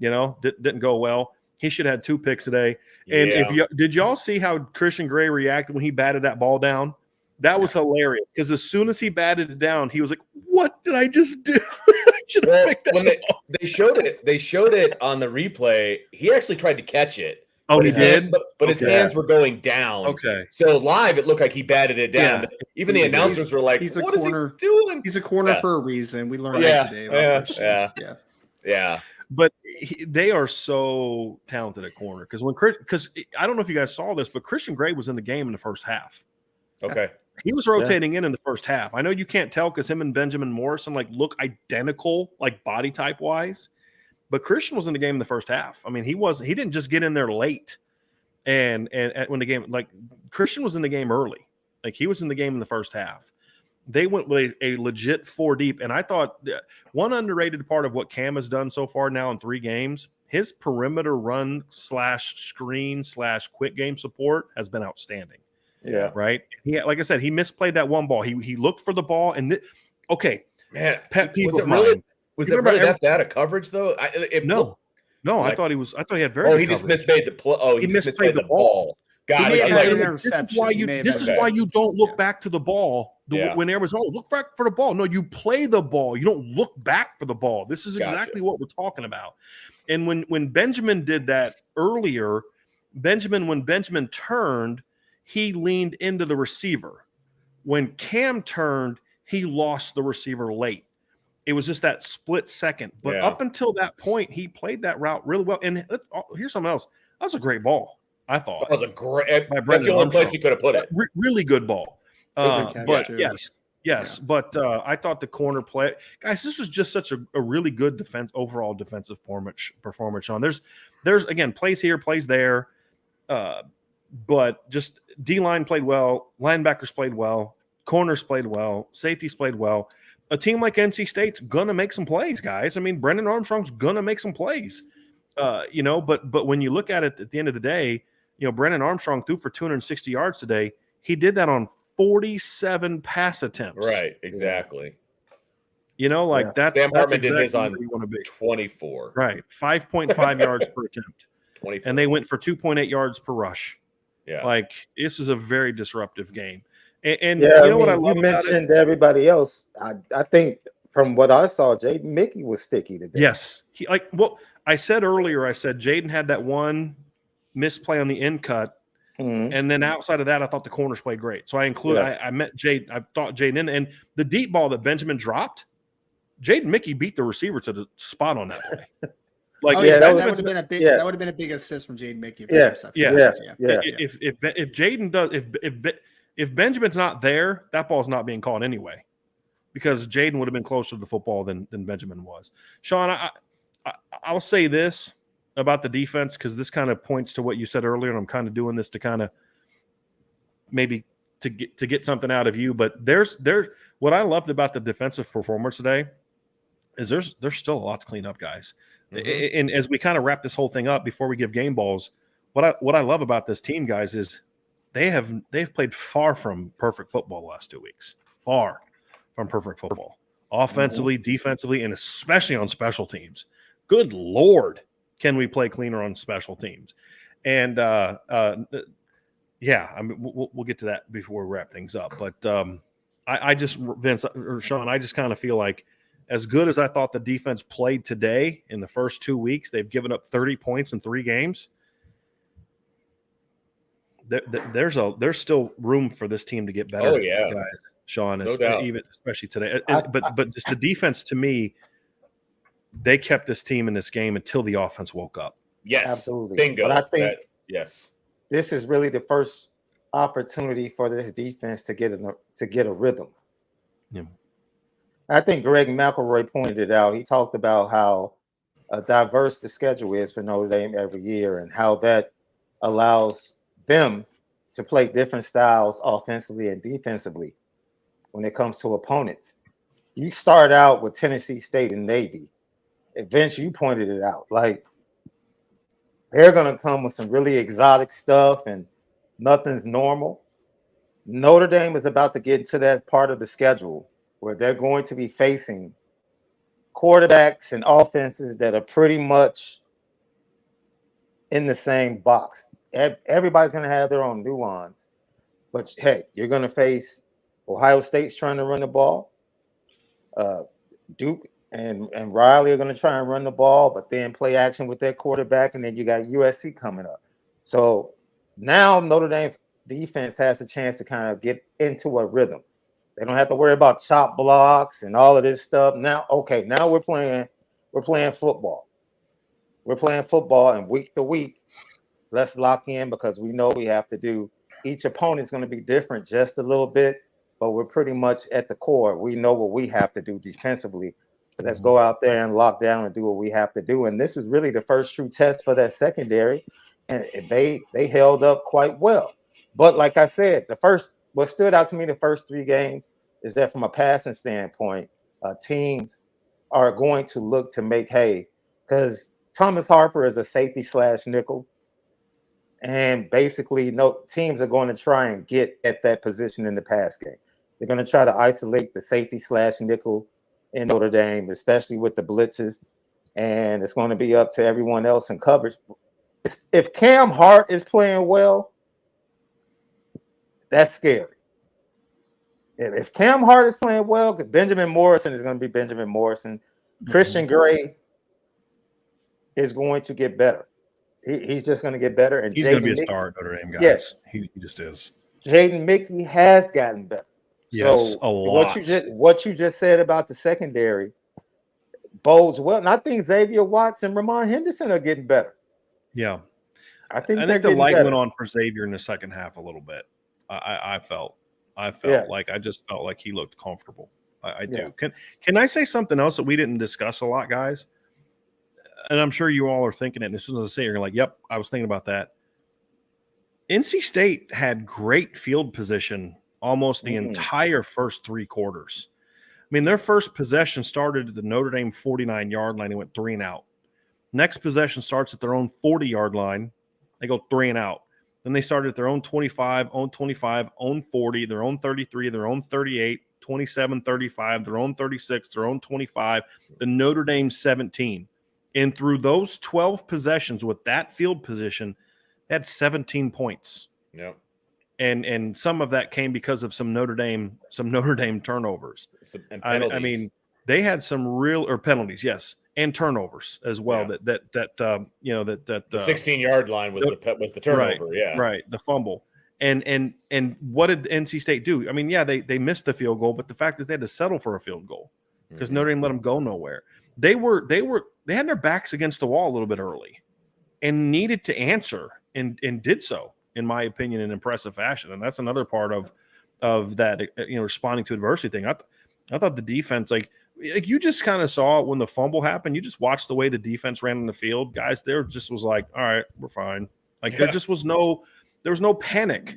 Didn't go well. He should have had 2 picks today. And did y'all see how Christian Gray reacted when he batted that ball down? That was hilarious because as soon as he batted it down, he was like, "What did I just do?" I should have picked that when they showed it on the replay. He actually tried to catch it, Oh, But he his hand- did? but his Okay. hands were going down. Okay. So live, it looked like he batted it down. Yeah. Even the announcers were like, He's a "What is he corner. doing?" He's a corner Yeah. for a reason. We learned Yeah, that today about Christian. yeah. Yeah. But they are so talented at corner because I don't know if you guys saw this, but Christian Gray was in the game in the first half. Okay. He was rotating in the first half. I know you can't tell because him and Benjamin Morrison like look identical, like body type wise. But Christian was in the game in the first half. I mean, he didn't just get in there late and when the game, like Christian was in the game early. Like he was in the game in the first half. They went with a legit 4 deep. And I thought one underrated part of what Cam has done so far now in 3 games, his perimeter run / screen / quick game support has been outstanding. Yeah. Right. He, like I said, he misplayed that one ball. He looked for the ball and Man, pet peeve was of it really mine. was You it remember really that bad a coverage though? No, like- I thought he had very Oh, good he just coverage. mismade the play. Oh, he just misplayed the ball. Got He it. may I have was had like, an This is interception. why He may have this had is an why you don't look Yeah. back to the ball Yeah. when there was look back for the ball. No, you play the ball. You don't look back for the ball. This is Gotcha. exactly what we're talking about. And when Benjamin did that earlier, when Benjamin turned, he leaned into the receiver. When Cam turned, he lost the receiver late. It was just that split second. But Yeah. up until that point, he played that route really well. And here's something else. That was a great ball, I thought. that was a great. By That's Brendan the only place Armstrong. he could have put it. Really good ball. was a catch, But too. yes. Yeah. But I thought the corner play, guys, this was just such a really good overall defensive performance, Sean. There's again, plays here, plays there. But just D-line played well, linebackers played well, corners played well, safeties played well. A team like NC State's gonna make some plays, guys. I mean, Brendan Armstrong's gonna make some plays. But when you look at it at the end of the day, Brendan Armstrong threw for 260 yards today. He did that on 47 pass attempts. Right. Exactly. That's Sam Hartman exactly did his on where you want to be. 24. Right. 5.5 yards per attempt. 24. And they went for 2.8 yards per rush. Yeah. Like this is a very disruptive game. And Yeah, you know what I love you about it? mentioned everybody else. I think from what I saw, Jaden Mickey was sticky today. Yes. I said earlier, Jaden had that one misplay on the end cut. Mhm. And then outside of that, I thought the corners played great. So I met Jaden. I thought Jaden in, and the deep ball that Benjamin dropped, Jaden Mickey beat the receiver to the spot on that play. Like, Oh, yeah, yeah, that that was- would have been a big. yeah. That would have been a big assist from Jaden Mickey. Yeah, yeah. Yeah. If Jaden does, if Benjamin's not there, that ball's not being called anyway, because Jaden would have been closer to the football than Benjamin was. Sean, I'll say this about the defense because this kind of points to what you said earlier, and I'm kind of doing this to kind of maybe to get something out of you. But there's what I loved about the defensive performance today is there's still a lot to clean up, guys. Mm-hmm. And as we kind of wrap this whole thing up before we give game balls, what I love about this team, guys, is they've played far from perfect football the last 2 weeks. Far from perfect football. Offensively, defensively, and especially on special teams. Good Lord, can we play cleaner on special teams? And yeah, I mean we'll get to that before we wrap things up. But I just, Vince or Sean, I just kind of feel like as good as I thought the defense played today in the first 2 weeks, they've given up 30 points in 3 games. There's still room for this team to get better. Oh, yeah. guys, Sean, No doubt. especially today. But just the defense, to me, they kept this team in this game until the offense woke up. Yes. Absolutely. Bingo. But I think yes. this is really the first opportunity for this defense to get a rhythm. Yeah. I think Greg McElroy pointed it out. He talked about how diverse the schedule is for Notre Dame every year and how that allows them to play different styles offensively and defensively when it comes to opponents. You start out with Tennessee State and Navy. Vince, you pointed it out. Like, they're going to come with some really exotic stuff and nothing's normal. Notre Dame is about to get into that part of the schedule where they're going to be facing quarterbacks and offenses that are pretty much in the same box. Everybody's going to have their own nuance. But, hey, you're going to face Ohio State's trying to run the ball. Duke and Riley are going to try and run the ball, but then play action with their quarterback, and then you got USC coming up. So now Notre Dame's defense has a chance to kind of get into a rhythm. They don't have to worry about chop blocks and all of this stuff. Now, okay, now we're playing football. We're playing football, and week to week, let's lock in because we know we have to do. Each opponent's going to be different just a little bit, but we're pretty much at the core. We know what we have to do defensively. So let's go out there and lock down and do what we have to do. And this is really the first true test for that secondary, and they held up quite well. But like I said, what stood out to me the first 3 games is that from a passing standpoint, teams are going to look to make hay because Thomas Harper is a safety / nickel. And basically, no teams are going to try and get at that position in the pass game. They're going to try to isolate the safety / nickel in Notre Dame, especially with the blitzes. And it's going to be up to everyone else in coverage. If Cam Hart is playing well, that's scary. If Cam Hart is playing well, because Benjamin Morrison is going to be Benjamin Morrison. Christian Gray is going to get better. He's just going to get better. And he's going to be a star at Notre Dame, guys. Yes. He just is. Jaden Mickey has gotten better. Yes, so a lot. What you just said about the secondary bodes well. And I think Xavier Watts and Ramon Henderson are getting better. Yeah. I think the light went on for Xavier in the second half a little bit. I felt like I just felt like he looked comfortable. I do. Can I say something else that we didn't discuss a lot, guys? And I'm sure you all are thinking it. And as soon as I say it, you're like, yep, I was thinking about that. NC State had great field position almost the entire first 3 quarters. I mean, their first possession started at the Notre Dame 49-yard line. They went 3 and out. Next possession starts at their own 40-yard line. They go 3 and out. Then they started at their own 25, own 25, own 40, their own 33, their own 38, 27, 35, their own 36, their own 25, the Notre Dame 17. And through those 12 possessions with that field position, they had 17 points. Yep. And some of that came because of some Notre Dame turnovers. And penalties. I mean, they had some real penalties, yes, and turnovers as well. Yeah. That the 16-yard line was the turnover. Right, the fumble. And what did NC State do? I mean, yeah, they missed the field goal, but the fact is they had to settle for a field goal because Notre Dame let them go nowhere. They had their backs against the wall a little bit early and needed to answer and did so, in my opinion, in impressive fashion. And that's another part of that, responding to adversity thing. I thought the defense, like you just kind of saw when the fumble happened, you just watched the way the defense ran in the field. Guys, there just was like, all right, we're fine. Like there was no panic,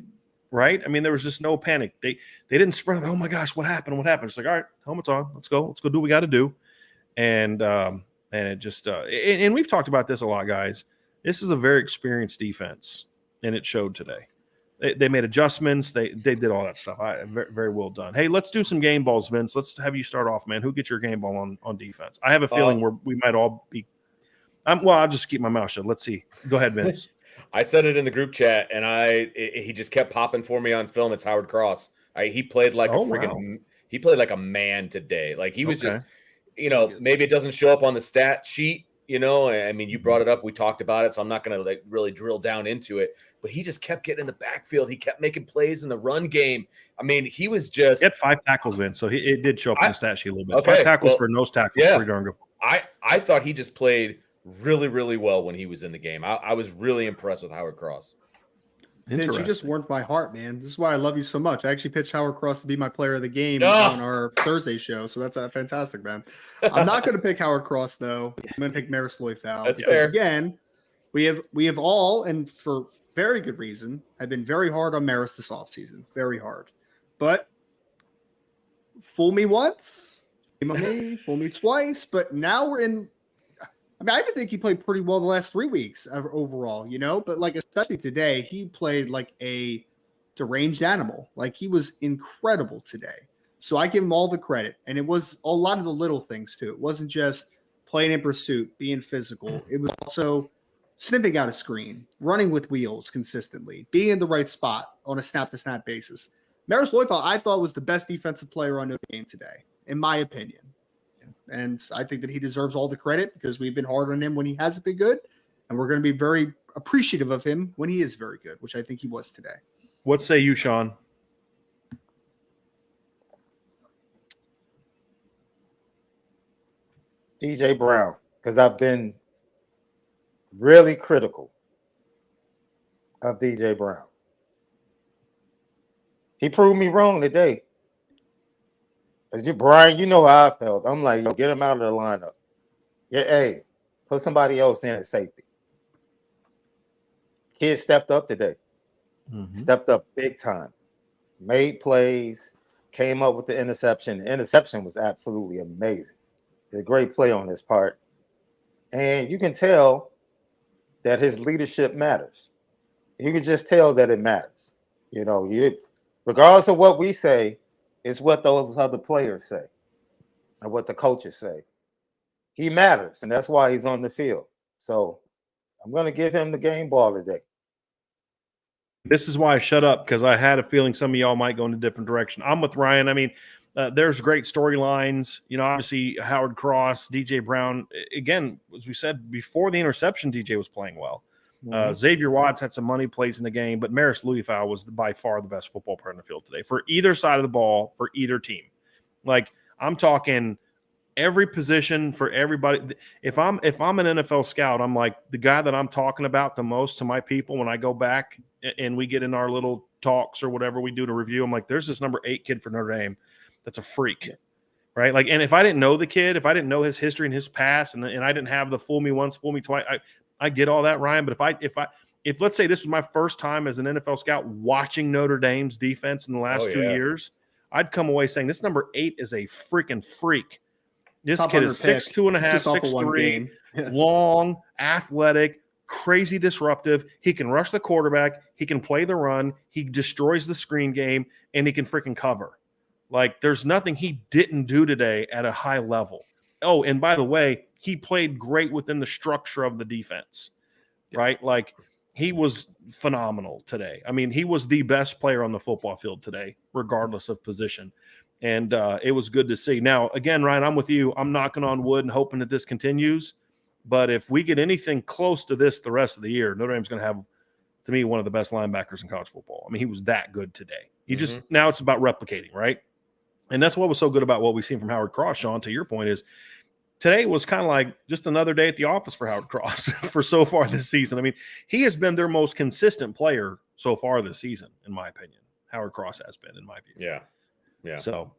right? I mean, there was just no panic. They didn't sprint. Oh my gosh, what happened? What happened? It's like, all right, helmets on. Let's go do what we got to do. And it just and we've talked about this a lot, guys. This is a very experienced defense, and it showed today. They made adjustments. They did all that stuff. Very, very well done. Hey, let's do some game balls, Vince. Let's have you start off, man. Who gets your game ball on defense? I have a feeling we might all be. I'll just keep my mouth shut. Let's see. Go ahead, Vince. I said it in the group chat, and he just kept popping for me on film. It's Howard Cross. He played like he played like a man today. Like he was just, maybe it doesn't show up on the stat sheet. I mean, you brought it up. We talked about it, so I'm not going to really drill down into it. But he just kept getting in the backfield. He kept making plays in the run game. I mean, he was just. He had 5 tackles, Vince, so it did show up in the stat sheet a little bit. Okay, 5 tackles for nose tackles. Yeah. Pretty darn good. I thought he just played really, really well when he was in the game. I was really impressed with Howard Cross. Vince, you just warmed my heart, man. This is why I love you so much. I actually pitched Howard Cross to be my player of the game on our Thursday show, so that's fantastic, man. I'm not going to pick Howard Cross, though. I'm going to pick Maris Loifow. That's fair. Again, we have all, and for very good reason, have been very hard on Maris this offseason. Very hard. But fool me once, fool me twice, but now we're in – I mean, I even think he played pretty well the last 3 weeks overall, but especially today, he played like a deranged animal. Like he was incredible today. So I give him all the credit. And it was a lot of the little things too. It wasn't just playing in pursuit, being physical. It was also sniffing out a screen, running with wheels consistently, being in the right spot on a snap-to-snap basis. Maris Loifow, I thought, was the best defensive player on Notre Dame today, in my opinion. And I think that he deserves all the credit because we've been hard on him when he hasn't been good. And we're going to be very appreciative of him when he is very good, which I think he was today. What say you, Sean? DJ Brown, because I've been really critical of DJ Brown. He proved me wrong today. Brian, you know how I felt. I'm like, yo, get him out of the lineup. Yeah, hey, put somebody else in at safety. Kid stepped up today. Stepped up big time. Made plays, came up with the interception. The interception was absolutely amazing. A great play on his part. And you can tell that his leadership matters. You can just tell that it matters. You know, regardless of what we say, it's what those other players say and what the coaches say. He matters, and that's why he's on the field. So I'm going to give him the game ball today. This is why I shut up, because I had a feeling some of y'all might go in a different direction. I'm with Ryan. I mean, there's great storylines. You know, obviously Howard Cross, DJ Brown. Again, as we said before the interception, DJ was playing well. Xavier Watts had some money plays in the game, but Maris Luifau was by far the best football player on the field today for either side of the ball, for either team. Like, I'm talking every position for everybody. If I'm an NFL scout, I'm like, the guy that I'm talking about the most to my people when I go back and we get in our little talks or whatever we do to review, I'm like, there's this number 8 kid for Notre Dame that's a freak. Right? Like, and if I didn't know the kid, if I didn't know his history and his past, and I didn't have the fool me once, fool me twice, I get all that, Ryan. But if let's say this was my first time as an NFL scout watching Notre Dame's defense in the last 2 years, I'd come away saying this number 8 is a freaking freak. This Top kid is 6'2.5", 6'3", long, athletic, crazy disruptive. He can rush the quarterback. He can play the run. He destroys the screen game, and he can freaking cover. Like, there's nothing he didn't do today at a high level. Oh, and by the way, he played great within the structure of the defense, right? Like, he was phenomenal today. I mean, he was the best player on the football field today, regardless of position. And it was good to see. Now, again, Ryan, I'm with you. I'm knocking on wood and hoping that this continues. But if we get anything close to this the rest of the year, Notre Dame's going to have, to me, one of the best linebackers in college football. I mean, he was that good today. He just, now it's about replicating, right? And that's what was so good about what we've seen from Howard Cross, Sean, to your point, is today was kind of like just another day at the office for Howard Cross for so far this season. I mean, he has been their most consistent player so far this season, in my opinion. Howard Cross has been, in my view. Yeah. Yeah. So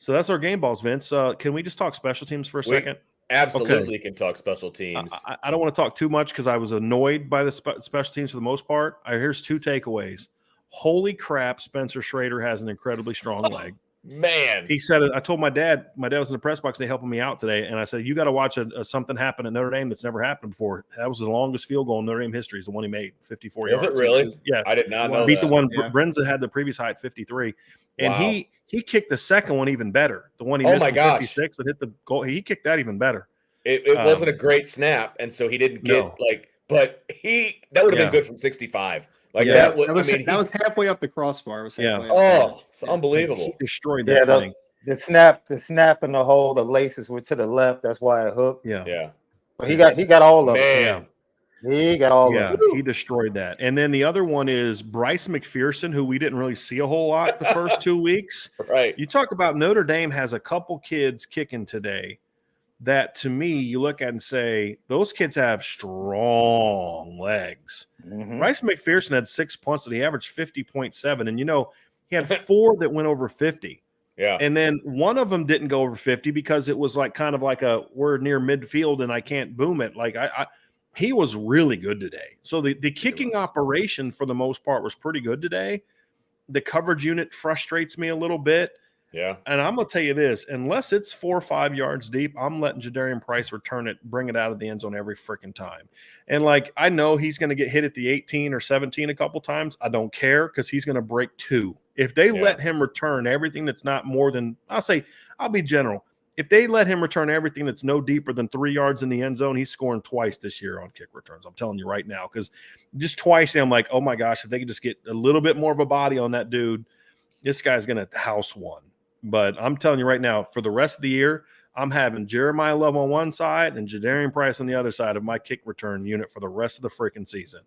that's our game balls, Vince. Can we just talk special teams for a second? Absolutely can talk special teams. I don't want to talk too much because I was annoyed by the special teams for the most part. Here's 2 takeaways. Holy crap, Spencer Schrader has an incredibly strong leg. Man, he said it. I told my dad was in the press box. They helping me out today. And I said, you got to watch something happen at Notre Dame that's never happened before. That was the longest field goal in Notre Dame history, is the one he made, 54 yards. Is it really? Yeah. I did not know beat that. the one Brenza had the previous height, 53. And he kicked the second one even better. The one he missed from 56 that hit the goal. He kicked that even better. It wasn't a great snap, and so he didn't get but that would have been good from 65. Like that was halfway up the crossbar. It was it's unbelievable. He destroyed that thing. The snap and the hole, the laces were to the left. That's why it hooked. Yeah. But he got all of it. Yeah. He got all of it. He destroyed that. And then the other one is Bryce McPherson, who we didn't really see a whole lot the first 2 weeks. Right. You talk about Notre Dame has a couple kids kicking today that, to me, you look at and say, those kids have strong legs. Bryce McPherson had 6 punts and he averaged 50.7. And, he had 4 that went over 50. Yeah. And then one of them didn't go over 50 because it was like kind of like we're near midfield and I can't boom it. Like he was really good today. So the kicking operation for the most part was pretty good today. The coverage unit frustrates me a little bit. Yeah. And I'm going to tell you this, unless it's 4 or 5 yards deep, I'm letting Jadarian Price return it, bring it out of the end zone every freaking time. And I know he's going to get hit at the 18 or 17 a couple times. I don't care because he's going to break 2. If they let him return everything that's not more than, I'll be general. If they let him return everything that's no deeper than 3 yards in the end zone, he's scoring twice this year on kick returns. I'm telling you right now, because just twice, I'm like, oh my gosh, if they could just get a little bit more of a body on that dude, this guy's going to house one. But I'm telling you right now, for the rest of the year, I'm having Jeremiah Love on one side and Jadarian Price on the other side of my kick return unit for the rest of the freaking season,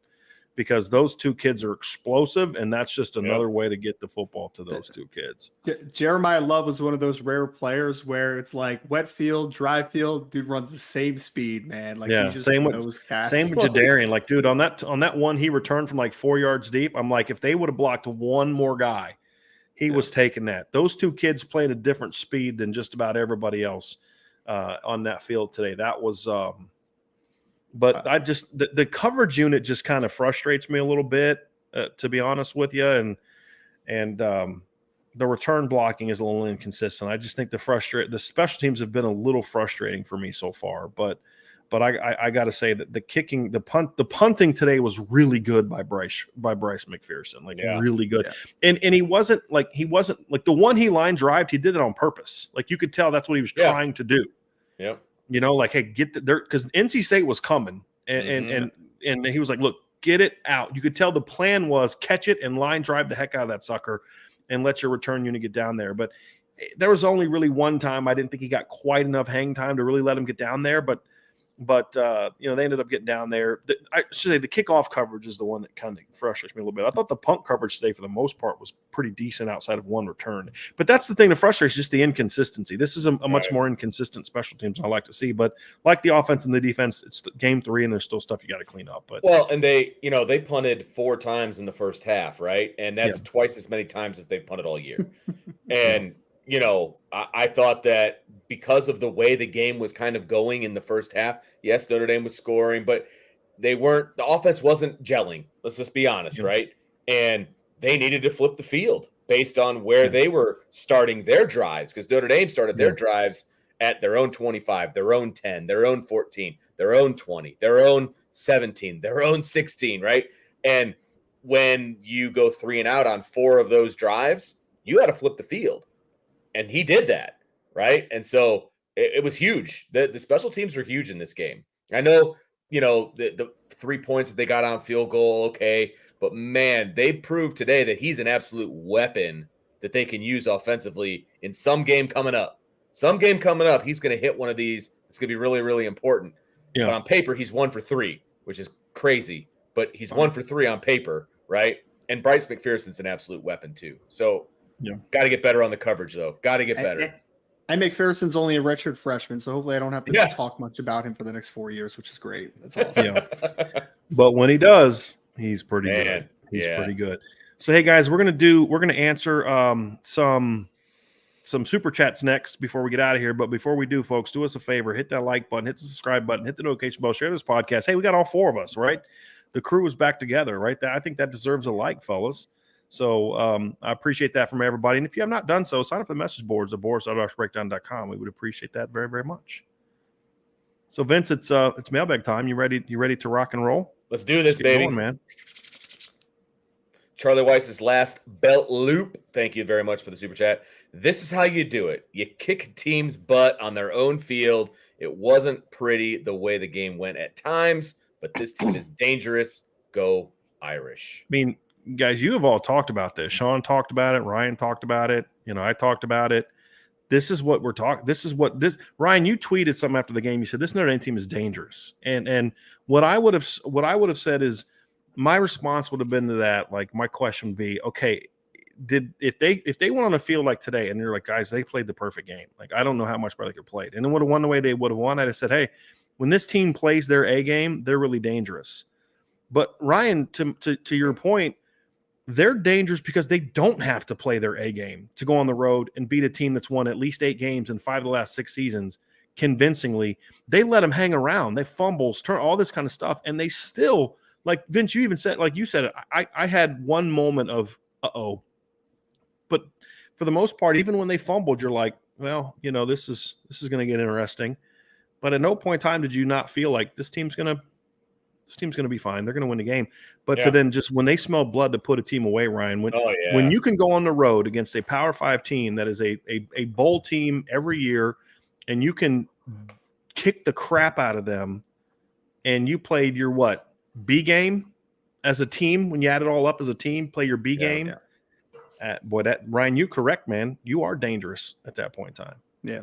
because those two kids are explosive, and that's just another way to get the football to those two kids. Jeremiah Love was one of those rare players where it's like wet field, dry field, dude runs the same speed, man. Like, yeah, he's just same with those cats. Jadarian. Like, dude, on that one he returned from like 4 yards deep, I'm like, if they would have blocked one more guy, he was taking that. Those two kids played a different speed than just about everybody else on that field today. That was but I just the coverage unit just kind of frustrates me a little bit, to be honest with you, and the return blocking is a little inconsistent. I just think the special teams have been a little frustrating for me so far. But I got to say that the kicking, the punting today was really good by Bryce McPherson, like really good. Yeah. And he wasn't like the one he line drived, he did it on purpose. Like, you could tell that's what he was trying to do. Yep. You know, like, hey, get there, because NC State was coming, and he was like, look, get it out. You could tell the plan was catch it and line drive the heck out of that sucker and let your return unit get down there. But there was only really one time I didn't think he got quite enough hang time to really let him get down there. But you know, they ended up getting down there. I should say the kickoff coverage is the one that kind of frustrates me a little bit. I thought the punt coverage today, for the most part, was pretty decent outside of one return. But that's the thing that frustrates, just the inconsistency. This is a much more inconsistent special teams I like to see. But like the offense and the defense, it's game 3, and there's still stuff you got to clean up. But and they punted 4 times in the first half, right? And that's twice as many times as they've punted all year. And you know, I thought that because of the way the game was kind of going in the first half, yes, Notre Dame was scoring, but the offense wasn't gelling. Let's just be honest, right? And they needed to flip the field based on where they were starting their drives, because Notre Dame started their drives at their own 25, their own 10, their own 14, their own 20, their own 17, their own 16, right? And when you go 3 and out on 4 of those drives, you got to flip the field. And he did that, right? And so it was huge. The special teams were huge in this game. I know, you know, the 3 points that they got on field goal, okay. But, man, they proved today that he's an absolute weapon that they can use offensively in some game coming up. Some game coming up, he's going to hit one of these. It's going to be really, really important. Yeah. But on paper, he's 1 for 3, which is crazy. But he's 1 for 3 on paper, right? And Bryce McPherson's an absolute weapon too. So, got to get better on the coverage, though. Got to get better. And McPherson's only a redshirt freshman, so hopefully I don't have to talk much about him for the next 4 years, which is great. That's awesome. But when he does, he's pretty good. He's pretty good. So, hey guys, we're gonna answer some super chats next before we get out of here. But before we do, folks, do us a favor: hit that like button, hit the subscribe button, hit the notification bell, share this podcast. Hey, we got all 4 of us, right? The crew is back together, right? I think that deserves a like, fellas. So I appreciate that from everybody. And if you have not done so, sign up for the message boards at boris.breakdown.com. We would appreciate that very, very much. So, Vince, it's mailbag time. You ready to rock and roll? Let's do this, baby. Going, man. Charlie Weiss's last belt loop. Thank you very much for the super chat. This is how you do it. You kick a team's butt on their own field. It wasn't pretty the way the game went at times, but this team is dangerous. Go Irish. I mean, guys, you have all talked about this. Sean talked about it. Ryan talked about it. You know, I talked about it. This is what we're talking. Ryan, you tweeted something after the game. You said this Notre Dame team is dangerous. And what I would have said is, my response would have been to that. Like, my question would be, okay, if they went on a field like today and you're like, guys, they played the perfect game. Like, I don't know how much better they could play it. And it would have won the way they would have won. I'd have said, hey, when this team plays their A game, they're really dangerous. But Ryan, to your point, they're dangerous because they don't have to play their A game to go on the road and beat a team that's won at least 8 games in 5 of the last 6 seasons convincingly. They let them hang around. They fumbles, turn all this kind of stuff, and they still, like Vince, you even said, like you said, I had one moment of uh-oh. But for the most part, even when they fumbled, you're like, well, you know, this is going to get interesting. But at no point in time did you not feel like this team's going to be fine. They're going to win the game. But to then just when they smell blood to put a team away, Ryan, when you can go on the road against a Power 5 team that is a bowl team every year, and you can kick the crap out of them, and you played your B game as a team, when you add it all up as a team, play your B game. Yeah. Ryan, you correct, man. You are dangerous at that point in time. Yeah.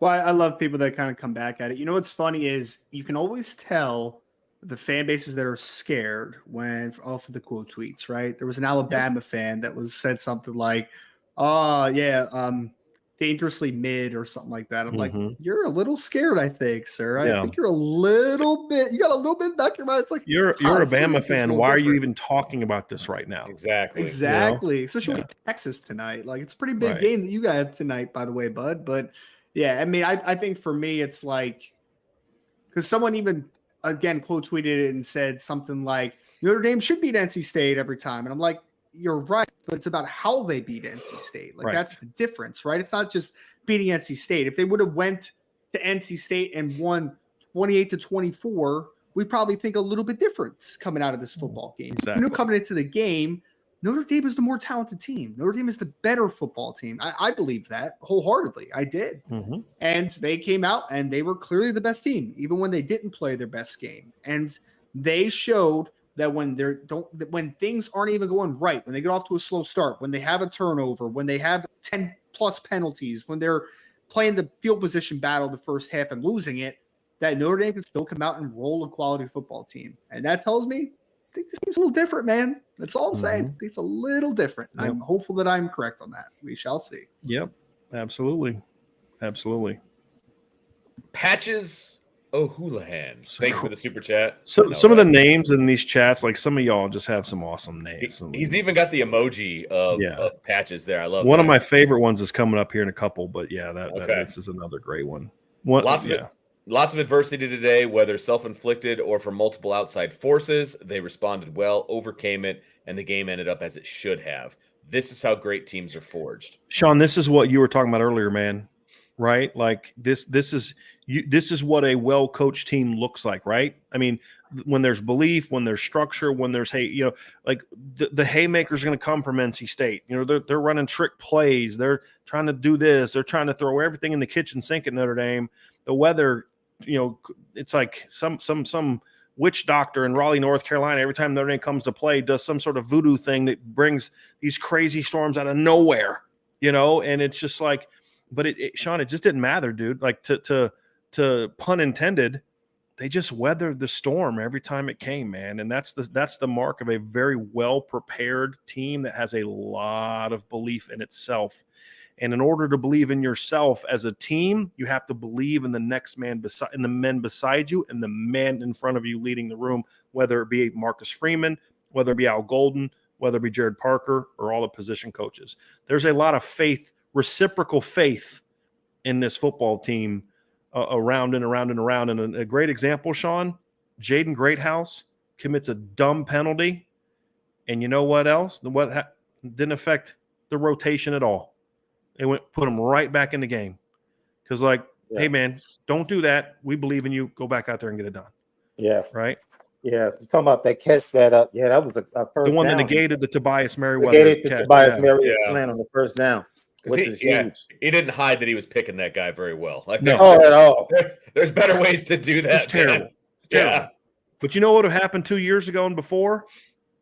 Well, I love people that kind of come back at it. You know what's funny is you can always tell the fan bases that are scared when off of the quote tweets, right? There was an Alabama fan that said something like, "Oh yeah, dangerously mid" or something like that. I'm like, Mhm. you're a little scared, I think, sir. I Yeah. think you're a little bit. You got a little bit back your mind. It's like You're a honestly, I Bama think it's a fan. little Why are you different. even talking about this right now? Exactly. Exactly, especially Yeah. with Texas tonight. Like it's a pretty big Right. game that you got have tonight, by the way, bud. But yeah, I mean, I think for me, it's like because someone even again quote tweeted it and said something like Notre Dame should beat NC State every time, and I'm like, you're right, but it's about how they beat NC State. Like Right. that's the difference, right? It's not just beating NC State. If they would have went to NC State and won 28-24, we probably think a little bit different coming out of this football game. Exactly. You know, coming into the game, Notre Dame is the more talented team. Notre Dame is the better football team. I believe that wholeheartedly. I did. Mhm. And they came out and they were clearly the best team, even when they didn't play their best game. And they showed that when things aren't even going right, when they get off to a slow start, when they have a turnover, when they have 10 plus penalties, when they're playing the field position battle the first half and losing it, that Notre Dame can still come out and roll a quality football team. And that tells me I think this game's a little different, man. That's all I'm saying. I think it's a little different. Yep. I'm hopeful that I'm correct on that. We shall see. Yep. Absolutely. Absolutely. Patches O'Houlihan. Thank you for the super chat. So some of the names in these chats, like some of y'all just have some awesome names. He's even got the emoji of Patches there. I love one that. of my favorite ones is coming up here in a couple, but yeah, this is another great one. Lots of adversity today, whether self-inflicted or from multiple outside forces. They responded well, overcame it, and the game ended up as it should have. This is how great teams are forged. Sean, this is what you were talking about earlier, man. Right? Like this is what a well-coached team looks like, right? I mean, when there's belief, when there's structure, when there's like the haymaker's going to come from NC State. You know, they're running trick plays. They're trying to do this. They're trying to throw everything in the kitchen sink at Notre Dame. The weather, it's like some witch doctor in Raleigh, North Carolina. Every time Notre Dame comes to play, does some sort of voodoo thing that brings these crazy storms out of nowhere, and it's just like, but Sean, it just didn't matter, dude. Like to pun intended, they just weathered the storm every time it came, man. And that's the mark of a very well prepared team that has a lot of belief in itself. And in order to believe in yourself as a team, you have to believe in the next man in the men beside you and the man in front of you leading the room, whether it be Marcus Freeman, whether it be Al Golden, whether it be Jared Parker, or all the position coaches. There's a lot of faith, reciprocal faith in this football team around and around and around. And a great example, Sean, Jaden Greathouse commits a dumb penalty. And you know what else? Didn't affect the rotation at all. It put him right back in the game. Because hey, man, don't do that. We believe in you. Go back out there and get it done. Yeah. Right? Yeah. You're talking about that catch that that was a first the one down. that negated the Tobias Merriweather Negated the catch. Tobias Merriweather slant on the first down. Which is huge. He didn't hide that he was picking that guy very well. Like, at all. There's better ways to do that. It's terrible. Yeah. But you know what would have happened 2 years ago and before?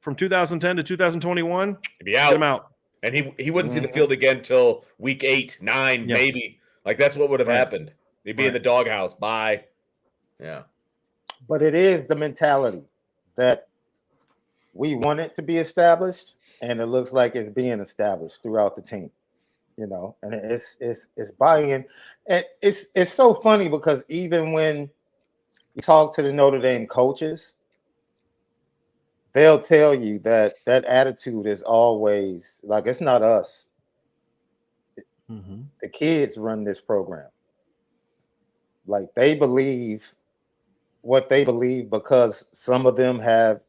From 2010 to 2021? He'd be out. Get him out. And he wouldn't see the field again until week 8, 9, maybe. Like, that's what would have happened. He'd be in the doghouse. Bye. Yeah. But it is the mentality that we want it to be established, and it looks like it's being established throughout the team. And it's buy-in. And it's so funny because even when you talk to the Notre Dame coaches, they'll tell you that attitude is always like, it's not us. Mm-hmm. The kids run this program. Like, they believe what they believe because some of them have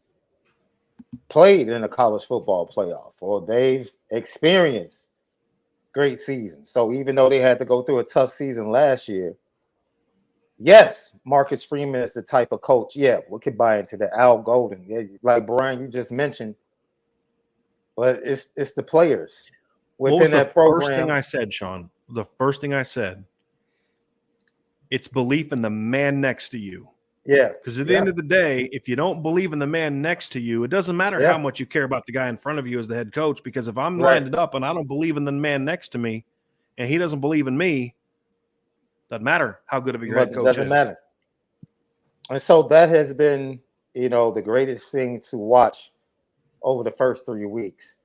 played in a college football playoff or they've experienced great season. So even though they had to go through a tough season last year, yes, Marcus Freeman is the type of coach. Yeah, we could buy into the Al Golden. Yeah, like Brian, you just mentioned. But it's the players within that program. First thing I said, Sean? The first thing I said, it's belief in the man next to you. Yeah. Because at the end of the day, if you don't believe in the man next to you, it doesn't matter how much you care about the guy in front of you as the head coach. Because if I'm lined up and I don't believe in the man next to me and he doesn't believe in me, Doesn't matter how good of your But head it coach doesn't is. matter. And so that has been, the greatest thing to watch over the first 3 weeks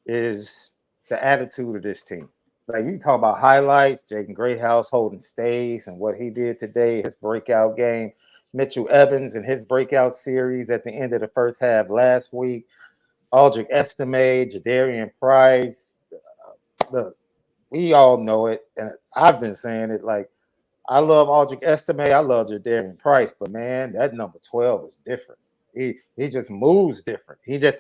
is the attitude of this team. Like you talk about highlights, Jaden Greathouse holding stays and what he did today, his breakout game, Mitchell Evans and his breakout series at the end of the first half last week, Aldrich Estime, Jadarian Price. Look, we all know it, and I've been saying it. Like I love Aldrich Estime, I love Jadarian Price, but man, that number 12 is different. He just moves different. He just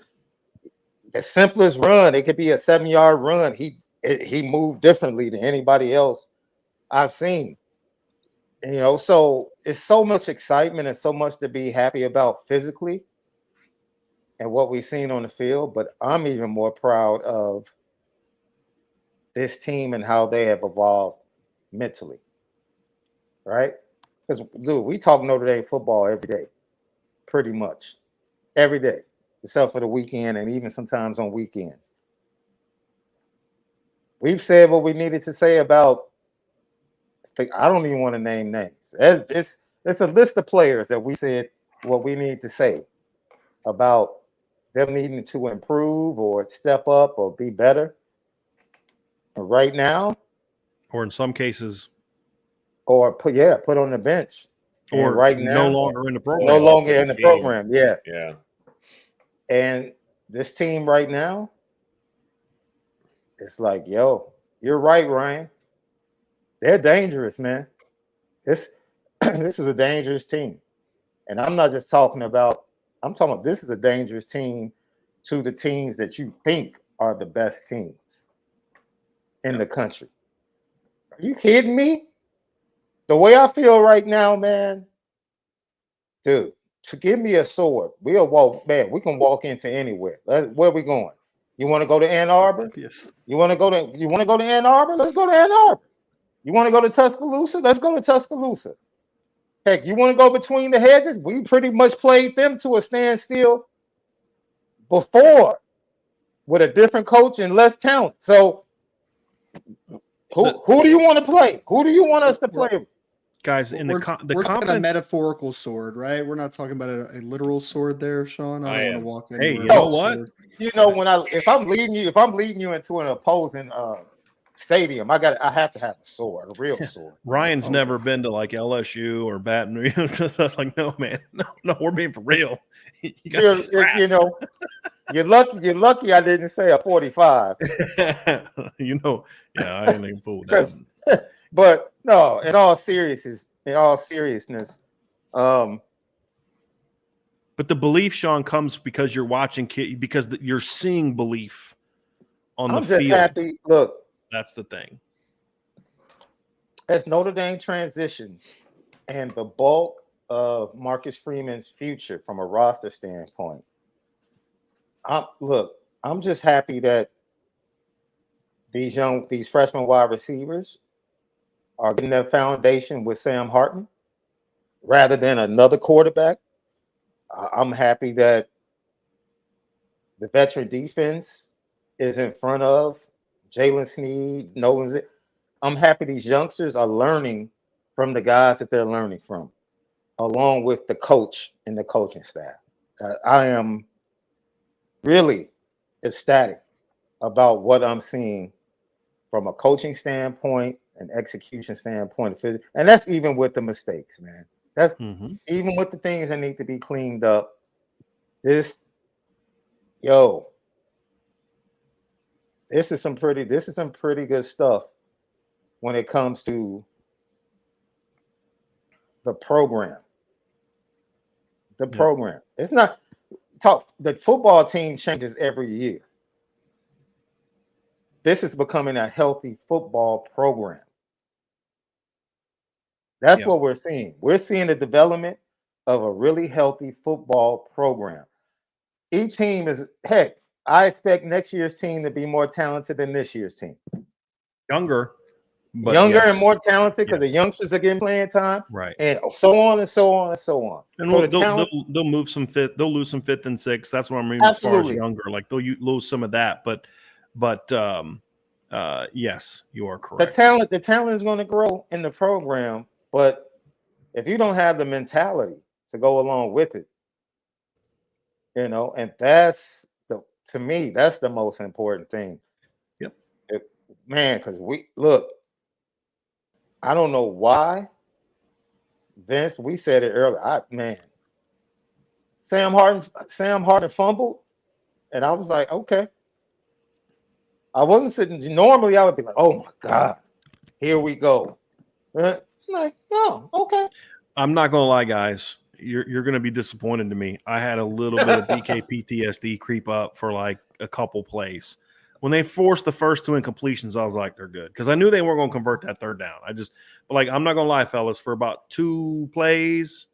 the simplest run, it could be a 7-yard run. He moved differently than anybody else I've seen. So it's so much excitement and so much to be happy about physically and what we've seen on the field. But I'm even more proud of this team and how they have evolved mentally. Right? Because, dude, we talk Notre Dame football every day, pretty much every day, except for the weekend and even sometimes on weekends. We've said what we needed to say about, I don't even want to name names. It's a list of players that we said what we need to say about them needing to improve or step up or be better. And right now, Or in some cases, or put on the bench. or and right no now, longer in the program. no longer for the in the team. program. Yeah. Yeah. And this team right now, it's like, yo, you're right, Ryan. They're dangerous, man. This is a dangerous team. And I'm not just talking about, I'm talking about this is a dangerous team to the teams that you think are the best teams in the country. Are you kidding me? The way I feel right now, man, dude, to give me a sword, we can walk into anywhere. Where are we going? You want to go to Ann Arbor? Yes. You want to go to Ann Arbor? Let's go to Ann Arbor. You want to go to Tuscaloosa? Let's go to Tuscaloosa. Heck, you want to go between the hedges? We pretty much played them to a standstill before with a different coach and less talent. So who do you want to play? Who do you want us to play? Guys, in the we're confidence, talking a metaphorical sword, right? We're not talking about a literal sword there, Sean. I don't want to walk anywhere. Hey, you know what? Sword. If I'm leading you into an opposing stadium, I have to have a sword, a real sword. Ryan's never been to like LSU or Baton Rouge. That's like, no, man, no, we're being for real. You're lucky I didn't say a 45. Yeah, I ain't even fooled that. But no, in all seriousness, but the belief, Sean, comes because you're watching because you're seeing belief on the field. I'm just happy. Look, that's the thing. As Notre Dame transitions and the bulk of Marcus Freeman's future from a roster standpoint, I'm just happy that these freshman wide receivers are getting their foundation with Sam Hartman rather than another quarterback. I'm happy that the veteran defense is in front of Jalen Sneed, Nolan. I'm happy these youngsters are learning from the guys that they're learning from, along with the coach and the coaching staff. I am really ecstatic about what I'm seeing from a coaching standpoint, an execution standpoint, and that's even with the mistakes, man. That's even with the things that need to be cleaned up. This is some pretty good stuff when it comes to the program. Program. It's not tough. The football team changes every year. This is becoming a healthy football program. That's what we're seeing. We're seeing the development of a really healthy football program. Each team I expect next year's team to be more talented than this year's team. Younger and more talented because the youngsters are getting playing time, right? And so on and so on and so on. And so they'll move some fifth. They'll lose some fifth and sixth. That's what I mean. As far as younger, like they'll lose some of that, but Yes, you are The correct. talent is going to grow in the program, but if you don't have the mentality to go along with it, and to me, that's the most important thing. Yep. Man, because I don't know why, Vince, we said it earlier. Sam Harden fumbled, and I was like, okay. I wasn't sitting. Normally, I would be like, oh my God, here we go. Like, no, okay. I'm not gonna lie, guys. You're gonna be disappointed to me. I had a little bit of BK PTSD creep up for like a couple plays. When they forced the first 2 incompletions, I was like, they're good. Because I knew they weren't gonna convert that third down. But I'm not gonna lie, fellas, for about 2 plays,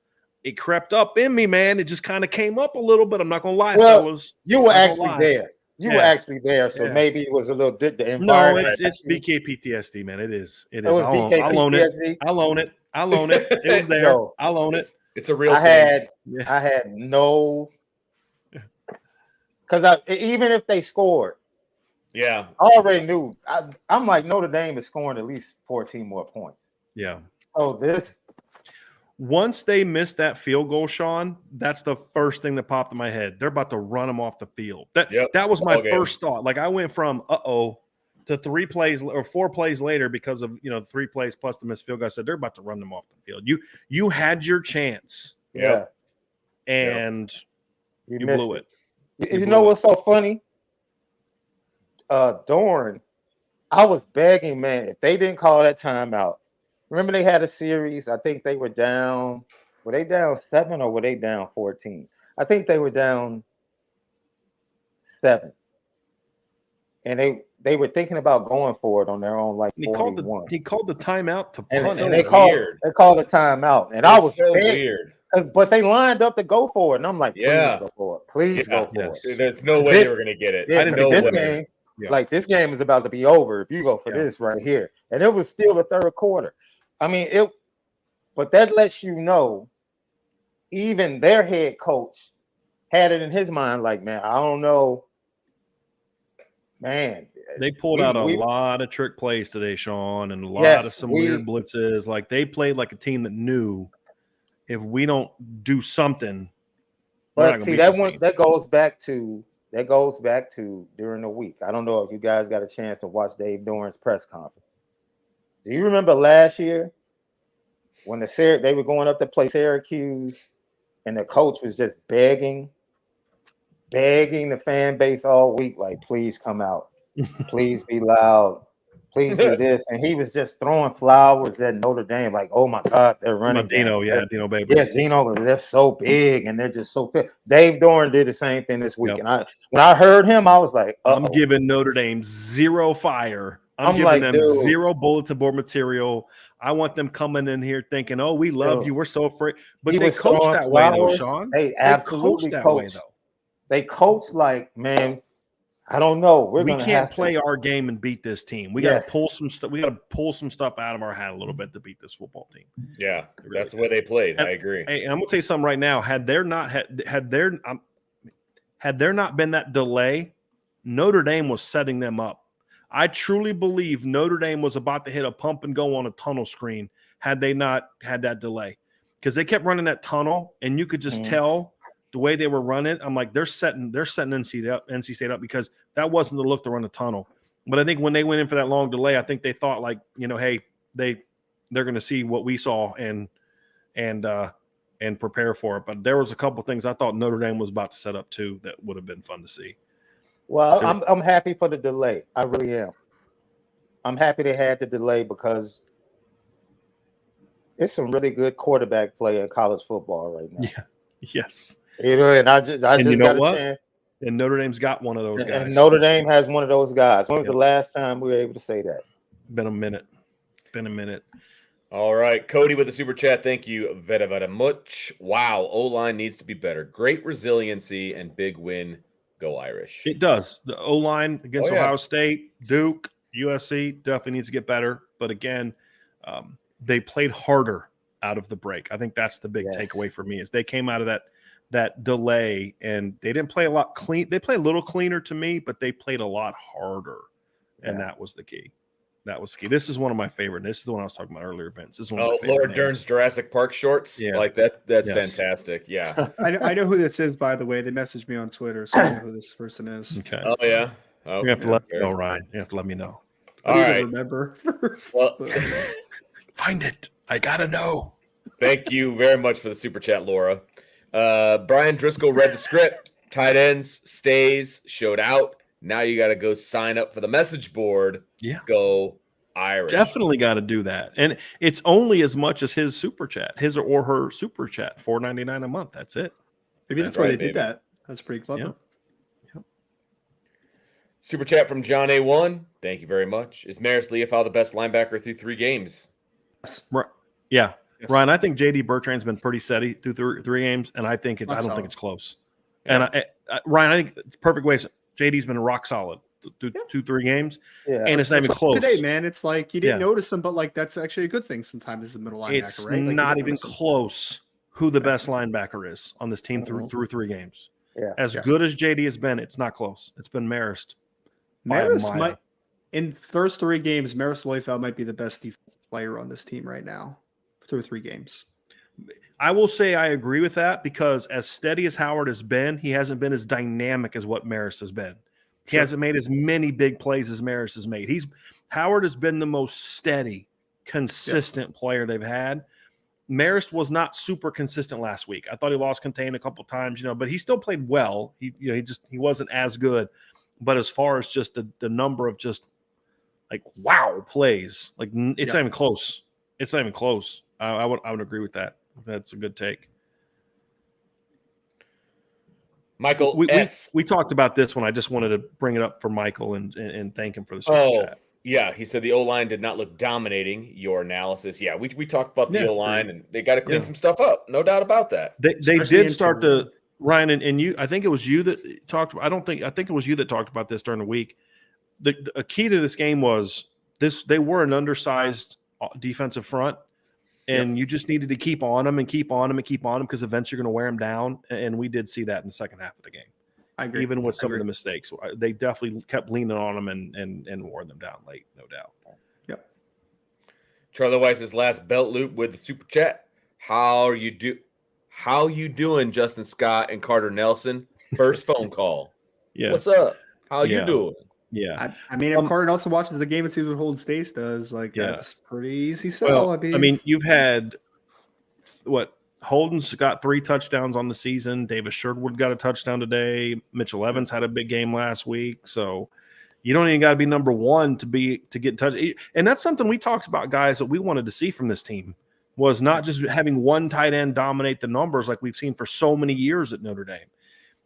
it crept up in me, man. It just kind of came up a little bit. I'm not gonna lie, Well, fellas. you were Not gonna actually lie. there. You were actually there, so Yeah. maybe it was a little bit the No, environment. it's BK PTSD, man. It is. It was BK I'll own it. PTSD. I'll own it. I'll own it. It was there. Yo, I'll own it. It's a real I thing. had no, because even if they scored, Yeah. I already knew. I'm like, Notre Dame is scoring at least 14 more points. Yeah. Oh, Once they missed that field goal, Sean, that's the first thing that popped in my head. They're about to run them off the field. That was my first thought. Like I went from to 3 plays or 4 plays later because of 3 plays plus the missed field goal. I said they're about to run them off the field. You had your chance. yeah, and you blew it. You know what's so funny? Dorn, I was begging, man, if they didn't call that timeout. Remember they had a series. I think they were down. Were they down 7 or were they down 14? I think they were down 7. And they were thinking about going for it on their own, like 41. He called the timeout to and, punt. and they called a timeout. And I was so begging, weird. but they lined up to go for it. And I'm like, please Yeah. go for it. Please go for it. There's no way they were going to get it. Yeah, I didn't like think this game, like this game is about to be over if you go for this right here. And it was still the third quarter. I mean, but that lets you know, even their head coach had it in his mind, like, man, I don't know. Man, they pulled out a lot of trick plays today, Sean, and a lot of some weird blitzes. Like they played like a team that knew if we don't do something. But see, that goes back to during the week. I don't know if you guys got a chance to watch Dave Doran's press conference. Do you remember last year when they were going up to play Syracuse and the coach was just begging the fan base all week, like, please come out, please be loud, please do this, and he was just throwing flowers at Notre Dame, like, oh my God, they're running. Dino, Dino baby, Dino, they're so big and they're just so fit. Dave Doran did the same thing this week, and when I heard him, I was like, I'm giving Notre Dame 0 fire. I'm giving them 0 bulletin board material. I want them coming in here thinking, "Oh, we love you. We're so afraid." But they coached that way, though, Sean. They absolutely coached that way, though. They coached like, man, I don't know. We can't play our game and beat this team. We got to pull some stuff. We got to pull some stuff out of our hat a little bit to beat this football team. Yeah, that's the way they played. I agree. Hey, I'm gonna tell you something right now. Had there not been that delay, Notre Dame was setting them up. I truly believe Notre Dame was about to hit a pump and go on a tunnel screen had they not had that delay, because they kept running that tunnel, and you could just tell the way they were running. I'm like, they're setting NC State up because that wasn't the look to run a tunnel. But I think when they went in for that long delay, I think they thought like, hey, they're going to see what we saw and prepare for it. But there was a couple things I thought Notre Dame was about to set up too that would have been fun to see. Well, I'm happy for the delay. I really am. I'm happy they had the delay because it's some really good quarterback play in college football right now. Yeah. Yes. And I just got a chance. And Notre Dame's got one of those guys. And Notre Dame has one of those guys. When was the last time we were able to say that? Been a minute. All right. Cody with the super chat. Thank you very much. Wow. O-line needs to be better. Great resiliency and big win. Go Irish. It does. The O-line against Ohio State, Duke, USC definitely needs to get better. But again, they played harder out of the break. I think that's the big takeaway for me is they came out of that delay and they didn't play a lot clean. They played a little cleaner to me, but they played a lot harder and that was the key. That was the key. This is one of my favorite. This is the one I was talking about earlier, Vince. This is one of my favorite Laura names. Dern's Jurassic Park shorts. Yeah. Like that. That's Yes. fantastic. Yeah. I know who this is, by the way. They messaged me on Twitter, so I know who this person is. Okay. Oh yeah. Oh, You have to let me know, Ryan. You have to let me know. I All need to right. remember first. Well, Find it. I gotta know. thank you very much for the super chat, Laura. Brian Driscoll read the script. Tight ends, stays, showed out. Now you got to go sign up for the message board. Yeah. Go Irish. Definitely got to do that. And it's only as much as his super chat, his or her super chat, $4.99 a month. That's it. Maybe that's That's why right, they did baby. that. That's pretty clever. Yeah. Super chat from John A1. Thank you very much. Is Maris Leofau the best linebacker through 3 games? Right. Yeah. Yes. Ryan, I think JD Bertrand's been pretty steady through three games, and I think I don't solid. think it's close. Yeah. And Ryan, I think it's a perfect way. JD's been rock solid through 2-3 games, Yeah. and it's not even close. Today, man, it's like you didn't Yeah. notice him, but like that's actually a good thing sometimes as a middle linebacker, It's right? Like, you not don't even notice him. close who the best linebacker is on this team through 3 games. Yeah. As Yeah. good as JD has been, it's not close. It's been Marist. by a Maris mile. might, in the first 3 games, Maris Leofau might be the best defensive player on this team right now through 3 games. I will say I agree with that because as steady as Howard has been, he hasn't been as dynamic as what Maris has been. He Sure. hasn't made as many big plays as Maris has made. Howard has been the most steady, consistent player they've had. Marist was not super consistent last week. I thought he lost contain a couple times, but he still played well. He wasn't as good. But as far as just the number of just like wow plays, like it's not even close. It's not even close. I would agree with that. That's a good take. Michael we talked about this one. I just wanted to bring it up for Michael and thank him for the super chat. Yeah, he said the O-line did not look dominating. Your analysis. Yeah, we talked about the O-line, and they got to clean some stuff up. No doubt about that. They did start to to Ryan and you. I think it was you that talked. I think it was you that talked about this during the week. A key to this game was this: they were an undersized defensive front, and you just needed to keep on them and keep on them and keep on them because eventually you're going to wear them down. And we did see that in the second half of the game. I agree. Even with some of the mistakes, they definitely kept leaning on them and wore them down late, no doubt. Yep. Charlie Weiss's last belt loop with the super chat. How you doing, Justin Scott and Carter Nelson? First phone call. Yeah. What's up? How you doing? Yeah. I mean, if Carter Nelson watches the game and sees what Holden Stace does, that's pretty easy sell. Well, I mean, you've had Holden's got 3 touchdowns on the season. Davis Sherwood got a touchdown today. Mitchell Evans had a big game last week. So you don't even got to be number 1 to get in touch. And that's something we talked about, guys, that we wanted to see from this team was not just having one tight end dominate the numbers like we've seen for so many years at Notre Dame.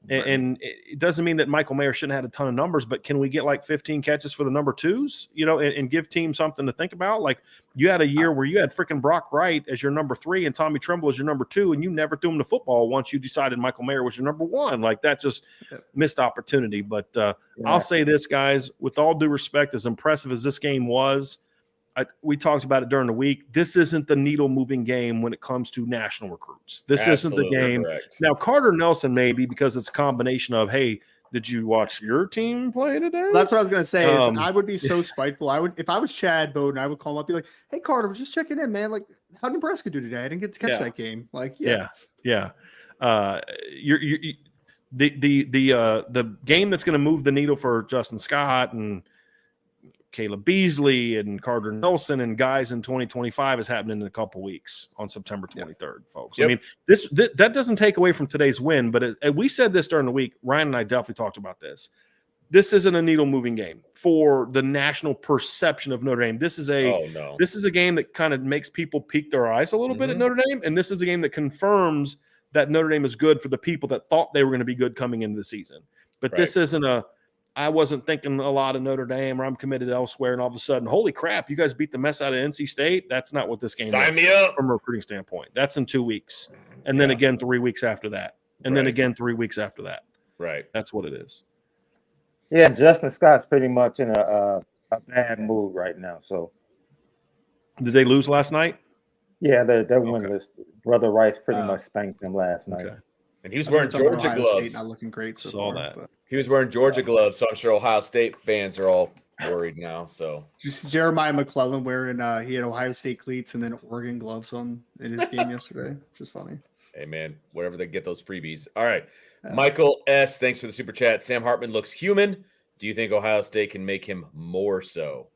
Right. And it doesn't mean that Michael Mayer shouldn't have had a ton of numbers, but can we get like 15 catches for the number 2s, and give teams something to think about? Like you had a year where you had freaking Brock Wright as your number 3 and Tommy Tremble as your number 2, and you never threw him the football once you decided Michael Mayer was your number 1. Like that just missed opportunity. But I'll say this, guys, with all due respect, as impressive as this game was, we talked about it during the week. This isn't the needle-moving game when it comes to national recruits. This isn't the game. Correct. Now, Carter Nelson maybe because it's a combination of, hey, did you watch your team play today? That's what I was going to say. I would be so spiteful. If I was Chad Bowden, I would call him up, be like, "Hey, Carter, we're just checking in, man. Like, how did Nebraska do today? I didn't get to catch that game." Like, yeah. The game that's going to move the needle for Justin Scott and Caleb Beasley and Carter Nelson and guys in 2025 is happening in a couple weeks on September 23rd, folks. Yep. I mean, that doesn't take away from today's win, but we said this during the week. Ryan and I definitely talked about this. This isn't a needle-moving game for the national perception of Notre Dame. This is a game that kind of makes people peek their eyes a little bit at Notre Dame, and this is a game that confirms that Notre Dame is good for the people that thought they were going to be good coming into the season. But this isn't I wasn't thinking a lot of Notre Dame or I'm committed elsewhere, and all of a sudden, holy crap, you guys beat the mess out of NC State. That's not what this game is. Sign me up. From a recruiting standpoint. That's in 2 weeks. And then again 3 weeks after that. And then again 3 weeks after that. Right. That's what it is. Yeah, Justin Scott's pretty much in a bad mood right now. So did they lose last night? Yeah, they're winless. Brother Rice pretty much spanked them last night. Okay. And he was wearing Georgia gloves. Not looking great so Saw far, that. But. He was wearing Georgia gloves, so I'm sure Ohio State fans are all worried now. So Just Jeremiah McClellan wearing he had Ohio State cleats and then Oregon gloves on in his game yesterday. Just funny. hey man, wherever they get those freebies. All right. Yeah. Michael S. Thanks for the super chat. Sam Hartman looks human. Do you think Ohio State can make him more so?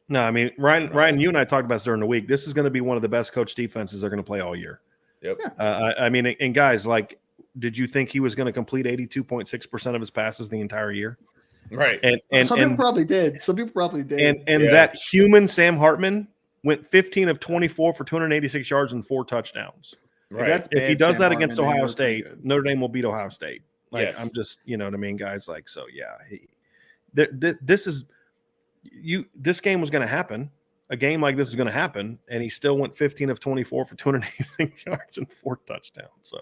No, I mean, Ryan, you and I talked about this during the week. This is going to be one of the best coach defenses they're going to play all year. Yep. I mean, and guys, like, did you think he was going to complete 82.6% of his passes the entire year? Right. And some people probably did. Some people probably did. And that human Sam Hartman went 15 of 24 for 286 yards and 4 touchdowns. Right. If he does Sam that against Hartman, Ohio State, Notre Dame will beat Ohio State. Like, yes. I'm just, you know what I mean, guys. Like, so yeah, this game was going to happen. A game like this is going to happen, and he still went 15 of 24 for 286 yards and 4 touchdowns. So,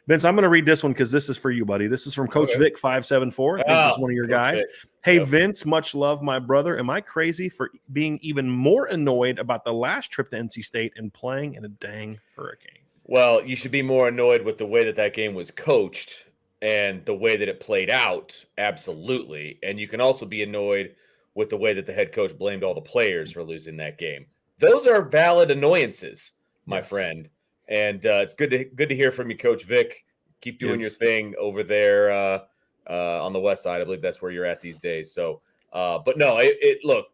Vince, I'm going to read this one because this is for you, buddy. This is from Coach Vic 574. I think this is one of your guys. Vic. Hey, Vince, much love, my brother. Am I crazy for being even more annoyed about the last trip to NC State and playing in a dang hurricane? Well, you should be more annoyed with the way that game was coached and the way that it played out. Absolutely. And you can also be annoyed with the way that the head coach blamed all the players for losing that game. Those are valid annoyances, my friend. And it's good to hear from you, Coach Vic. Keep doing your thing over there on the west side. I believe that's where you're at these days. So, but no, look,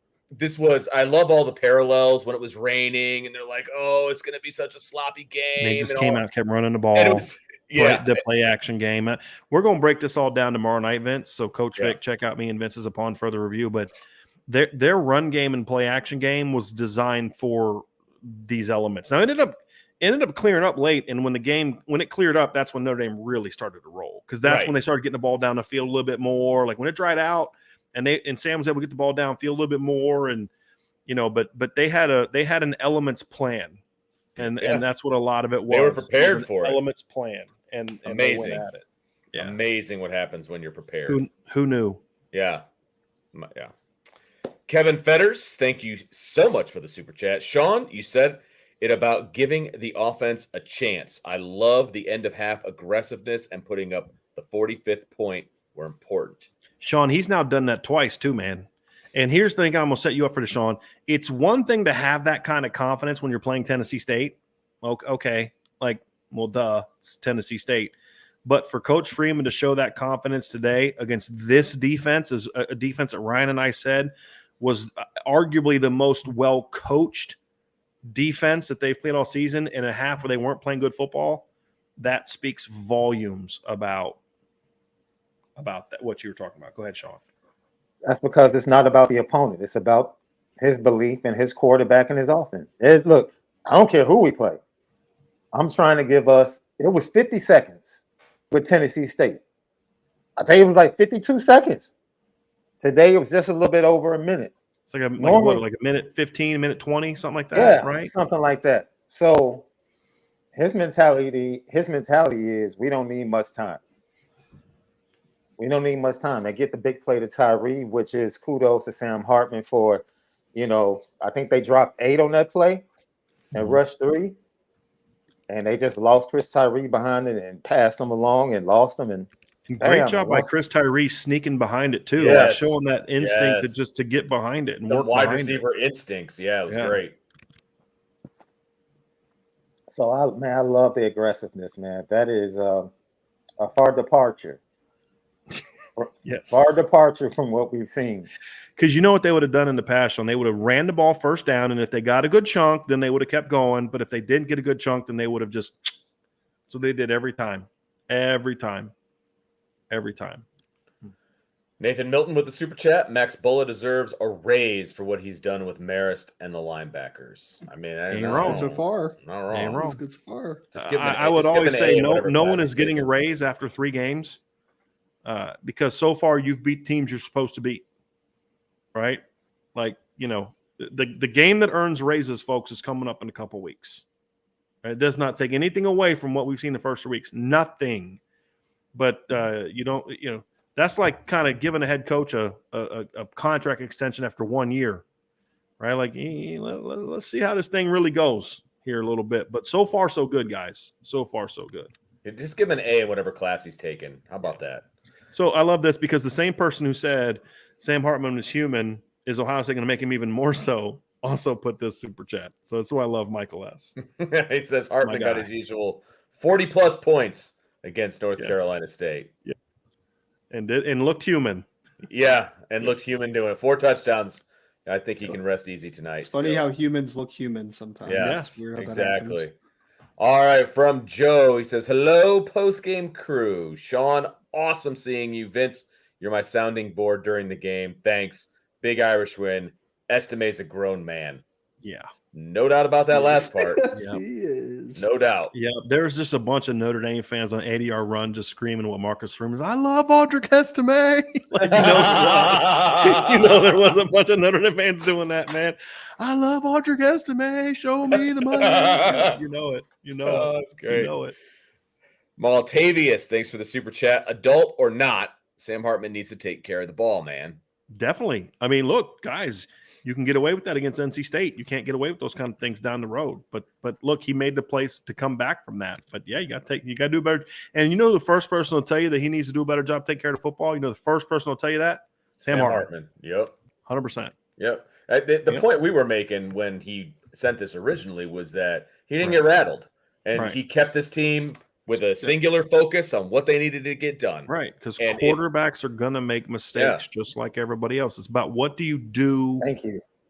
I love all the parallels when it was raining and they're like, oh, it's going to be such a sloppy game. And they just came out, kept running the ball. The play action game. We're going to break this all down tomorrow night, Vince. So Coach Vic, check out me and Vince's upon further review. But their run game and play action game was designed for these elements. Now it ended up clearing up late, and when it cleared up, that's when Notre Dame really started to roll, because that's when they started getting the ball down the field a little bit more. Like when it dried out, and Sam was able to get the ball downfield a little bit more, and but they had an elements plan, and that's what a lot of it was. They were prepared for elements plan, and they went at it. Yeah. Amazing what happens when you're prepared. Who knew? Yeah. Kevin Fetters, thank you so much for the super chat. Sean, you said it about giving the offense a chance. I love the end of half aggressiveness and putting up the 45th point were important. Sean, he's now done that twice too, man. And here's the thing, I'm going to set you up for this, Sean. It's one thing to have that kind of confidence when you're playing Tennessee State. Okay, duh, it's Tennessee State. But for Coach Freeman to show that confidence today against this defense, is a defense that Ryan and I said was arguably the most well-coached defense that they've played all season, in a half where they weren't playing good football, that speaks volumes about that, what you were talking about. Go ahead, Sean. That's because it's not about the opponent. It's about his belief in his quarterback and his offense. Look, I don't care who we play. I'm trying to give us – it was 50 seconds with Tennessee State. I think it was like 52 seconds. Today, it was just a little bit over a minute. It's like a minute 15, minute 20, something like that, right? Something like that. So his mentality is we don't need much time. We don't need much time. They get the big play to Tyree, which is kudos to Sam Hartman for, I think they dropped 8 on that play and rushed 3. And they just lost Chris Tyree behind it and passed them along and lost them. And great job by Chris Tyree sneaking behind it too, showing that instinct to get behind it and work wide receiver instincts. Yeah, it was great. So I love the aggressiveness, man. That is a far departure. Far departure from what we've seen. Because you know what they would have done in the past, Sean? They would have ran the ball first down, and if they got a good chunk, then they would have kept going. But if they didn't get a good chunk, then they would have just – so they did every time. Every time. Nathan Milton with the super chat. Max Bulla deserves a raise for what he's done with Marist and the linebackers. I mean, ain't wrong so far. Not wrong. Ain't wrong. Good so far. I would always say no one is getting a raise after 3 games because so far you've beat teams you're supposed to beat, right? Like, the game that earns raises, folks, is coming up in a couple weeks. It does not take anything away from what we've seen the first 3 weeks. Nothing. But that's like kind of giving a head coach a contract extension after 1 year, right? Like, let's see how this thing really goes here a little bit. But so far, so good, guys. So far, so good. Just give him an A in whatever class he's taken. How about that? So I love this because the same person who said Sam Hartman was human is Ohio State going to make him even more so? Also put this super chat. So that's why I love Michael S. He says Hartman got guy. his usual 40+ points against North Yes. Carolina State. Yeah. And looked human. Yeah, and looked human doing it. 4 touchdowns. I think he can rest easy tonight. It's funny how humans look human sometimes. Yeah, It's weird how that exactly. happens. All right, from Joe, he says, hello, post-game crew. Sean, awesome seeing you. Vince, you're my sounding board during the game. Thanks. Big Irish win. Estime's a grown man. Yeah. No doubt about that last part. Yes, he is. No doubt. Yeah, there's just a bunch of Notre Dame fans on 80-yard run just screaming what Marcus Freeman is. I love Audric Estime. There was a bunch of Notre Dame fans doing that, man. I love Audric Estime. Show me the money. Yeah, you know it. That's great. You know it. Maltavius, thanks for the super chat. Adult or not, Sam Hartman needs to take care of the ball, man. Definitely. I mean, look, guys, you can get away with that against NC State. You can't get away with those kind of things down the road. But look, he made the place to come back from that. But yeah, you got to do better. And the first person will tell you that he needs to do a better job taking care of the football. The first person will tell you that Sam Hartman. Yep. 100%. Yep. The point we were making when he sent this originally was that he didn't get rattled, and he kept his team with a singular focus on what they needed to get done. Right, because quarterbacks are going to make mistakes just like everybody else. It's about what do you do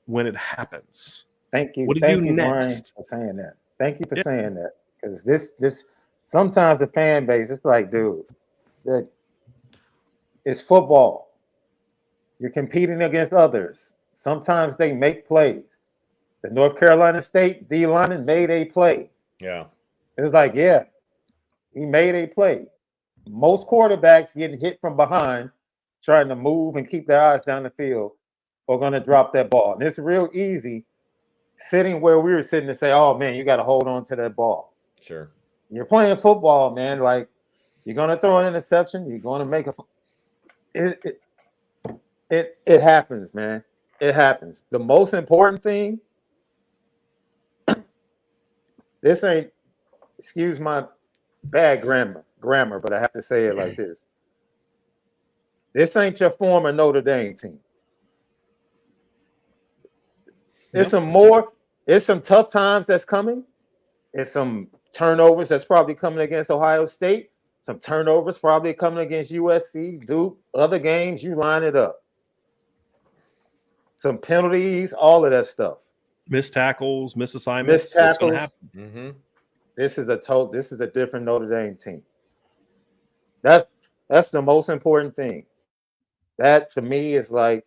when it happens. Thank you. What do you do next? Brian, for saying that. Thank you for saying that. Because this sometimes the fan base, it's like, dude, it's football. You're competing against others. Sometimes they make plays. The North Carolina State D lineman made a play. Yeah. It's like, yeah, he made a play. Most quarterbacks getting hit from behind, trying to move and keep their eyes down the field, are going to drop that ball. And it's real easy sitting where we were sitting to say, oh, man, you got to hold on to that ball. Sure. You're playing football, man. Like, you're going to throw an interception. You're going to make it happens, man. It happens. The most important thing, this ain't, excuse my bad grammar, but I have to say it like this. This ain't your former Notre Dame team. It's some tough times that's coming. It's some turnovers that's probably coming against Ohio State. Some turnovers probably coming against USC, Duke, other games, you line it up. Some penalties, all of that stuff. Missed tackles, missed assignments. Missed tackles. Mm-hmm. This is a different Notre Dame team. That's the most important thing. That to me is like,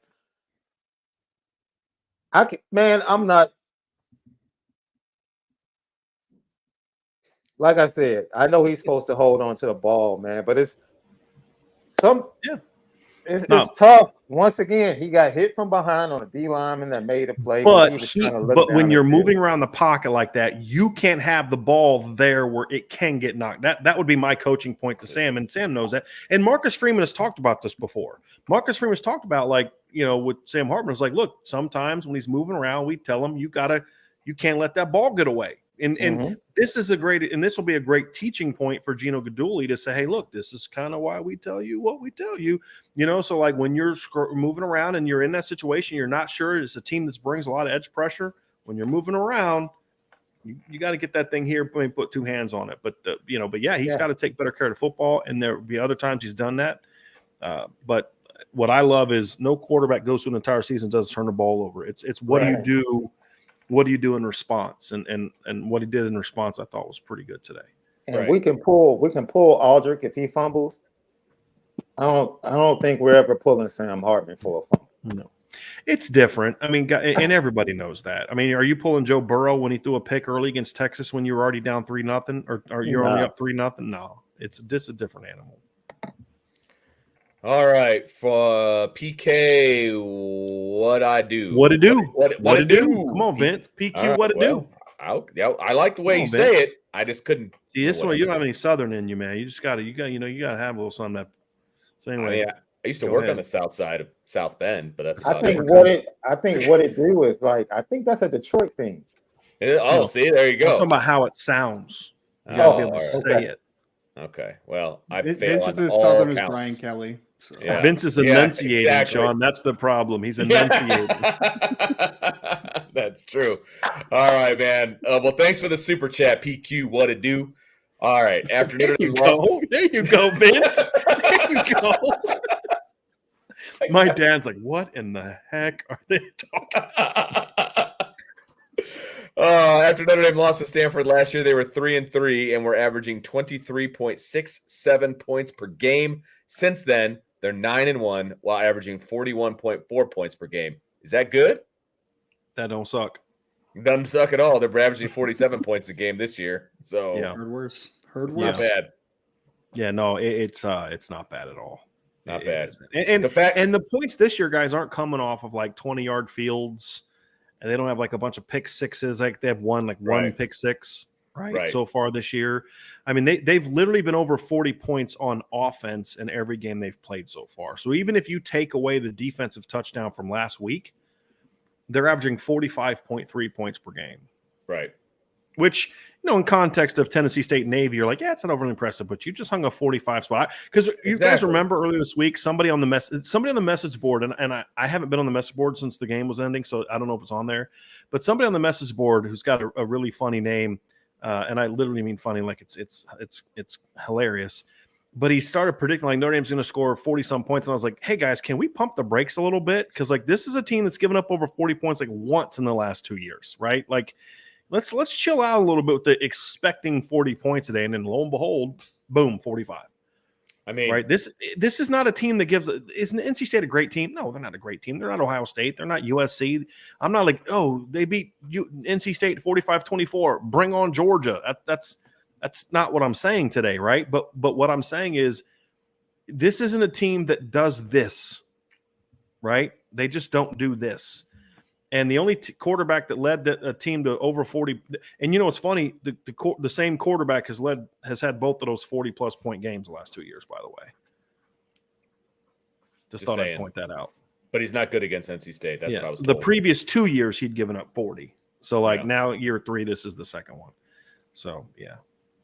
I'm not, like I said, I know he's supposed to hold on to the ball, man, but it's tough. Once again, he got hit from behind on a D lineman that made a play. But when you're moving around the pocket like that, you can't have the ball there where it can get knocked. That would be my coaching point to Sam, and Sam knows that. And Marcus Freeman has talked about this before. Marcus Freeman's talked about, like, with Sam Hartman, it's like, look, sometimes when he's moving around, we tell him you can't let that ball get away. And this is this will be a great teaching point for Gino Guidugli to say, hey, look, this is kind of why we tell you what we tell you, so like when you're moving around and you're in that situation, you're not sure. It's a team that brings a lot of edge pressure. When you're moving around, you got to get that thing here, put two hands on it. But he's got to take better care of the football. And there will be other times he's done that. But what I love is no quarterback goes through an entire season, doesn't turn the ball over. It's what do you do? What do you do in response? And what he did in response, I thought was pretty good today. And we can pull Audric if he fumbles. I don't think we're ever pulling Sam Hartman for a fumble. No, it's different. I mean, and everybody knows that. I mean, are you pulling Joe Burrow when he threw a pick early against Texas when you were already down 3-0, or are you only up 3-0? No, it's a different animal. All right, for PK, what I do? What to do? What to do? Come on, Vince. PQ, what to do? I like the way you say it. I just couldn't. See, this one you don't have any Southern in you, man. You just got to have a little something that same way. I used to work on the south side of South Bend, but that's. I think what it do is like, I think that's a Detroit thing. See, there you go. I'm talking about how it sounds. You got to be able to say it. Okay. Well, I Vince fail is on as all Southern as counts. Brian Kelly. So. Yeah. Vince is enunciating, Sean. That's the problem. He's enunciating. That's true. All right, man. Well, thanks for the super chat, PQ. What to do? All right. After There you go. There you go, Vince. There you go. My dad's like, what in the heck are they talking about? After Notre Dame lost to Stanford last year, they were 3-3 and were averaging 23.67 points per game. Since then, they're 9-1 while averaging 41.4 points per game. Is that good? That don't suck. Doesn't suck at all. They're averaging 47 points a game this year. So Yeah. Heard worse. It's not bad. Yeah, no, it's not bad at all. Not bad. And the points this year, guys, aren't coming off of like 20-yard fields, and they don't have like a bunch of pick sixes. Like they have one pick six, right? So far this year. I mean, they've literally been over 40 points on offense in every game they've played so far. So even if you take away the defensive touchdown from last week, they're averaging 45.3 points per game. Right. Which, in context of Tennessee State Navy, you're like, yeah, it's not overly impressive, but you just hung a 45 spot. Because you guys remember earlier this week, somebody on the message board, and I haven't been on the message board since the game was ending, so I don't know if it's on there, but somebody on the message board who's got a really funny name, and I literally mean funny, like it's hilarious. But he started predicting like Notre Dame's going to score 40-some points, and I was like, hey guys, can we pump the brakes a little bit? Because like this is a team that's given up over 40 points like once in the last 2 years, right? Like let's chill out a little bit with the expecting 40 points a day, and then lo and behold, boom, 45. I mean, right? This is not a team that gives. Isn't NC State a great team? No, they're not a great team. They're not Ohio State. They're not USC. I'm not like, oh, they beat NC State 45-24. Bring on Georgia. That's not what I'm saying today, right? But what I'm saying is this isn't a team that does this, right? They just don't do this. And the only quarterback that led a team to over 40, and what's funny, the same quarterback has had both of those 40-plus point games the last 2 years, by the way. Just thought I'd point that out. But he's not good against NC State. That's what I was told. The previous 2 years, he'd given up 40. So, now year 3, this is the second one. So, yeah.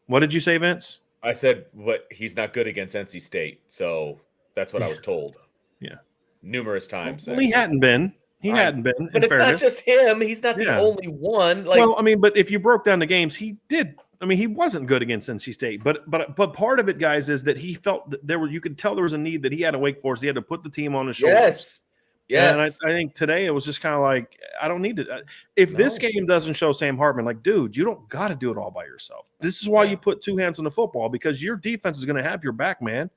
What did you say, Vince? I said he's not good against NC State. So that's what I was told. Yeah. Numerous times. Well, he hadn't been. But it's not just him. He's not the only one. But if you broke down the games, he did. I mean, he wasn't good against NC State. But part of it, guys, is that he felt that you could tell there was a need that he had at Wake Forest. He had to put the team on his shoulders. Yes. And I think today it was just kind of like, I don't need to. If this game doesn't show Sam Hartman, like, dude, you don't got to do it all by yourself. This is why you put two hands on the football, because your defense is going to have your back, man.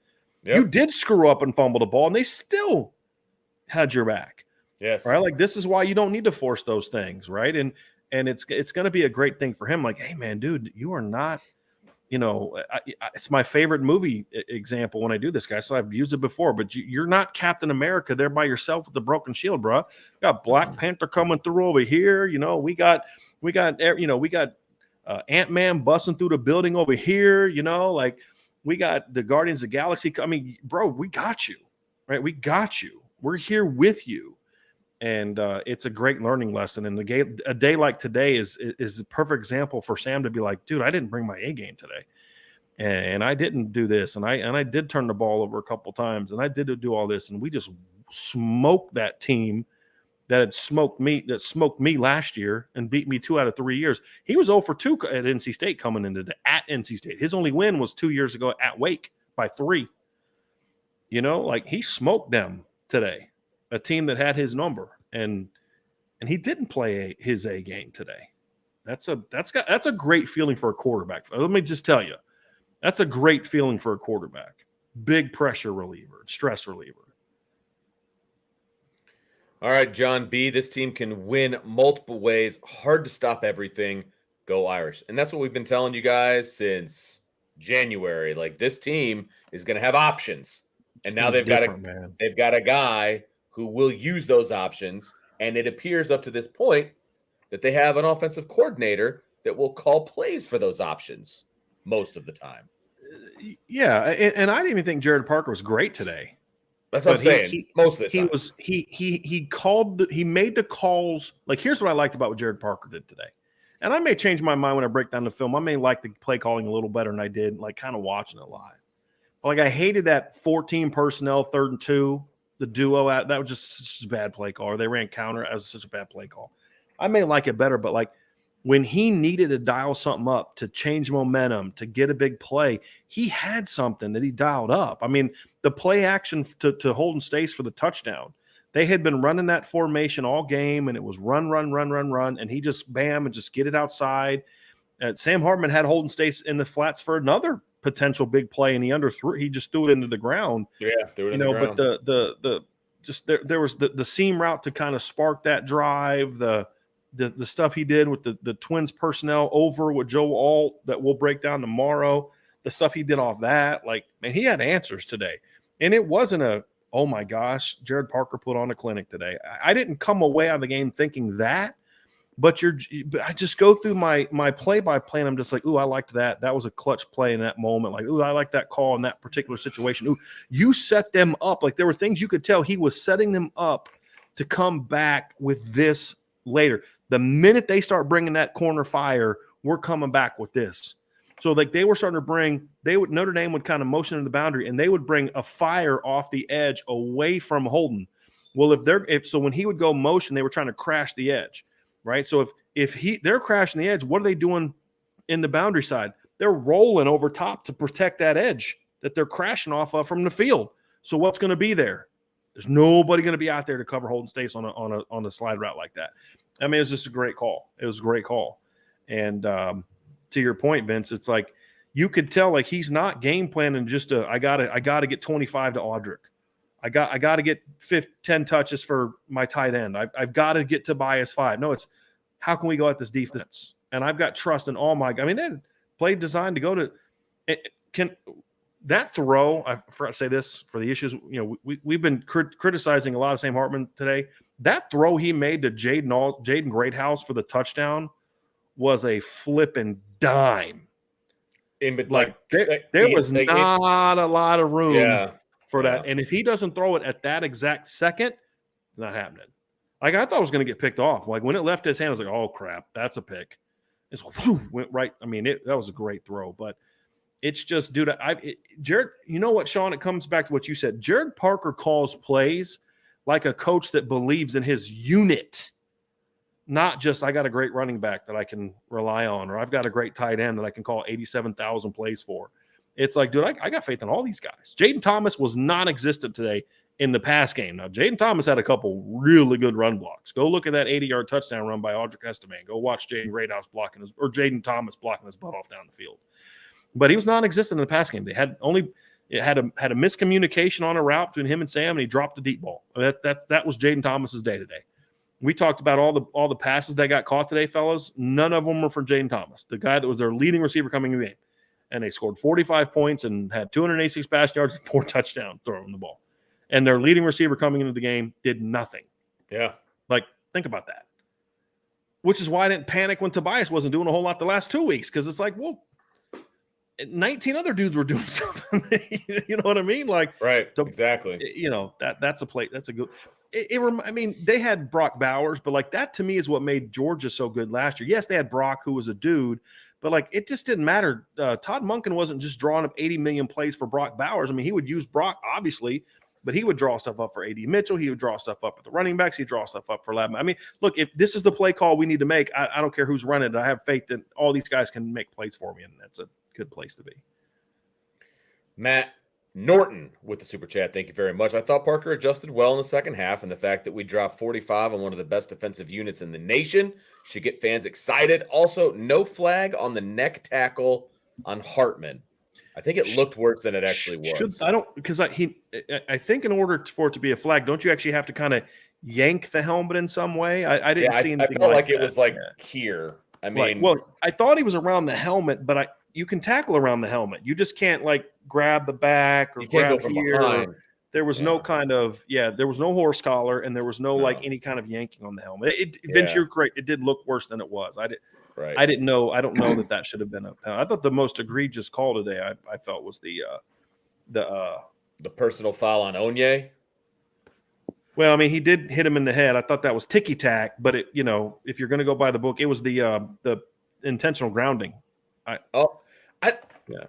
Yep. You did screw up and fumble the ball, and they still had your back. Yes. Right. Like, this is why you don't need to force those things. Right. And it's going to be a great thing for him. Like, hey, man, dude, you are not. It's my favorite movie example when I do this, guys. So I've used it before, but you're not Captain America there by yourself with the broken shield, bro. We got Black Panther coming through over here. We got Ant-Man busting through the building over here. Like we got the Guardians of the Galaxy. I mean, bro, we got you, right? We got you. We're here with you. And it's a great learning lesson. And a day like today is a perfect example for Sam to be like, dude, I didn't bring my A game today. And I didn't do this. And I did turn the ball over a couple times. And I did do all this. And we just smoked that team that had smoked me last year and beat me 2 out of 3 years. He was 0 for 2 at NC State coming into at NC State. His only win was 2 years ago at Wake by 3. Like he smoked them today. A team that had his number, and he didn't play his A game today. That's a great feeling for a quarterback. Let me just tell you, that's a great feeling for a quarterback. Big pressure reliever, stress reliever. All right, John B. This team can win multiple ways. Hard to stop everything. Go Irish, and that's what we've been telling you guys since January. Like, this team is going to have options, and now they've got a guy who will use those options. And it appears up to this point that they have an offensive coordinator that will call plays for those options most of the time. Yeah. And I didn't even think Jared Parker was great today. That's what I'm saying. Most of the time. He made the calls. Like, here's what I liked about what Jared Parker did today. And I may change my mind when I break down the film. I may like the play calling a little better than I did, like kind of watching it live. Like I hated that 14 personnel 3rd and 2, the duo out. That was just such a bad play call. Or they ran counter. That was such a bad play call. I may like it better, but like when he needed to dial something up to change momentum, to get a big play, he had something that he dialed up. I mean, the play action to Holden Stace for the touchdown, they had been running that formation all game, and it was run, and he just bam and just get it outside. Sam Hartman had Holden Stace in the flats for another potential big play, and he just threw it into the ground. Yeah, threw it in the ground. But there was the seam route to kind of spark that drive. The stuff he did with the Twins personnel over with Joe Alt that we'll break down tomorrow. The stuff he did off that, like, man, he had answers today, and it wasn't oh my gosh, Jared Parker put on a clinic today. I didn't come away out of the game thinking that. But I just go through my play-by-play, and I'm just like, ooh, I liked that. That was a clutch play in that moment. Like, ooh, I like that call in that particular situation. Ooh, you set them up. Like, there were things you could tell he was setting them up to come back with this later. The minute they start bringing that corner fire, we're coming back with this. So, like, they were starting to Notre Dame would kind of motion in the boundary, and they would bring a fire off the edge away from Holden. Well, so when he would go motion, they were trying to crash the edge. Right. So if they're crashing the edge, what are they doing in the boundary side? They're rolling over top to protect that edge that they're crashing off of from the field. So what's going to be there? There's nobody going to be out there to cover Holden Stace on a slide route like that. I mean, it's just a great call. It was a great call. And to your point, Vince, it's like you could tell like he's not game planning just I gotta get 25 to Audric. I got to get 10 touches for my tight end. I've got to get Tobias 5. No, it's how can we go at this defense? And I've got trust in all my – I mean, they played designed to go to – can that throw – I forgot to say this for the issues. You know, we've been criticizing a lot of Sam Hartman today. That throw he made to Jaden Greathouse for the touchdown was a flipping dime. There was not a lot of room. Yeah. For that. And if he doesn't throw it at that exact second, it's not happening. Like I thought it was going to get picked off. Like when it left his hand, I was like, oh crap, that's a pick. It went right. I mean, that was a great throw, but it's just, dude, Jared, you know what, Sean, it comes back to what you said. Jared Parker calls plays like a coach that believes in his unit, not just I got a great running back that I can rely on, or I've got a great tight end that I can call 87,000 plays for. It's like, dude, I got faith in all these guys. Jaden Thomas was non-existent today in the pass game. Now, Jaden Thomas had a couple really good run blocks. Go look at that 80-yard touchdown run by Audric Estime. Go watch Jaden Thomas blocking his butt off down the field. But he was non-existent in the pass game. They had had a miscommunication on a route between him and Sam, and he dropped the deep ball. That was Jaden Thomas's day today. We talked about all the passes that got caught today, fellas. None of them were from Jaden Thomas, the guy that was their leading receiver coming in the game. And they scored 45 points and had 286 passing yards and 4 touchdowns throwing the ball. And their leading receiver coming into the game did nothing. Yeah. Like, think about that. Which is why I didn't panic when Tobias wasn't doing a whole lot the last 2 weeks. Because it's like, well, 19 other dudes were doing something. You know what I mean? Like, right. Exactly. You know, that's a play. That's a good. I mean, they had Brock Bowers, but like that to me is what made Georgia so good last year. Yes, they had Brock, who was a dude. But, like, it just didn't matter. Todd Monken wasn't just drawing up 80 million plays for Brock Bowers. I mean, he would use Brock, obviously, but he would draw stuff up for A.D. Mitchell. He would draw stuff up at the running backs. He'd draw stuff up for Lab. I mean, look, if this is the play call we need to make, I don't care who's running it. I have faith that all these guys can make plays for me, and that's a good place to be. Matt Norton with the super chat. Thank you very much. I thought Parker adjusted well in the second half, and the fact that we dropped 45 on one of the best defensive units in the nation should get fans excited. Also, no flag on the neck tackle on Hartman. I think it looked worse than it actually was. I think in order for it to be a flag, don't you actually have to kind of yank the helmet in some way? I didn't see anything. I felt like it was like here. I mean, well, I thought he was around the helmet, but you can tackle around the helmet. You just can't like grab the back or you can't grab go from here. behind. There was no kind of there was no horse collar, and there was no like any kind of yanking on the helmet. Vince, you're correct. It did look worse than it was. I didn't know. I don't know that should have been a penalty. I thought the most egregious call today I felt was the personal foul on Onye. Well, I mean, he did hit him in the head. I thought that was ticky tack, but if you're going to go by the book, it was the intentional grounding.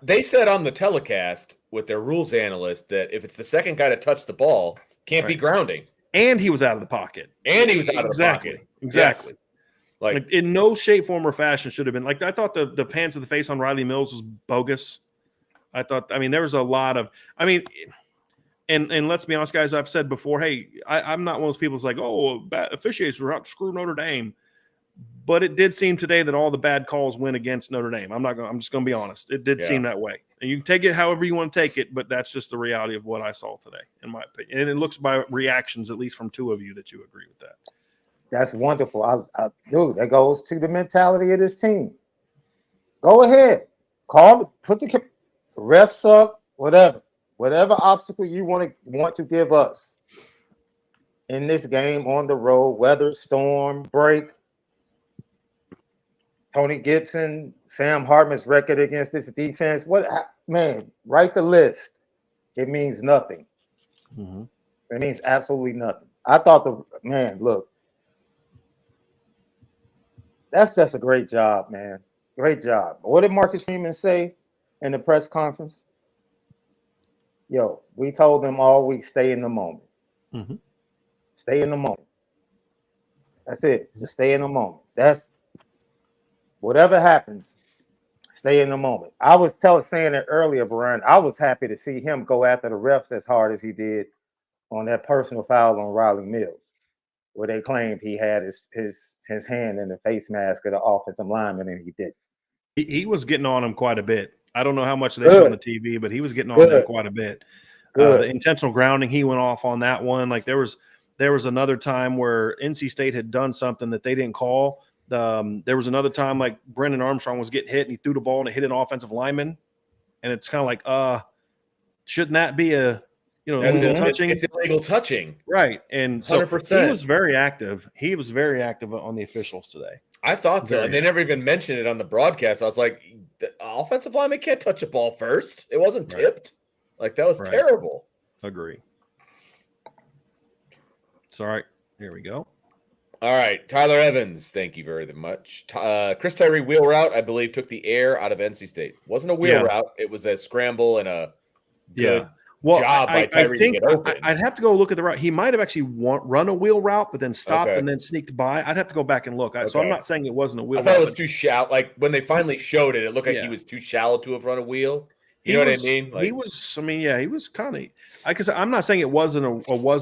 they said on the telecast with their rules analyst that if it's the second guy to touch the ball, can't be grounding. And he was out of the pocket. And he was out of the pocket. Exactly. Yes. Like in no shape, form, or fashion should have been. Like I thought the hands to the face on Riley Mills was bogus. I mean, there was a lot of, and let's be honest, guys, I've said before, hey, I'm not one of those people that's like, oh, bad officiates are out to screw Notre Dame. But it did seem today that all the bad calls went against Notre Dame. I'm just going to be honest. It did seem that way. And you can take it however you want to take it, but that's just the reality of what I saw today, in my opinion. And it looks by reactions, at least from two of you, that you agree with that. That's wonderful. Dude, that goes to the mentality of this team. Go ahead. Put the refs suck, whatever obstacle you want to give us in this game on the road, weather, storm, break. Tony Gibson, Sam Hartman's record against this defense. Write the list. It means nothing. Mm-hmm. It means absolutely nothing. I thought look, that's just a great job, man. Great job. What did Marcus Freeman say in the press conference? Yo, we told them all week, stay in the moment. Mm-hmm. Stay in the moment. That's it. Just stay in the moment. That's whatever happens, stay in the moment. I was saying it earlier, Brian. I was happy to see him go after the refs as hard as he did on that personal foul on Riley Mills, where they claimed he had his hand in the face mask of the offensive lineman, and he didn't. He was getting on him quite a bit. I don't know how much they showed on the TV, but he was getting on them quite a bit. The intentional grounding, he went off on that one. Like there was another time where NC State had done something that they didn't call. There was another time like Brendan Armstrong was getting hit and he threw the ball and it hit an offensive lineman. And it's kind of like, shouldn't that be touching? It's illegal touching. Right. And so 100%. he was very active. He was very active on the officials today. I thought so. And they never even mentioned it on the broadcast. I was like, the offensive lineman can't touch a ball first. It wasn't tipped. Like, that was terrible. Agree. It's all right. Here we go. All right. Tyler Evans, thank you very much. Chris Tyree wheel route, I believe, took the air out of NC State. Wasn't a wheel route. It was a scramble and a good job by Tyree to get open. I'd have to go look at the route. He might have actually run a wheel route, but then stopped and then sneaked by. I'd have to go back and look. So I'm not saying it wasn't a wheel route. I thought it was too shallow. Like, when they finally showed it, it looked like he was too shallow to have run a wheel. You know what I mean? Like, he was kind of – because I'm not saying it was a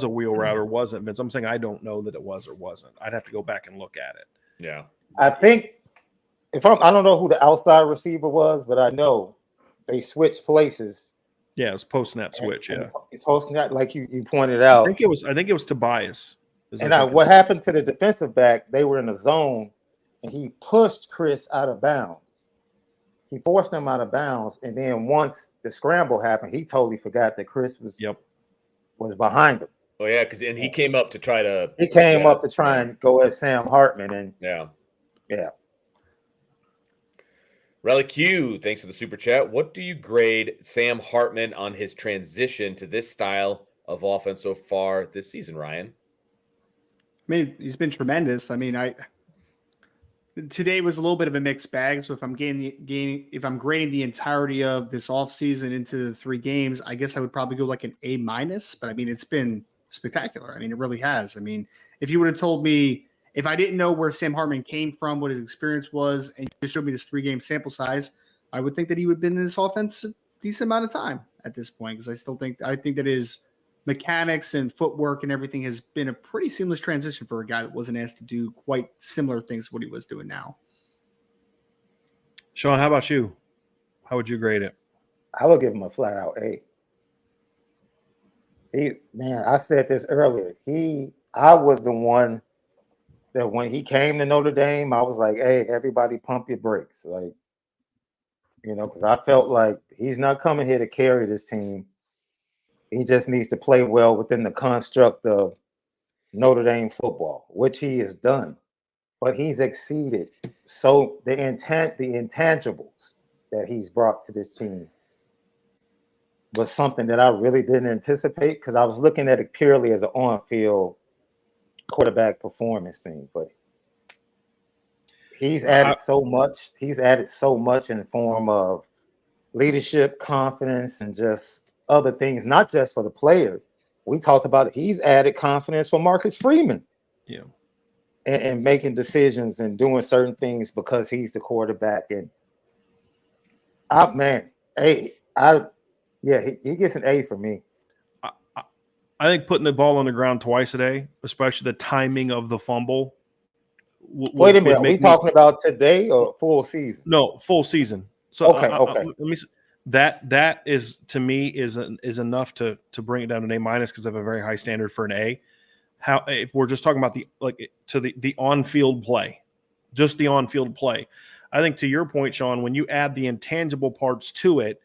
wheel route or wasn't, Vince. I'm saying I don't know that it was or wasn't. I'd have to go back and look at it. Yeah. I think I don't know who the outside receiver was, but I know they switched places. Yeah, it was post-snap switch, Post-snap, like you pointed out. I think it was Tobias. And what happened to the defensive back, they were in a zone, and he pushed Chris out of bounds. He forced him out of bounds, and then once the scramble happened, he totally forgot that Chris was behind him. Oh yeah, because he came up to try to. He came up to try and go at Sam Hartman, and yeah. Relic Q, thanks for the super chat. What do you grade Sam Hartman on his transition to this style of offense so far this season, Ryan? I mean, he's been tremendous. I mean, today was a little bit of a mixed bag. So if I'm if I'm grading the entirety of this offseason into the 3 games, I guess I would probably go like an A-. But I mean, it's been spectacular. I mean, it really has. I mean, if you would have told me, if I didn't know where Sam Hartman came from, what his experience was, and you just showed me this 3-game sample size, I would think that he would have been in this offense a decent amount of time at this point. Because I think that his mechanics and footwork and everything has been a pretty seamless transition for a guy that wasn't asked to do quite similar things to what he was doing now. Sean, how about you? How would you grade it? I would give him a flat out A. I said this earlier. I was the one that when he came to Notre Dame, I was like, hey, everybody pump your brakes. Like, because I felt like he's not coming here to carry this team. He just needs to play well within the construct of Notre Dame football, which he has done. But he's exceeded. So the intangibles that he's brought to this team was something that I really didn't anticipate, because I was looking at it purely as an on-field quarterback performance thing. But he's added so much. He's added so much in the form of leadership, confidence, and just other things, not just for the players. We talked about it. He's added confidence for Marcus Freeman. Yeah. And making decisions and doing certain things because he's the quarterback. And he gets an A for me. I think putting the ball on the ground twice a day, especially the timing of the fumble. Wait a minute, are we talking about today or full season? No, full season. So okay. Let me. That is, to me, is enough to bring it down to an A- because I have a very high standard for an A. How, if we're just talking about the on-field play, just the on-field play, I think to your point, Sean, when you add the intangible parts to it,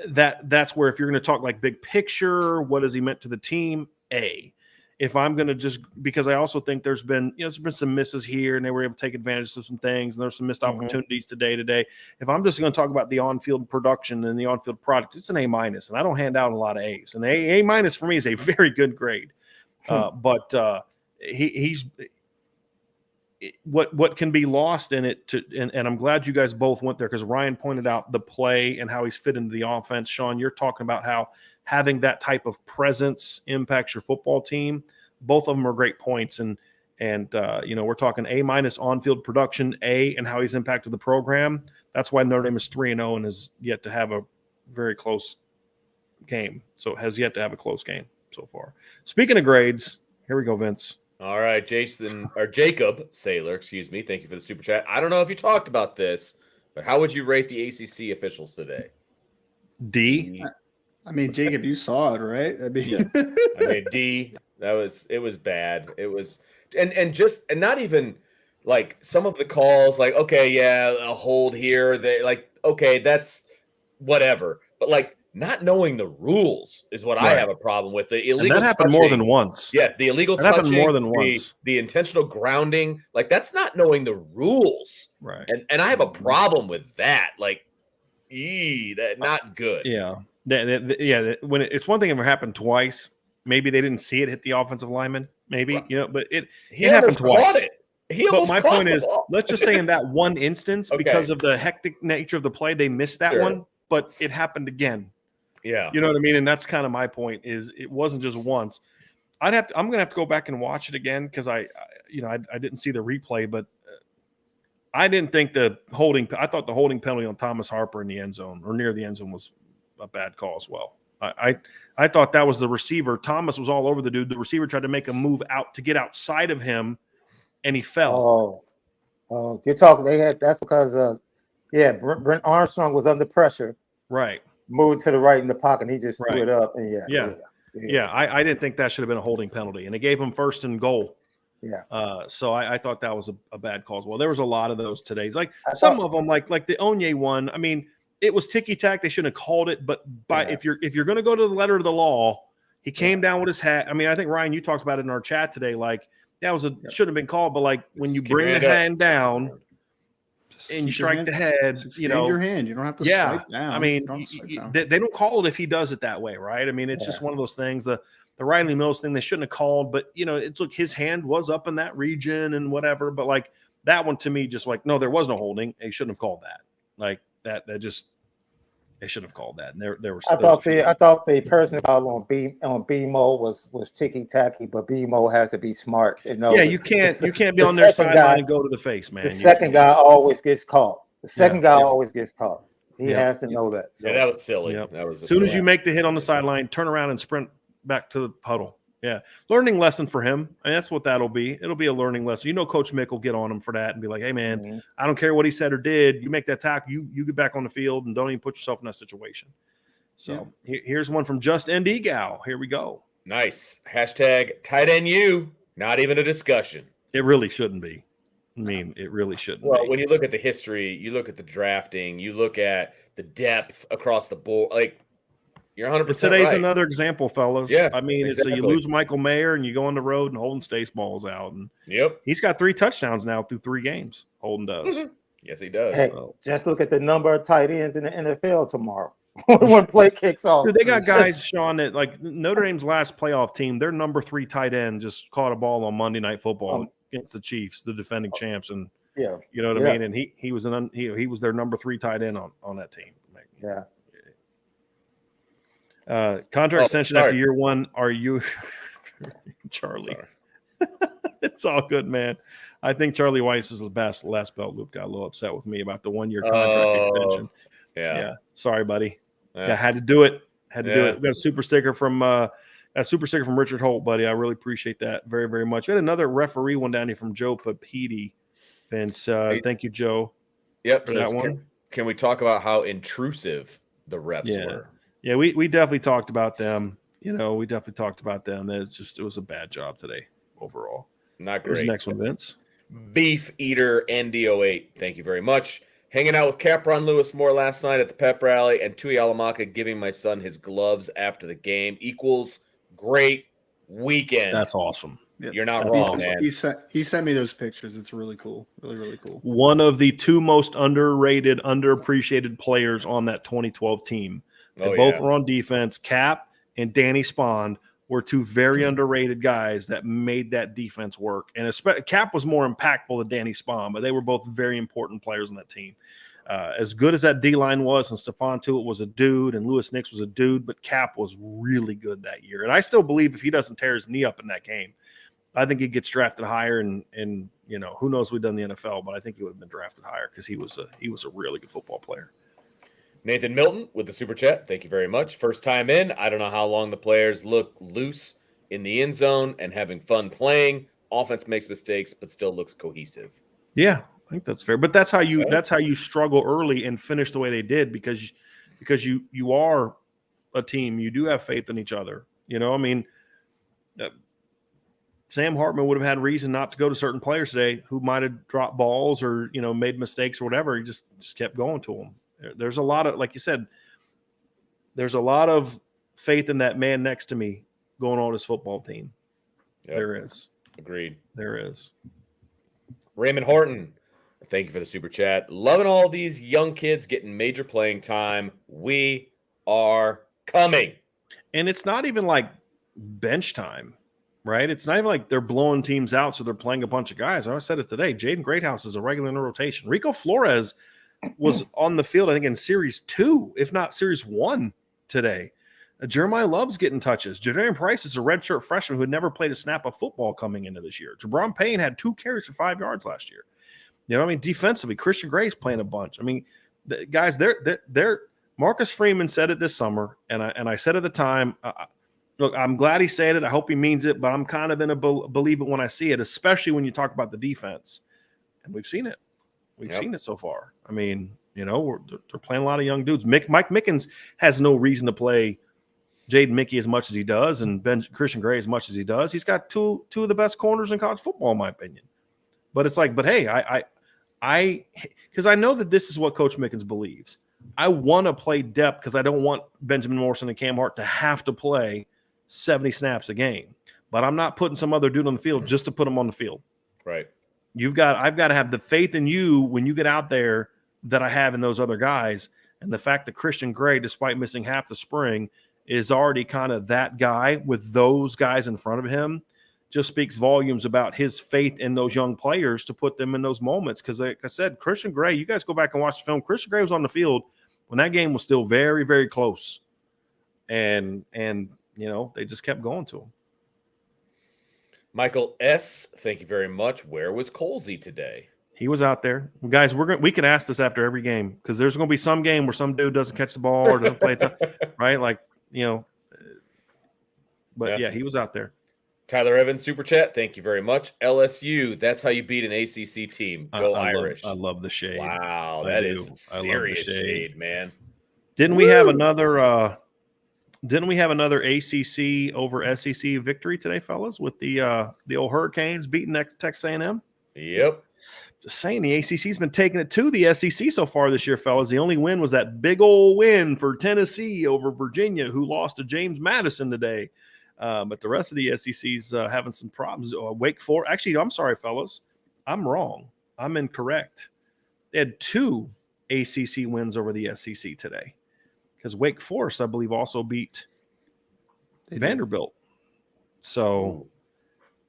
that's where, if you're going to talk like big picture, what has he meant to the team? A. If I'm going to just, because I also think there's been some misses here, and they were able to take advantage of some things, and there's some missed opportunities today. If I'm just going to talk about the on-field production and the on-field product, it's an A-, and I don't hand out a lot of A's. An A- for me is a very good grade. But he's what can be lost in it and I'm glad you guys both went there, because Ryan pointed out the play and how he's fit into the offense. Sean, you're talking about how having that type of presence impacts your football team. Both of them are great points, and we're talking A- on-field production, A, and how he's impacted the program. That's why Notre Dame is 3-0 and has yet to have a very close game. So it has yet to have a close game so far. Speaking of grades, here we go, Vince. All right, Jacob Saylor, excuse me. Thank you for the super chat. I don't know if you talked about this, but how would you rate the ACC officials today? D. I mean, Jacob, you saw it, right? I mean, D. It was bad. It was, and not even like some of the calls, like, okay, yeah, a hold here. They like, okay, that's whatever. But like, not knowing the rules is what I have a problem with. The illegal, and that happened more than once. Yeah, the illegal that happened touching, more than once. The intentional grounding, like that's not knowing the rules. Right. And I have a problem with that. Like, that not good. Yeah. When it's one thing if it happened twice, maybe they didn't see it hit the offensive lineman, maybe, but it happened twice. But my point is, let's just say in that one instance, because of the hectic nature of the play, they missed that one, but it happened again. Yeah. You know what I mean? And that's kind of my point, is it wasn't just once. I'm going to have to go back and watch it again, because I didn't see the replay, but I didn't think I thought the holding penalty on Thomas Harper in the end zone or near the end zone was a bad call as well. I thought that was the receiver. Thomas was all over the dude. The receiver tried to make a move out to get outside of him, and he fell. Oh, you're talking. That's because Brent Armstrong was under pressure. Right. Moving to the right in the pocket, and he just threw it up. And I didn't think that should have been a holding penalty, and it gave him 1st and goal. Yeah. So I thought that was a bad call as well. There was a lot of those today. Like some of them, like the Onye one. I mean, it was ticky-tack. They shouldn't have called it, but if you're going to go to the letter of the law, he came down with his hat. I mean, I think Ryan, you talked about it in our chat today. Like that shouldn't have been called, but like when you bring the hand down and you strike the head, your hand. You don't have to swipe down. I mean, they don't call it if he does it that way, right? I mean, it's just one of those things. The Riley Mills thing they shouldn't have called, but his hand was up in that region and whatever. But like that one to me, just like, no, there was no holding. They shouldn't have called that. Like that just they should have called that. And there was. I thought the person foul on BMO was ticky tacky, but BMO has to be smart. You can't be on their sideline and go to the face, man. The second guy always gets caught. Always gets caught. He has to know that. So. Yeah, that was silly. Yep. That was as soon as you make the hit on the sideline, turn around and sprint back to the huddle. Yeah. Learning lesson for him. And that's what that'll be. It'll be a learning lesson. Coach Mick will get on him for that and be like, hey, man, I don't care what he said or did. You make that tackle, you get back on the field and don't even put yourself in that situation. So here's one from Just ND Gal. Here we go. Nice. Hashtag tight end you. Not even a discussion. It really shouldn't be. I mean, it really shouldn't be. Well, when you look at the history, you look at the drafting, you look at the depth across the board, like, you're 100% Today's right. another example, fellas. Yeah, I mean, exactly. You lose Michael Mayer and you go on the road and Holden Stace balls out. And he's got 3 touchdowns now through 3 games. Holden does. Yes, he does. Hey, just look at the number of tight ends in the NFL tomorrow when play kicks off. Dude, they got guys, Sean, that like Notre Dame's last playoff team, their number 3 tight end just caught a ball on Monday Night Football against the Chiefs, the defending champs, and you know what I mean. And he was he was their number 3 tight end on that team. Yeah. Contract extension after sorry. year one. Are you, Charlie? It's all good, man. I think Charlie Weiss is the best. Last belt loop got a little upset with me about the 1 year contract extension. Yeah. Sorry, buddy. Yeah, had to do it. Had to do it. We got a super sticker from Richard Holt, buddy. I really appreciate that very, very much. We had another referee one down here from Joe Papiti. Vince, thank you, Joe. Yep. For that one. Can we talk about how intrusive the refs were? Yeah, we definitely talked about them. We definitely taled about them. It was a bad job today overall. Not great. Here's the next one, Vince. Beef Eater ND08. Thank you very much. Hanging out with Capron Lewis Moore last night at the pep rally, and Tui Alamaka giving my son his gloves after the game equals great weekend. That's awesome. Yep. You're not That's wrong, awesome. man. He sent me those pictures. It's really cool. Really, really cool. One of the two most underrated, underappreciated players on that 2012 team. They both were on defense. Cap and Danny Spond were two very underrated guys that made that defense work. And Cap was more impactful than Danny Spahn, but they were both very important players on that team. As good as that D-line was, and Stephon Tuitt was a dude, and Lewis Nix was a dude, but Cap was really good that year. And I still believe if he doesn't tear his knee up in that game, I think he gets drafted higher. And who knows what we've done in the NFL, but I think he would have been drafted higher because he was a really good football player. Nathan Milton with the super chat. Thank you very much. First time in. I don't know how long the players look loose in the end zone and having fun playing. Offense makes mistakes, but still looks cohesive. Yeah, I think that's fair. But that's how you struggle early and finish the way they did because you are a team. You do have faith in each other. Sam Hartman would have had reason not to go to certain players today who might have dropped balls or made mistakes or whatever. He just kept going to them. There's a lot of, like you said, there's a lot of faith in that man next to me going on his football team. Yep. There is. Agreed. There is. Raymond Horton, thank you for the super chat. Loving all these young kids getting major playing time. We are coming. And it's not even like bench time, right? It's not even like they're blowing teams out, so they're playing a bunch of guys. I said it today. Jaden Greathouse is a regular in the rotation. Rico Flores was on the field, I think, in Series 2, if not Series 1 today. Jeremiah Love's getting touches. Jadarian Price is a redshirt freshman who had never played a snap of football coming into this year. Jabron Payne had 2 carries for 5 yards last year. Defensively, Christian Gray's playing a bunch. Guys, they're Marcus Freeman said it this summer, and I said at the time, look, I'm glad he said it. I hope he means it, but I'm kind of in a believe it when I see it, especially when you talk about the defense. And we've seen it. We've seen it so far. They're playing a lot of young dudes. Mike Mickens has no reason to play Jaden Mickey as much as he does and Christian Gray as much as he does. He's got two of the best corners in college football, in my opinion. But it's like, hey, because I know that this is what Coach Mickens believes. I want to play depth because I don't want Benjamin Morrison and Cam Hart to have to play 70 snaps a game. But I'm not putting some other dude on the field just to put him on the field. Right. I've got to have the faith in you when you get out there that I have in those other guys. And the fact that Christian Gray, despite missing half the spring, is already kind of that guy with those guys in front of him just speaks volumes about his faith in those young players to put them in those moments. Because like I said, Christian Gray, you guys go back and watch the film. Christian Gray was on the field when that game was still very, very close. And they just kept going to him. Michael S., thank you very much. Where was Colsey today? He was out there. Guys, we can ask this after every game because there's going to be some game where some dude doesn't catch the ball or doesn't play it, right? But yeah, he was out there. Tyler Evans, super chat. Thank you very much. LSU, that's how you beat an ACC team. Go Irish. I love the shade. Wow, that is some serious shade, man. Didn't we have another ACC over SEC victory today, fellas, with the old Hurricanes beating Texas A&M? Yep. Just saying, the ACC's been taking it to the SEC so far this year, fellas. The only win was that big old win for Tennessee over Virginia, who lost to James Madison today. But the rest of the SEC's having some problems. Wake Forest. Actually, I'm sorry, fellas. I'm wrong. I'm incorrect. They had 2 ACC wins over the SEC today because Wake Forest, I believe, also beat Vanderbilt. So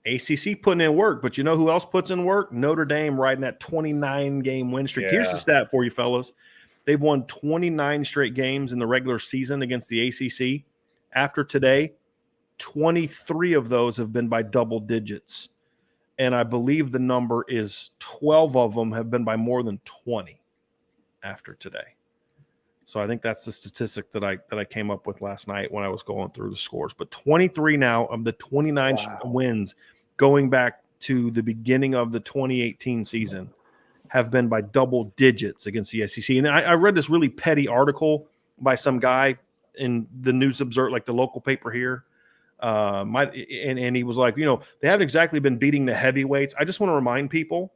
ACC putting in work. But you know who else puts in work? Notre Dame riding that 29-game win streak. Yeah. Here's the stat for you, fellas. They've won 29 straight games in the regular season against the ACC. After today, 23 of those have been by double digits. And I believe the number is 12 of them have been by more than 20 after today. So I think that's the statistic that I came up with last night when I was going through the scores. But 23 now of the 29 wins going back to the beginning of the 2018 season have been by double digits against the SEC. And I read this really petty article by some guy in the News Observer, like the local paper here. And he was like, they haven't exactly been beating the heavyweights. I just want to remind people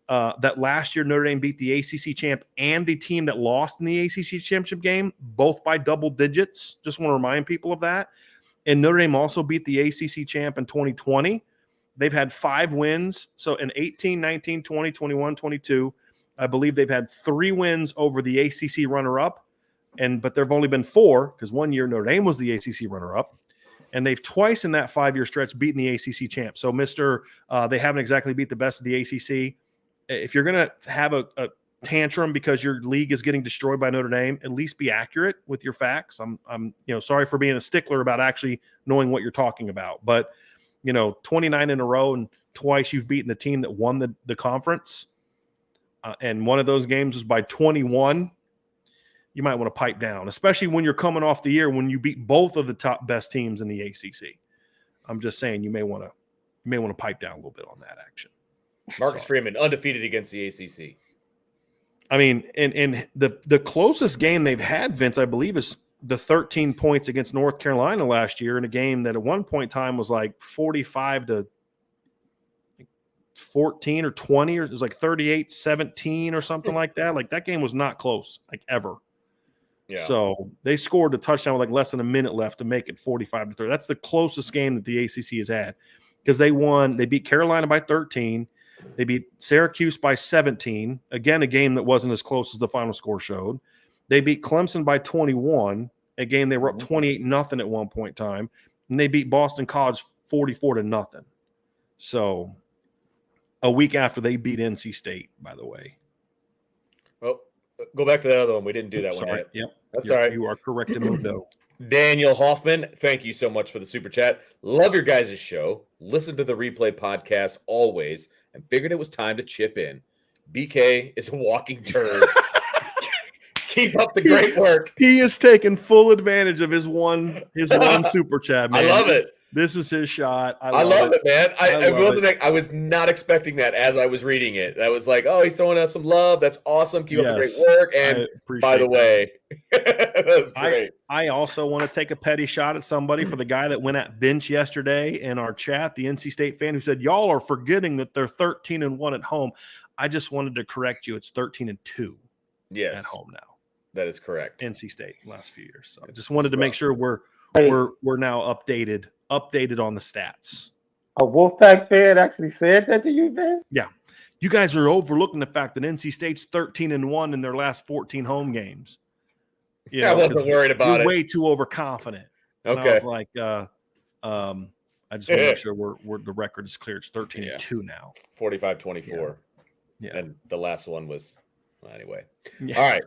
that last year Notre Dame beat the ACC champ and the team that lost in the ACC championship game, both by double digits. Just want to remind people of that. And Notre Dame also beat the ACC champ in 2020. They've had 5 wins. So in 18, 19, 20, 21, 22, I believe they've had 3 wins over the ACC runner-up. But there have only been 4 because one year Notre Dame was the ACC runner-up. And they've twice in that 5-year stretch beaten the ACC champ. So, they haven't exactly beat the best of the ACC. If you're going to have a tantrum because your league is getting destroyed by Notre Dame, at least be accurate with your facts. I'm sorry for being a stickler about actually knowing what you're talking about. But, 29 in a row and twice you've beaten the team that won the conference. And one of those games was by 21. You might want to pipe down, especially when you're coming off the year when you beat both of the top best teams in the ACC. I'm just saying you may want to pipe down a little bit on that action. Marcus Freeman undefeated against the ACC. I mean, and the closest game they've had, Vince, I believe, is the 13 points against North Carolina last year in a game that at one point in time was like 45 to 14 or 20, or it was like 38-17 or something like that. Like that game was not close, like ever. Yeah. So they scored a touchdown with like less than a minute left to make it 45-30. That's the closest game that the ACC has had because they beat Carolina by 13. They beat Syracuse by 17. Again, a game that wasn't as close as the final score showed. They beat Clemson by 21. A game they were up 28-0 at one point in time. And they beat Boston College 44-0. So a week after they beat NC State, by the way. Well, go back to that other one. We didn't do that one yet. Yep. That's all right. You are correct in Mundo. Daniel Hoffman, thank you so much for the super chat. Love your guys' show. Listen to the replay podcast always and figured it was time to chip in. BK is a walking turd. Keep up the great work. He is taking full advantage of his one super chat, man. I love it. This is his shot. I love it, man. I was not expecting that as I was reading it. I was like, oh, he's throwing us some love. That's awesome. Keep up the great work. And by the way, that's great. I also want to take a petty shot at somebody for the guy that went at Vince yesterday in our chat, the NC State fan who said, y'all are forgetting that they're 13-1 at home. I just wanted to correct you. It's 13-2 at home now. That is correct. NC State last few years. So I just wanted to make sure we're now updated on the stats. A Wolfpack fan actually said that to you, Vince? Yeah. You guys are overlooking the fact that NC State's 13-1 in their last 14 home games. I wasn't worried about it. Way too overconfident. And okay. I was like, I just want to make sure we're the record is clear. It's 13-2 now. 45-24. Yeah. And the last one was anyway. Yeah. All right.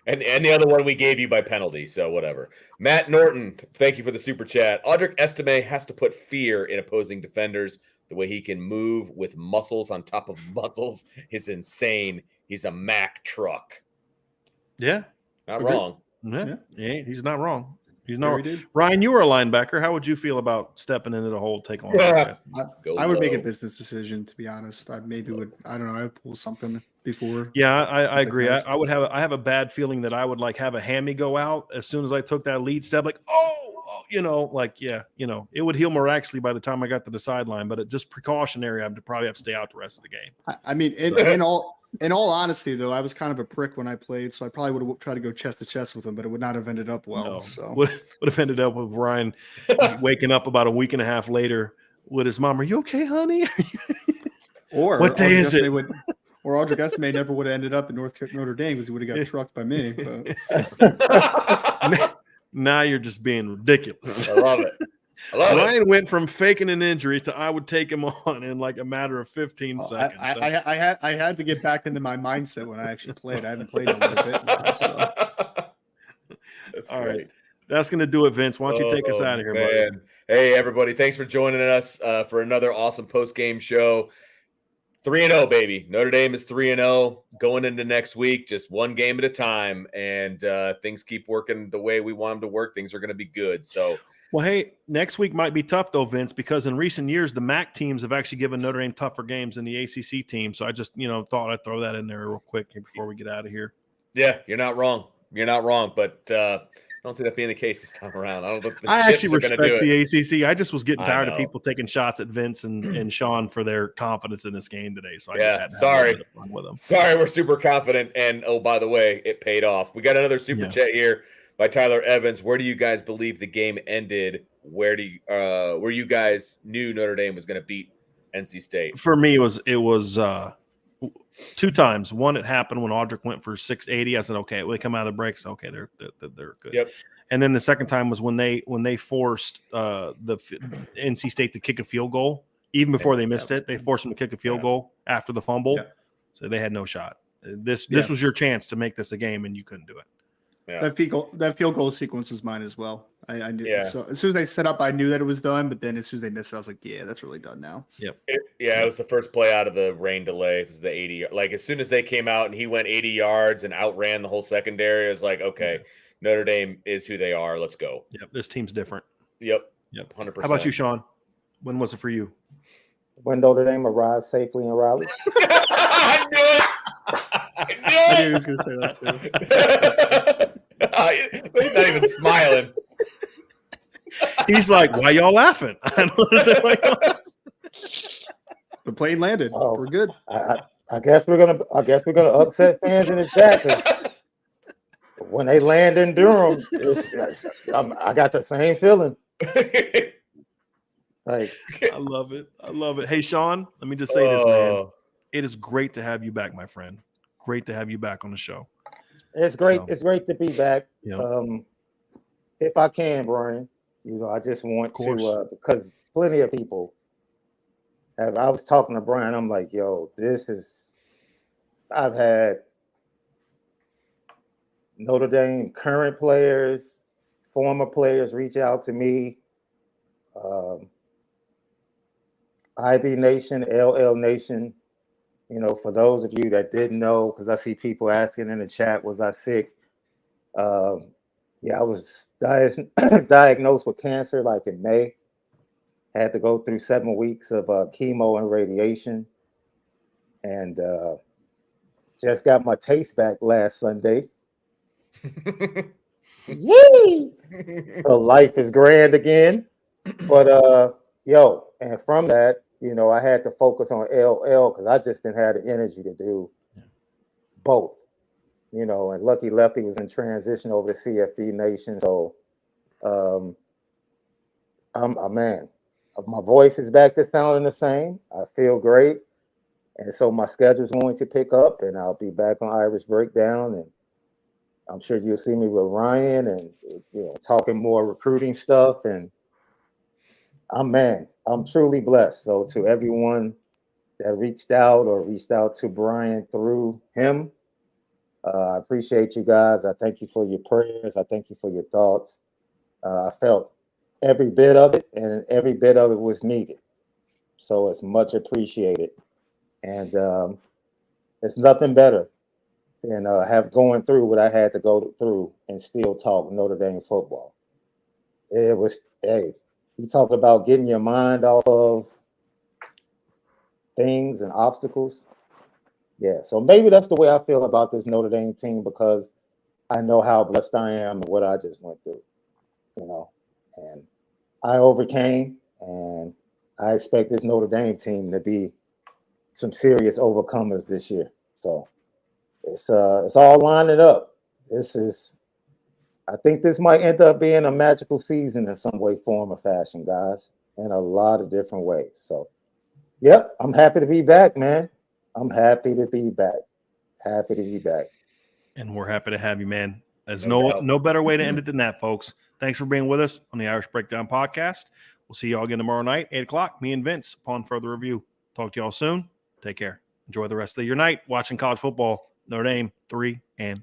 And the other one we gave you by penalty, so whatever. Matt Norton, thank you for the super chat. Audric Estime has to put fear in opposing defenders. The way he can move with muscles on top of muscles is insane. He's a Mack truck. Yeah. Not wrong. Yeah, he's not wrong. He's not wrong. Ryan, you were a linebacker. How would you feel about stepping into the hole, taking on? I would make a business decision, to be honest. I would pull something before. Yeah, I agree. I have a bad feeling that I would have a hammy go out as soon as I took that lead step. Like, it would heal miraculously by the time I got to the sideline. But just precautionary, I'd probably have to stay out the rest of the game. I mean, in all honesty, though, I was kind of a prick when I played, so I probably would have tried to go chest to chest with him, but it would not have ended up well. No. So would have ended up with Ryan waking up about a week and a half later with his mom. Are you okay, honey? Or what day is it? Or Audric Estime never would have ended up in Notre Dame because he would have got trucked by me. Now you're just being ridiculous. I love it. I love it. Ryan went from faking an injury to I would take him on in like a matter of 15 seconds. I had to get back into my mindset when I actually played. I haven't played in a little bit now. So. That's all great. right. That's going to do it, Vince. Why don't you take us out of here, buddy? Hey, everybody. Thanks for joining us for another awesome post-game show. 3-0, baby. Notre Dame is 3-0 going into next week, just one game at a time. And things keep working the way we want them to work. Things are going to be good. So, well, hey, next week might be tough, though, Vince, because in recent years, the MAC teams have actually given Notre Dame tougher games than the ACC team. So I just, thought I'd throw that in there real quick before we get out of here. Yeah, you're not wrong. You're not wrong, but I don't see that being the case this time around. I don't think the I chips actually are going to do respect it. the ACC. I just was getting tired of know. people taking shots at Vince and Sean for their confidence in this game today. So I Yeah, just had to have a little bit of fun with them. Sorry, we're super confident. And oh, by the way, it paid off. We got another super chat here by Tyler Evans. Where do you guys believe the game ended? Where you guys knew Notre Dame was going to beat NC State? For me, it was two times. One, it happened when Audric went for 680. I said, okay, when they come out of the breaks, okay, they're good. Yep. And then the second time was when they forced the NC State to kick a field goal. Even before they missed it, they forced them to kick a field goal after the fumble. Yeah. So they had no shot. This was your chance to make this a game, and you couldn't do it. Yeah. That field goal sequence was mine as well. I knew. Yeah. So as soon as they set up, I knew that it was done. But then as soon as they missed it, I was like, yeah, that's really done now. Yep. It was the first play out of the rain delay. It was the 80. Like as soon as they came out and he went 80 yards and outran the whole secondary, it was like, okay, Notre Dame is who they are. Let's go. Yep. This team's different. Yep. 100%. How about you, Sean? When was it for you? When Notre Dame arrived safely in Raleigh. I knew it. I knew he was going to say that too. He's not even smiling. He's like, "Why y'all laughing?" The plane landed. Oh, we're good. I guess we're gonna upset fans in the chat. When they land in Durham, I got the same feeling. Like, I love it. Hey, Sean, let me just say this, man. It is great to have you back, my friend. Great to have you back on the show. It's great. It's great to be back. Yep. If I can, Brian, I just want to because plenty of people have. I was talking to Brian. I'm like, yo, I've had Notre Dame current players, former players reach out to me. IB Nation, LL Nation. For those of you that didn't know, because I see people asking in the chat, was I sick? I was diagnosed with cancer like in May. Had to go through 7 weeks of chemo and radiation. And just got my taste back last Sunday. Yay! So life is grand again. But and from that, I had to focus on LL because I just didn't have the energy to do both. And Lucky Lefty was in transition over to CFB Nation. So my voice is back to sounding the same. I feel great. And so my schedule's going to pick up and I'll be back on Irish Breakdown. And I'm sure you'll see me with Ryan and talking more recruiting stuff. And I'm truly blessed. So to everyone that reached out to Brian through him, I appreciate you guys. I thank you for your prayers. I thank you for your thoughts. I felt every bit of it, and every bit of it was needed. So it's much appreciated. And it's nothing better than have going through what I had to go through and still talk Notre Dame football. It was, you talk about getting your mind off of things and obstacles. Yeah, so maybe that's the way I feel about this Notre Dame team because I know how blessed I am and what I just went through, and I overcame, and I expect this Notre Dame team to be some serious overcomers this year. So it's all lining up. I think this might end up being a magical season in some way, form, or fashion, guys, in a lot of different ways. So, yep, I'm happy to be back, man. I'm happy to be back. Happy to be back. And we're happy to have you, man. There's no better way to end it than that, folks. Thanks for being with us on the Irish Breakdown podcast. We'll see y'all again tomorrow night, 8 o'clock. Me and Vince upon further review. Talk to y'all soon. Take care. Enjoy the rest of your night watching college football. Notre Dame 3-0.